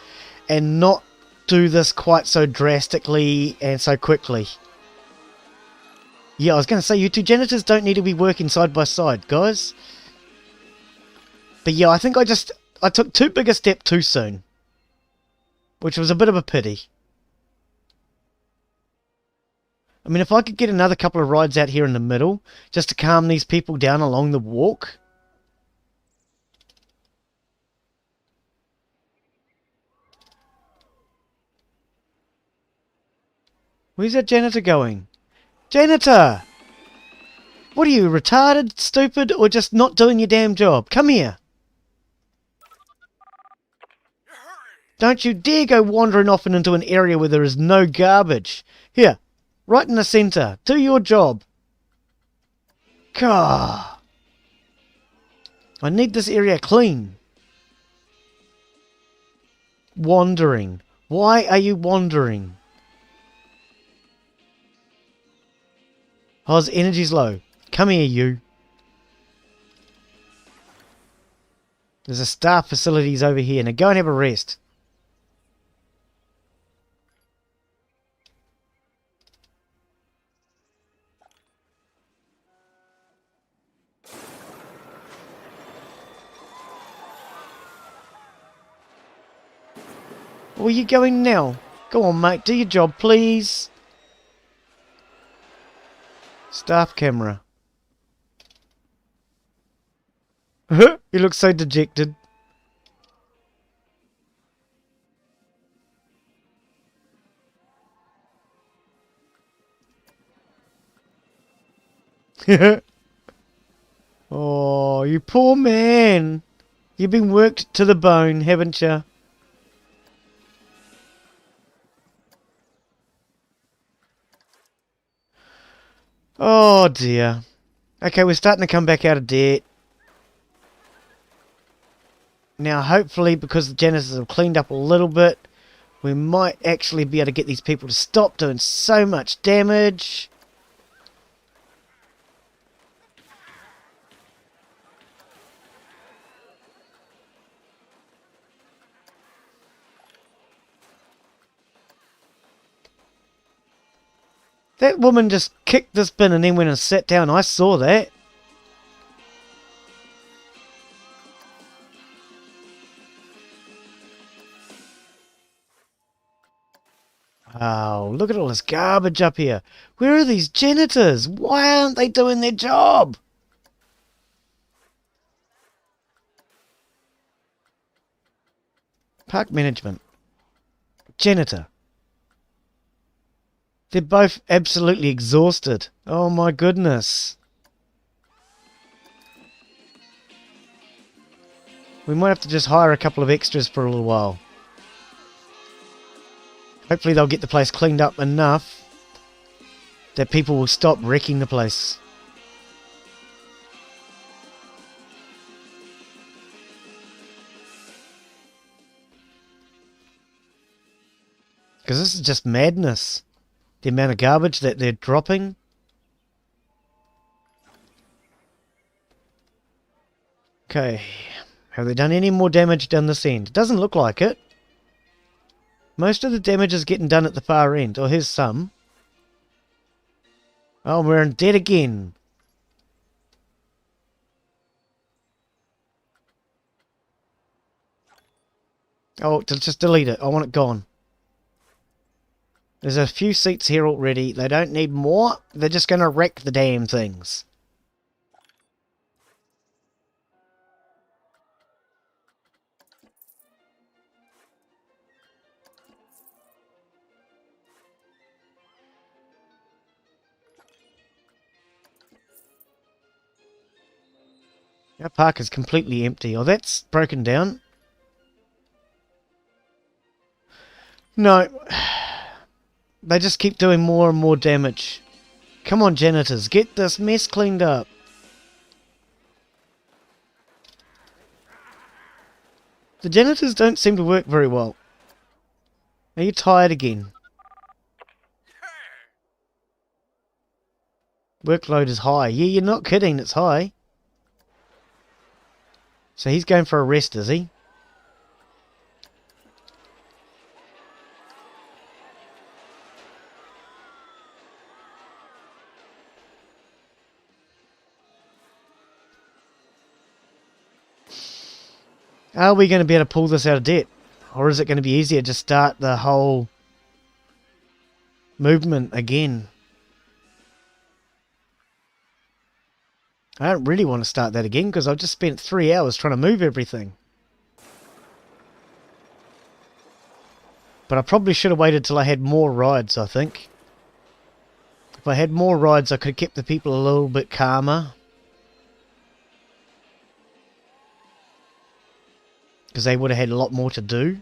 Speaker 1: and not do this quite so drastically and so quickly. Yeah, I was going to say, you two janitors don't need to be working side by side, guys. But yeah, I think I took too big a step too soon, which was a bit of a pity. I mean, if I could get another couple of rides out here in the middle, just to calm these people down along the walk. Where's that janitor going? Janitor! What are you, retarded, stupid, or just not doing your damn job? Come here. Don't you dare go wandering off and into an area where there is no garbage. Here, right in the centre. Do your job. Gah. I need this area clean. Wandering. Why are you wandering? Oh, his energy's low. Come here, you. There's a staff facilities over here. Now go and have a rest. Where are you going now? Go on, mate. Do your job, please. Staff camera. He looks so dejected. Oh, you poor man. You've been worked to the bone, haven't you? Oh dear. Okay, we're starting to come back out of debt. Now, hopefully, because the janitors have cleaned up a little bit, we might actually be able to get these people to stop doing so much damage. That woman just kicked this bin and then went and sat down. I saw that. Oh, look at all this garbage up here. Where are these janitors? Why aren't they doing their job? Park management. Janitor. They're both absolutely exhausted. Oh my goodness. We might have to just hire a couple of extras for a little while. Hopefully they'll get the place cleaned up enough that people will stop wrecking the place. Because this is just madness. The amount of garbage that they're dropping. Okay. Have they done any more damage down this end? It doesn't look like it. Most of the damage is getting done at the far end. Oh, here's some. Oh, we're in debt again. Oh, just delete it. I want it gone. There's a few seats here already. They don't need more. They're just going to wreck the damn things. Our park is completely empty. Oh, that's broken down. No. They just keep doing more and more damage. Come on, janitors, get this mess cleaned up. The janitors don't seem to work very well. Are you tired again? Workload is high. Yeah, you're not kidding, it's high. So he's going for a rest, is he? Are we going to be able to pull this out of debt? Or is it going to be easier to start the whole movement again? I don't really want to start that again because I've just spent 3 hours trying to move everything. But I probably should have waited till I had more rides, I think. If I had more rides, I could have kept the people a little bit calmer. Because they would have had a lot more to do.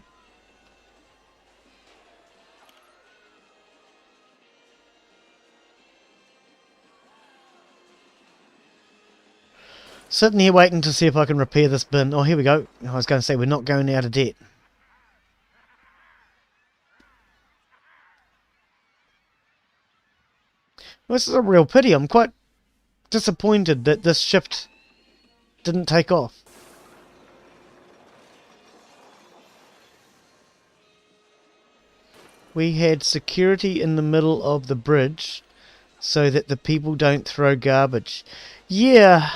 Speaker 1: Sitting here waiting to see if I can repair this bin. Oh, here we go. I was going to say we're not going out of debt. Well, this is a real pity. I'm quite disappointed that this shift didn't take off. We had security in the middle of the bridge so that the people don't throw garbage. Yeah.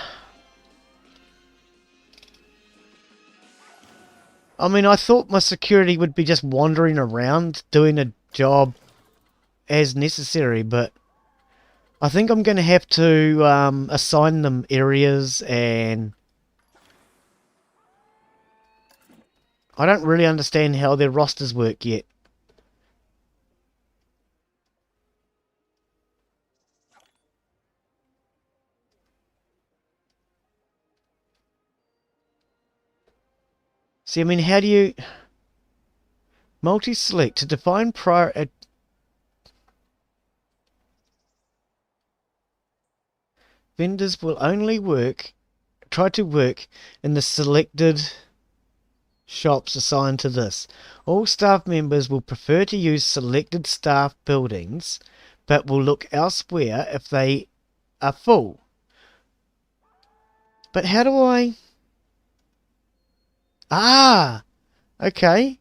Speaker 1: I mean, I thought my security would be just wandering around doing a job as necessary, but I think I'm going to have to assign them areas, and I don't really understand how their rosters work yet. See, I mean, how do you multi-select to define prior... Vendors will only try to work in the selected shops assigned to this. All staff members will prefer to use selected staff buildings, but will look elsewhere if they are full. But how do I... Ah! Okay.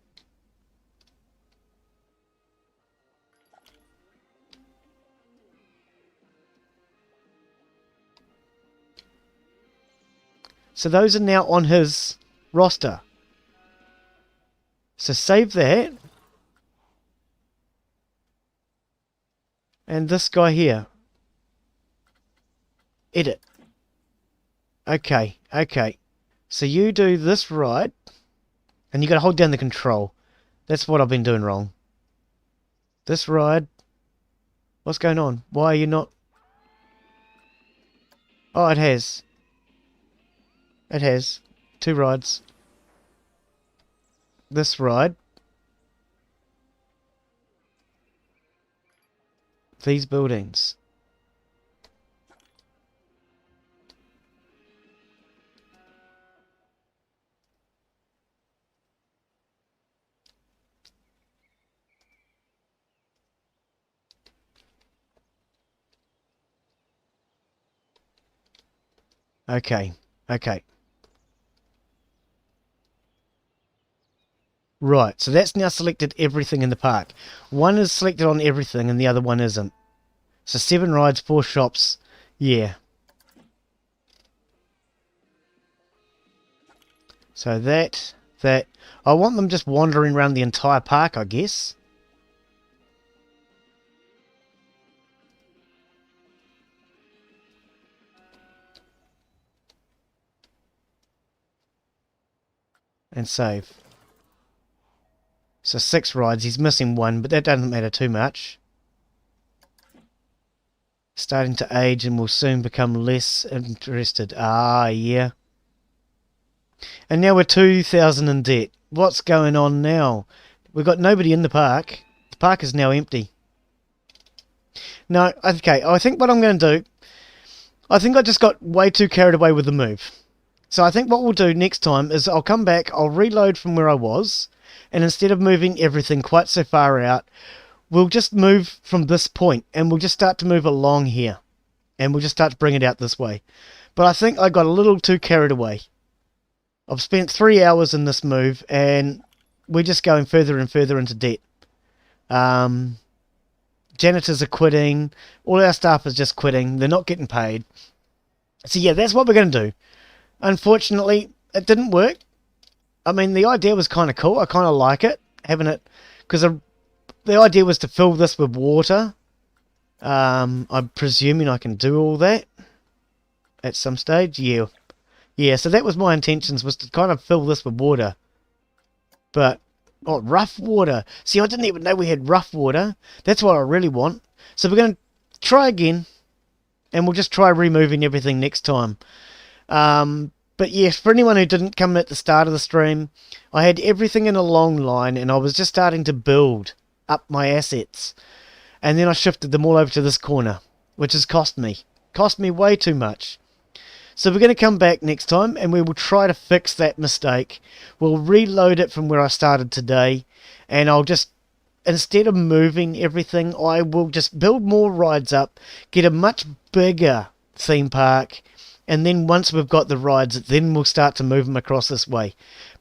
Speaker 1: So those are now on his roster. So save that. And this guy here. Edit. Okay, okay. So you do this right. And you got to hold down the control. That's what I've been doing wrong. This ride. What's going on? Why are you not... Oh, it has. It has 2 rides. This ride. These buildings. Okay, okay. Right, so that's now selected everything in the park. One is selected on everything and the other one isn't. So 7 rides, 4 shops. Yeah. So that. I want them just wandering around the entire park, I guess. And save. So 6 rides, he's missing 1, but that doesn't matter too much. Starting to age and will soon become less interested. Ah, yeah. And now we're 2,000 in debt. What's going on now? We've got nobody in the park. The park is now empty. No, okay, I think what I'm going to do, I think I just got way too carried away with the move. So I think what we'll do next time is I'll come back, I'll reload from where I was, and instead of moving everything quite so far out, we'll just move from this point, and we'll just start to move along here. And we'll just start to bring it out this way. But I think I got a little too carried away. I've spent 3 hours in this move, and we're just going further and further into debt. Janitors are quitting. All our staff is just quitting. They're not getting paid. So yeah, that's what we're going to do. Unfortunately, it didn't work. I mean, the idea was kind of cool. I kind of like it, having it, because the idea was to fill this with water. I'm presuming I can do all that at some stage. Yeah, so that was my intentions, was to kind of fill this with water. But, oh, rough water. See, I didn't even know we had rough water. That's what I really want. So we're going to try again, and we'll just try removing everything next time. But yes, for anyone who didn't come at the start of the stream, I had everything in a long line, and I was just starting to build up my assets. And then I shifted them all over to this corner, which has cost me way too much. So we're going to come back next time, and we will try to fix that mistake. We'll reload it from where I started today, and I'll just, instead of moving everything, I will just build more rides up, get a much bigger theme park, and then once we've got the rides, then we'll start to move them across this way.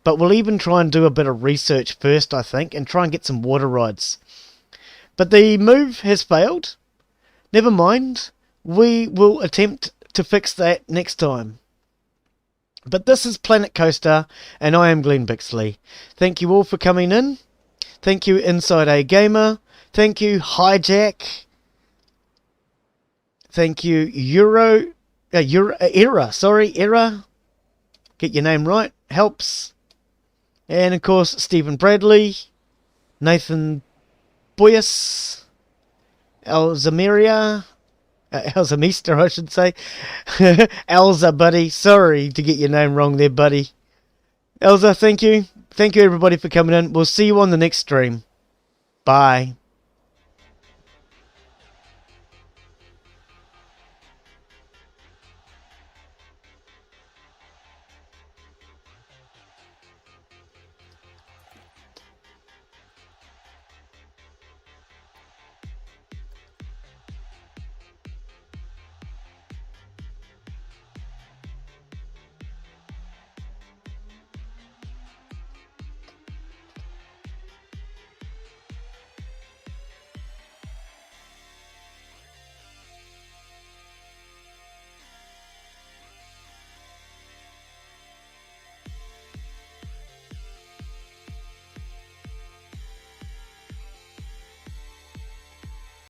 Speaker 1: But we'll even try and do a bit of research first, I think, and try and get some water rides. But the move has failed. Never mind. We will attempt to fix that next time. But this is Planet Coaster, and I am Glenn Bixley. Thank you all for coming in. Thank you, Inside A Gamer. Thank you, Hijack. Thank you, Era. Get your name right. Helps. And, of course, Stephen Bradley. Nathan Boyas. Elzamiria. Elzamister, I should say. Elza, buddy. Sorry to get your name wrong there, buddy. Elza, thank you. Thank you, everybody, for coming in. We'll see you on the next stream. Bye.